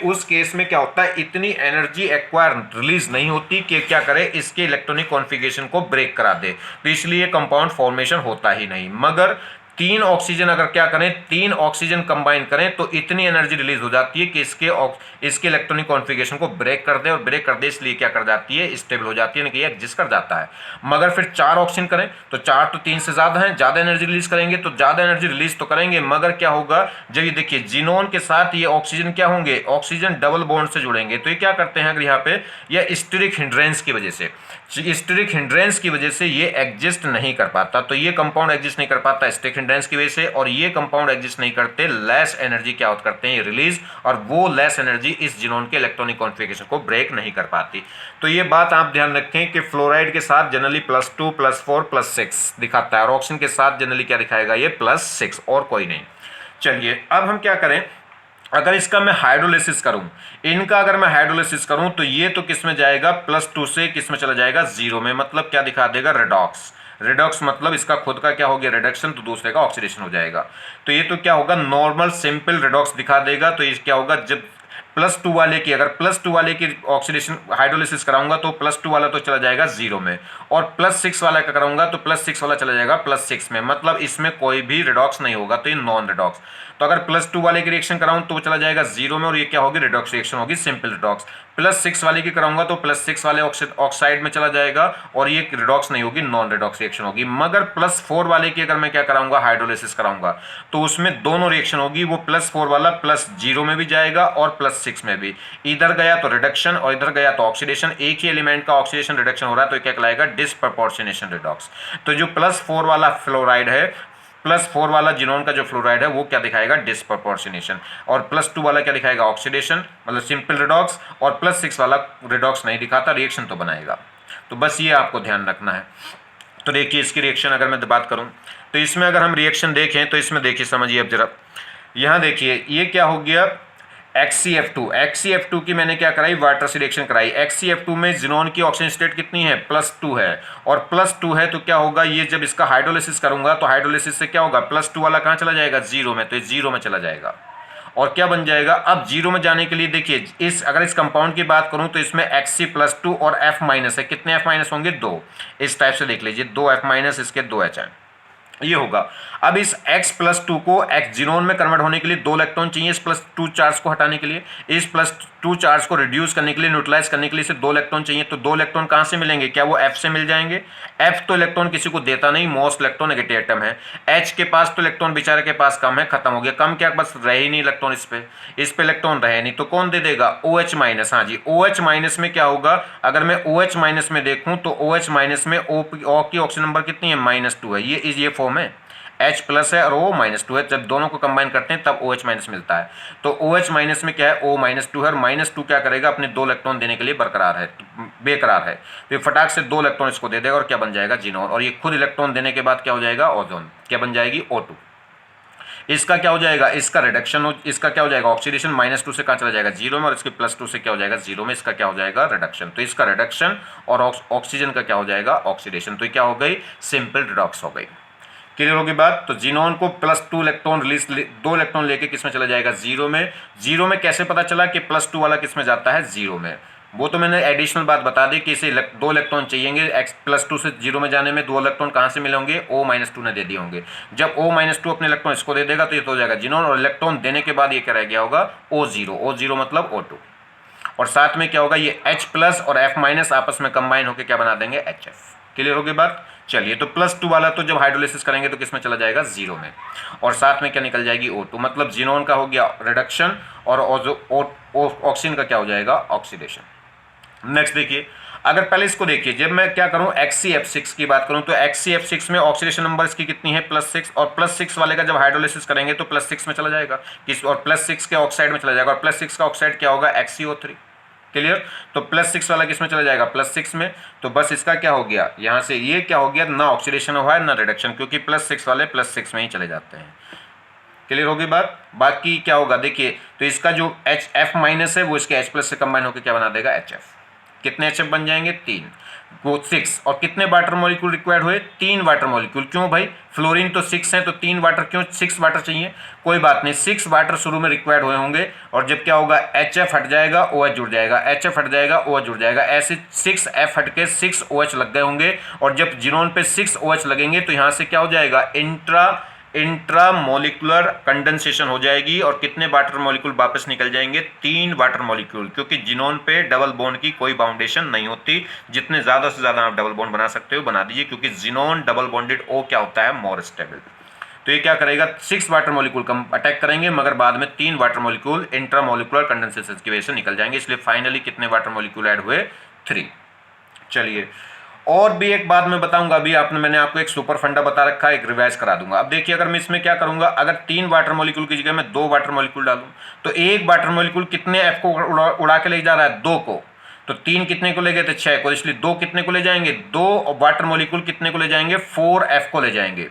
उस केस में क्या होता है, इतनी एनर्जी एक्वायर रिलीज नहीं होती कि क्या करे, इसके इलेक्ट्रॉनिक कॉन्फ़िगरेशन को ब्रेक करा दे, तो इसलिए कंपाउंड फॉर्मेशन होता ही नहीं। मगर तीन ऑक्सीजन अगर क्या करें, तीन ऑक्सीजन कंबाइन करें तो इतनी एनर्जी रिलीज हो जाती है कि इसके इलेक्ट्रॉनिक कॉन्फ़िगरेशन को ब्रेक कर दे, और ब्रेक कर दे इसलिए क्या कर जाती है, स्टेबल हो जाती है, यानी कि एडजस्ट कर जाता है। मगर फिर चार ऑक्सीजन करें तो चार तो तीन से ज्यादा है, ज्यादा एनर्जी रिलीज करेंगे तो ज्यादा एनर्जी रिलीज तो करेंगे, मगर क्या होगा, जब ये देखिए जिनोन के साथ ये ऑक्सीजन क्या होंगे, ऑक्सीजन डबल बॉन्ड से जुड़ेंगे, तो ये क्या करते हैं अगर यहाँ पे, ये स्टीरिक हिंड्रेंस की वजह से, स्टीरिक हिंड्रेंस की वजह से ये एग्जिस्ट नहीं कर पाता, तो ये कंपाउंड एग्जिस्ट नहीं कर पाता स्टीरिक हिंड्रेंस की वजह से, और ये कंपाउंड एग्जिस्ट नहीं करते, लेस एनर्जी क्या करते हैं रिलीज, और वो लेस एनर्जी इस जिनोन के इलेक्ट्रॉनिक कॉन्फ़िगरेशन को ब्रेक नहीं कर पाती। तो ये बात आप ध्यान रखें कि फ्लोराइड के साथ जनरली +2 +4 +6 दिखाता है, और ऑक्सीजन के साथ जनरली क्या दिखाएगा, ये +6 और कोई नहीं। चलिए अब हम क्या करें, अगर इसका मैं हाइड्रोलिसिस करूं, इनका अगर मैं हाइड्रोलिसिस करूं तो ये तो किस में जाएगा, +2 से किस में चला जाएगा, 0 में, मतलब क्या दिखा देगा, रेडॉक्स। रेडॉक्स मतलब इसका खुद का क्या हो गया, रिडक्शन, तो दूसरे का ऑक्सीडेशन हो जाएगा। तो ये तो क्या होगा, नॉर्मल सिंपल रेडॉक्स दिखा देगा। तो ये क्या होगा, जब +2 वाले की, अगर +2 वाले की ऑक्सीडेशन हाइड्रोलिसिस कराऊंगा तो +2 वाला तो चला जाएगा 0 में, और +6 वाला का कराऊंगा तो +6 वाला चला जाएगा +6 में, मतलब इसमें कोई भी रिडॉक्स नहीं होगा, तो ये नॉन रिडॉक्स। तो अगर +2 वाले की रिएक्शन कराऊं तो वो चला जाएगा 0 में, और ये क्या होगी, रिडॉक्स रिएक्शन होगी, सिंपल रिडॉक्स। +6 वाले की कराऊंगा तो +6 वाले ऑक्साइड में चला जाएगा, और ये रिडॉक्स नहीं होगी, नॉन रिडॉक्स रिएक्शन होगी। मगर +4 वाले की अगर मैं क्या कराऊंगा, हाइड्रोलिसिस कराऊंगा, तो उसमें दोनों रिएक्शन होगी, वो +4 वाला +0 में भी जाएगा और +6 में भी, इधर गया तो रिडक्शन और इधर गया तो ऑक्सीडेशन, एक ही एलिमेंट का ऑक्सीडेशन रिडक्शन हो रहा है, तो क्या कहलाएगा, डिसप्रपोर्शनेशन रिडॉक्स। तो जो +4 वाला फ्लोराइड है, +4 वाला जिनोन का जो फ्लोराइड है वो क्या दिखाएगा, डिसप्रपोर्शनेशन, और +2 वाला क्या दिखाएगा, ऑक्सीडेशन, मतलब सिंपल रिडॉक्स, और +6 वाला रिडॉक्स नहीं दिखाता, रिएक्शन तो बनाएगा। तो बस ये आपको ध्यान रखना है। तो देखिए इसकी रिएक्शन अगर मैं बात करूं तो इसमें अगर हम रिएक्शन देखें तो इसमें देखिए, समझिए अब जरा, यहाँ देखिए ये क्या हो गया, XCF2 की मैंने क्या कराई, वाटर से रिएक्शन कराई। XCF2 में जिनोन की ऑक्सीजन स्टेट कितनी है, +2 है, और +2 है तो क्या होगा, ये जब इसका हाइड्रोलिसिस करूंगा तो हाइड्रोलिसिस से क्या होगा, +2 वाला कहाँ चला जाएगा, 0 में, तो ये 0 में चला जाएगा, और क्या बन जाएगा। अब 0 में जाने के लिए देखिए, अगर इस कंपाउंड की बात करूं तो इसमें Xc+2 और F- है, कितने F- होंगे, 2, इस टाइप से देख लीजिए, 2 F-, इसके 2 H हैं, ये होगा। अब इस X+2 को X जिनोन में कन्वर्ट होने के लिए 2 इलेक्ट्रॉन चाहिए, इस +2 चार्ज को हटाने के लिए, इस +2 चार्ज को रिड्यूस करने के लिए, न्यूट्रलाइज करने के लिए इसे 2 इलेक्ट्रॉन चाहिए। तो 2 इलेक्ट्रॉन कहां से मिलेंगे, क्या वो F से मिल जाएंगे, F तो इलेक्ट्रॉन किसी को देता नहीं, मोस्ट इलेक्ट्रॉन नेगेटिव एटम है, H के पास तो इलेक्ट्रॉन बेचारे के पास कम है, खत्म हो गया, कम क्या, बस रहे ही नहीं इलेक्ट्रॉन, इस पे इलेक्ट्रॉन रहे नहीं, तो कौन दे देगा, OH-। हाँ जी, OH- में क्या होगा, अगर मैं OH- में देखूं तो OH- में O की ऑक्सीजन नंबर कितनी है, -2 है, ये फॉर्म है, H+ है और O-2 है, जब दोनों को कंबाइन करते हैं तब OH- मिलता है। तो OH- में क्या है, O-2 है, और -2 क्या करेगा, अपने 2 इलेक्ट्रॉन देने के लिए बरकरार है, बेकरार है, तो ये फटाक से 2 इलेक्ट्रॉन इसको दे देगा, और क्या बन जाएगा, जिनोन, और ये खुद इलेक्ट्रॉन देने के बाद क्या हो जाएगा, ओजोन, क्या बन जाएगी, O2। इसका क्या हो जाएगा, इसका रिडक्शन इसका क्या हो जाएगा, ऑक्सीडेशन, -2 से कहाँ चला जाएगा, 0 में, और इसके +2 से क्या हो जाएगा, 0 में, इसका क्या हो जाएगा, रिडक्शन। तो इसका रिडक्शन और ऑक्सीजन का क्या हो जाएगा, ऑक्सीडेशन। तो क्या हो गई, सिंपल रिडॉक्स हो गई। क्लियर होगी बात। तो जिनोन को +2 इलेक्ट्रॉन रिलीज, 2 इलेक्ट्रॉन लेके किस में चला जाएगा, 0 में। 0 में कैसे पता चला कि +2 वाला किस में जाता है, 0 में, वो तो मैंने एडिशनल बात बता दी कि इसे 2 इलेक्ट्रॉन चाहिएंगे, +2 से 0 में जाने में 2 इलेक्ट्रॉन कहाँ से मिले होंगे, O-2 ने दे दिए होंगे। जब O-2 अपने इलेक्ट्रॉन इसको दे देगा तो ये तो हो जाएगा जिनोन, और इलेक्ट्रॉन देने के बाद ये क्या रह गया होगा, O0 मतलब O2, और साथ में क्या होगा, ये H+ और F- आपस में कंबाइन होकर क्या बना देंगे, HF। क्लियर होगी बात। चलिए, तो +2 वाला तो जब हाइड्रोलिसिस करेंगे तो किस में चला जाएगा, 0 में, और साथ में क्या निकल जाएगी, O2, मतलब जिनोन का हो गया रिडक्शन, और ऑक्सीजन का क्या हो जाएगा, ऑक्सीडेशन। नेक्स्ट देखिए, अगर पहले इसको देखिए, जब मैं क्या करूं, XCF6 की बात करूं तो XCF6 में ऑक्सीडेशन नंबर इसकी कितनी है, +6, और +6 वाले का जब हाइड्रोलिसिस करेंगे तो +6 में चला जाएगा, और +6 के ऑक्साइड में चला जाएगा, और +6 का ऑक्साइड क्या होगा, XCO3। क्लियर। तो +6 वाला किस में चला जाएगा, +6 में। तो बस इसका क्या हो गया, यहां से ये क्या हो गया, ना ऑक्सीडेशन हुआ है ना रिडक्शन, क्योंकि +6 वाले +6 में ही चले जाते हैं। क्लियर होगी बात। बाकी क्या होगा देखिए, तो इसका जो F- है वो इसके H+ से कंबाइन होकर क्या बना देगा, HF। कितने HF बन जाएंगे, 3, वो 6, और कितने वाटर मॉलिक्यूल रिक्वायर्ड हुए, 3 वाटर मॉलिक्यूल। क्यों भाई, फ्लोरीन तो 6 है तो 3 वाटर क्यों, 6 वाटर चाहिए, कोई बात नहीं, 6 वाटर शुरू में रिक्वायर्ड हुए होंगे, और जब क्या होगा, HF हट जाएगा, OH जुड़ जाएगा, HF हट जाएगा, OH जुड़ जाएगा, ऐसे 6F हट के 6 OH लग गए होंगे, और जब जिनोन पे 6 OH लगेंगे तो यहाँ से क्या हो जाएगा, इंट्रा इंट्रामोलिकुलर कंडेंसेशन हो जाएगी और कितने वाटर मॉलिक्यूल वापस निकल जाएंगे, 3 वाटर मॉलिक्यूल, क्योंकि जिनोन पे डबल बॉन्ड की कोई बाउंडेशन नहीं होती। जितने ज़्यादा से ज़्यादा आप डबल बॉन्ड बना सकते हो बना दीजिए, क्योंकि जिनोन डबल बॉन्डेड ओ क्या होता है, मोर स्टेबल। तो ये क्या करेगा, 6 वाटर मॉलिक्यूल कम अटैक करेंगे, मगर बाद में 3 वाटर मॉलिक्यूल इंट्रामोलिकुलर कंडेंसेशन की वजह से निकल जाएंगे। इसलिए फाइनली कितने वाटर मॉलिक्यूल ऐड हुए, 3। चलिए और भी एक बात मैं बताऊंगा, अभी मैंने आपको एक सुपर फंडा बता रखा है, एक रिवाइज करा दूंगा। अब देखिए अगर मैं इसमें क्या करूंगा, अगर 3 वाटर मॉलिक्यूल की जगह मैं 2 वाटर मॉलिक्यूल डालूं तो एक वाटर मॉलिक्यूल कितने एफ को उड़ा के ले जा रहा है, 2 को। तो 3 कितने को ले गए थे, 6 को, इसलिए 2 कितने को ले जाएंगे, 2 वाटर मॉलिक्यूल कितने को ले जाएंगे, 4 एफ को ले जाएंगे।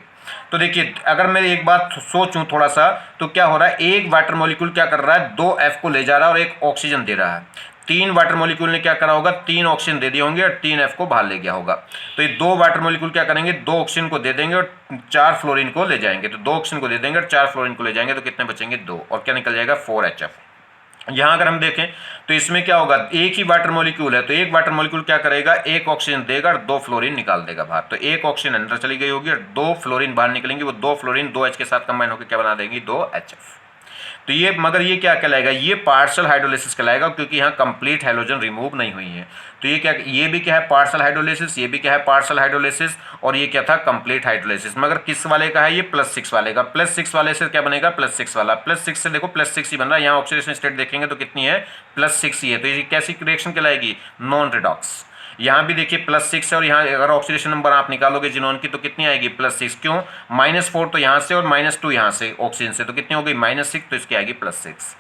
तो देखिए अगर मैं एक बात सोचूं थोड़ा सा, तो क्या हो रहा है, एक वाटर मॉलिक्यूल क्या कर रहा है, 2 एफ को ले जा रहा है और एक ऑक्सीजन दे रहा है। 3 वाटर मॉलिक्यूल ने क्या करा होगा, 3 ऑक्सीजन दे दिए होंगे और 3 एफ को बाहर ले गया होगा। तो ये 2 वाटर मॉलिक्यूल क्या करेंगे, 2 ऑक्सीजन को दे देंगे और 4 फ्लोरीन को ले जाएंगे। तो 2 ऑक्सीजन को दे देंगे और 4 फ्लोरीन को ले जाएंगे, तो कितने बचेंगे, 2, और क्या निकल जाएगा, 4HF। यहां अगर हम देखें तो इसमें क्या होगा, एक ही वाटर मॉलिक्यूल है, तो एक वाटर मॉलिक्यूल क्या करेगा, एक ऑक्सीजन देगा और 2 फ्लोरीन निकाल देगा बाहर। तो एक ऑक्सीजन अंदर चली गई होगी और 2 फ्लोरीन बाहर निकलेंगे। वो 2 फ्लोरीन 2H के साथ कंबाइन होकर क्या बना देंगी, 2HF। तो ये, मगर ये क्या कहलाएगा, ये पार्शियल हाइड्रोलिसिस कहलाएगा, क्योंकि यहाँ कंप्लीट हैलोजन रिमूव नहीं हुई है। तो ये क्या, ये भी क्या है, पार्शियल हाइड्रोलिसिस, ये भी क्या है, पार्शियल हाइड्रोलिसिस, और ये क्या था, कंप्लीट हाइड्रोलिसिस। मगर किस वाले का है, ये +6 वाले का। +6 वाले से क्या बनेगा, +6 वाला, +6 से देखो +6 ही बन रहा है। यहाँ ऑक्सीडेशन स्टेट देखेंगे तो कितनी है, +6 ही है। तो ये कैसी रिएक्शन कहलाएगी, नॉन रिडॉक्स। यहाँ भी देखिए +6 है, और यहाँ अगर ऑक्सीडेशन नंबर आप निकालोगे जिनोन की तो कितनी आएगी, +6। क्यों, -4 तो यहाँ से और -2 यहाँ से ऑक्सीजन से, तो कितनी हो गई, -6, तो इसकी आएगी +6।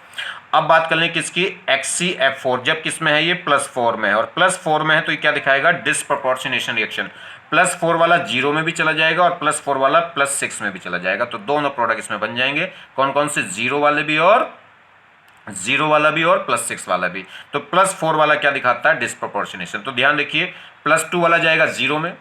अब बात कर लें किसकी, HCF4, जब किस में है, ये +4 में है, और +4 में है तो ये क्या दिखाएगा, डिसप्रपोर्शनेशन रिएक्शन। +4 वाला 0 में भी चला जाएगा और +4 वाला +6 में भी चला जाएगा। तो दोनों प्रोडक्ट इसमें बन जाएंगे, कौन कौन से, 0 वाले भी और 0 वाला भी और +6 वाला भी। तो +4 वाला क्या दिखाता है, डिसप्रोपोर्शनेशन। तो ध्यान रखिए, +2 वाला जाएगा 0 में,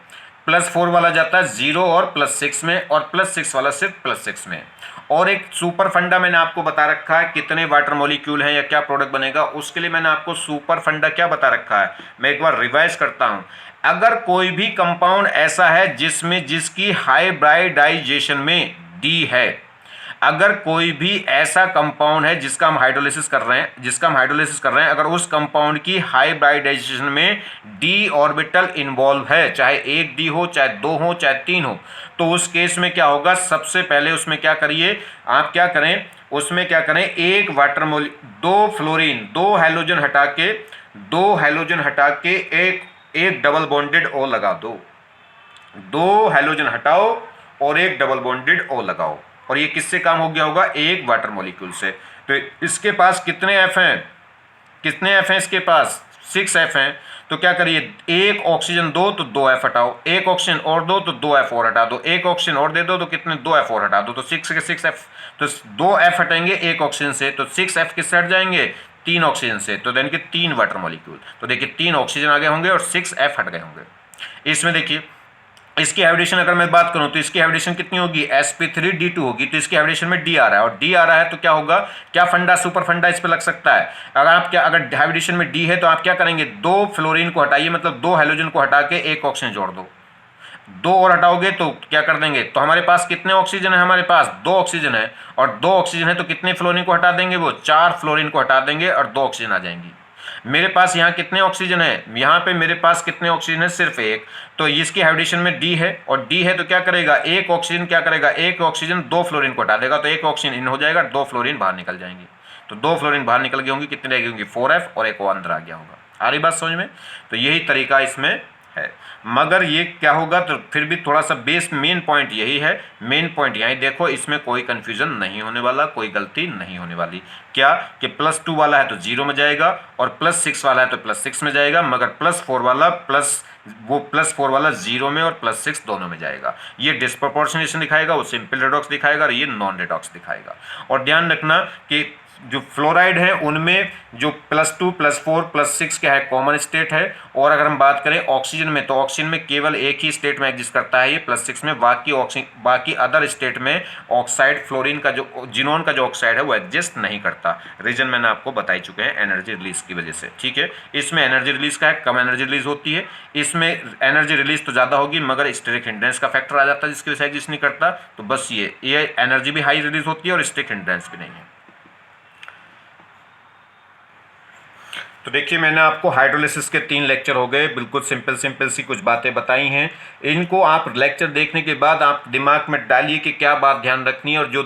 +4 वाला जाता है 0 और +6 में, और +6 वाला सिर्फ +6 में। और एक सुपर फंडा मैंने आपको बता रखा है, कितने वाटर मॉलिक्यूल हैं या क्या प्रोडक्ट बनेगा, उसके लिए मैंने आपको सुपर फंडा क्या बता रखा है, मैं एक बार रिवाइज करता हूं। अगर कोई भी कंपाउंड ऐसा है जिसकी हाइब्रिडाइजेशन में D है, अगर कोई भी ऐसा कंपाउंड है जिसका हम हाइड्रोलिसिस कर रहे हैं, अगर उस कंपाउंड की हाइब्रिडाइजेशन में D ऑर्बिटल इन्वॉल्व है, चाहे 1 D हो, चाहे 2 हो, चाहे 3 हो, तो उस केस में क्या होगा, सबसे पहले उसमें क्या करिए, आप क्या करें, उसमें क्या करें, एक वाटर मोल 2 फ्लोरीन 2 हैलोजन हटा के एक डबल बॉन्डेड O लगा दो। 2 हैलोजन हटाओ और एक डबल बॉन्डेड O लगाओ, और ये किससे काम हो गया होगा, एक वाटर मॉलिक्यूल से। तो इसके पास कितने F हैं, इसके पास 6 F हैं। तो क्या करिए, एक ऑक्सीजन दो तो 2 F हटाओ, एक ऑक्सीजन और दो तो 2 F और हटा दो, एक ऑक्सीजन और दे दो तो कितने, 2 F और हटा दो। तो 6 के 6 F, तो 2 F हटेंगे एक ऑक्सीजन से, तो 6 F किससे हट जाएंगे, 3 ऑक्सीजन से। तो देन के 3 वाटर मॉलिक्यूल, तो देखिए 3 ऑक्सीजन आ गए होंगे और 6 F हट गए होंगे। इसमें देखिए इसकी हाइब्रिडेशन अगर मैं बात करूं तो इसकी हाइब्रिडेशन कितनी होगी, sp3d2 होगी। तो इसकी हाइब्रिडेशन में D आ रहा है, और D आ रहा है तो क्या होगा, क्या फंडा, सुपर फंडा इस पे लग सकता है। अगर हाइब्रिडेशन में D है तो आप क्या करेंगे, 2 फ्लोरीन को हटाइए, मतलब 2 हैलोजन को हटा के एक ऑक्सीजन जोड़ दो, 2 और हटाओगे तो क्या कर देंगे, तो हमारे पास कितने ऑक्सीजन है, हमारे पास 2 ऑक्सीजन है, और 2 ऑक्सीजन है तो कितने फ्लोरीन को हटा देंगे, वो 4 फ्लोरीन को हटा देंगे और 2 ऑक्सीजन आ जाएंगी। मेरे पास यहाँ कितने ऑक्सीजन है, यहाँ पे मेरे पास कितने ऑक्सीजन है, सिर्फ एक। तो इसकी हाइब्रिडेशन में D है, और D है तो क्या करेगा, एक ऑक्सीजन क्या करेगा, एक ऑक्सीजन 2 फ्लोरीन को हटा देगा, तो एक ऑक्सीजन इन हो जाएगा, 2 फ्लोरीन बाहर निकल जाएंगी। तो 2 फ्लोरीन बाहर निकल गई होंगी, कितनी रह गई होंगी, 4F, और एक वो अंदर आ गया होगा। आ रही बात समझ में। तो यही तरीका इसमें है, मगर ये क्या होगा, तो फिर भी थोड़ा सा बेस मेन पॉइंट यही है, मेन पॉइंट यही देखो, इसमें कोई कंफ्यूजन नहीं होने वाला, कोई गलती नहीं होने वाली। क्या कि +2 वाला है तो 0 में जाएगा, और +6 वाला है तो +6 में जाएगा, मगर +4 वाला 0 में और +6 दोनों में जाएगा। ये डिस्प्रोपोर्शनेशन दिखाएगा, वो सिंपल रिडॉक्स दिखाएगा, और ये नॉन रिडॉक्स दिखाएगा। और ध्यान रखना कि जो फ्लोराइड है उनमें जो +2 +4 +6 क्या है कॉमन स्टेट है। और अगर हम बात करें ऑक्सीजन में तो ऑक्सीजन में केवल एक ही स्टेट में एग्जिस्ट करता है ये +6 में, बाकी अदर स्टेट में ऑक्साइड फ्लोरीन का जो जिनोन का जो ऑक्साइड है वो एग्जिस्ट नहीं करता। रीजन मैंने आपको बता ही चुके हैं एनर्जी रिलीज की वजह से। ठीक है, इसमें एनर्जी रिलीज का है, कम एनर्जी रिलीज होती है, इसमें एनर्जी रिलीज तो ज़्यादा होगी मगर स्टेरिक हिंड्रेंस का फैक्टर आ जाता है जिसकी वजह से एग्जिस्ट नहीं करता। तो बस ये एनर्जी भी हाई रिलीज होती है और स्टेरिक हिंड्रेंस भी नहीं है। तो देखिए मैंने आपको हाइड्रोलिसिस के 3 लेक्चर हो गए, बिल्कुल सिंपल सिंपल सी कुछ बातें बताई हैं। इनको आप लेक्चर देखने के बाद आप दिमाग में डालिए कि क्या बात ध्यान रखनी है। और जो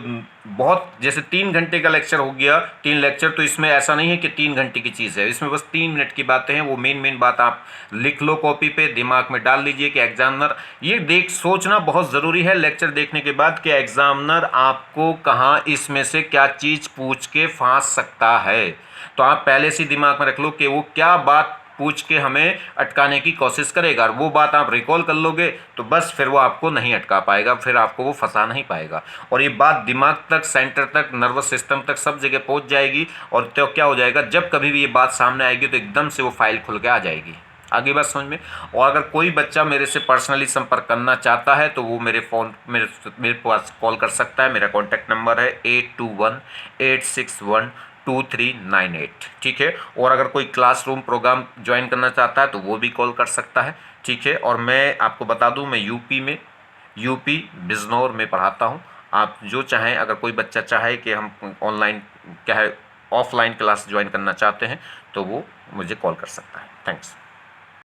बहुत जैसे 3 घंटे का लेक्चर हो गया 3 लेक्चर, तो इसमें ऐसा नहीं है कि 3 घंटे की चीज़ है, इसमें बस 3 मिनट की बातें हैं। वो मेन बात आप लिख लो कॉपी पे, दिमाग में डाल लीजिए कि एग्जामिनर ये सोचना बहुत ज़रूरी है लेक्चर देखने के बाद कि एग्जामिनर आपको कहाँ इसमें से क्या चीज़ पूछ के फंस सकता है। तो आप पहले से दिमाग में रख लो कि वो क्या बात पूछ के हमें अटकाने की कोशिश करेगा, और वो बात आप रिकॉल कर लोगे तो बस फिर वो आपको नहीं अटका पाएगा, फिर आपको वो फंसा नहीं पाएगा। और ये बात दिमाग तक, सेंटर तक, नर्वस सिस्टम तक सब जगह पहुंच जाएगी। और तो क्या हो जाएगा, जब कभी भी ये बात सामने आएगी तो एकदम से वो फाइल खुल के आ जाएगी। आगे बात समझ में। और अगर कोई बच्चा मेरे से पर्सनली संपर्क करना चाहता है तो वो मेरे पास कॉल कर सकता है। मेरा कॉन्टैक्ट नंबर है 8218612398। ठीक है, और अगर कोई क्लासरूम प्रोग्राम ज्वाइन करना चाहता है तो वो भी कॉल कर सकता है। ठीक है, और मैं आपको बता दूं मैं यूपी बिजनौर में पढ़ाता हूं। आप जो चाहें, अगर कोई बच्चा चाहे कि हम ऑनलाइन क्या है ऑफलाइन क्लास ज्वाइन करना चाहते हैं तो वो मुझे कॉल कर सकता है। थैंक्स।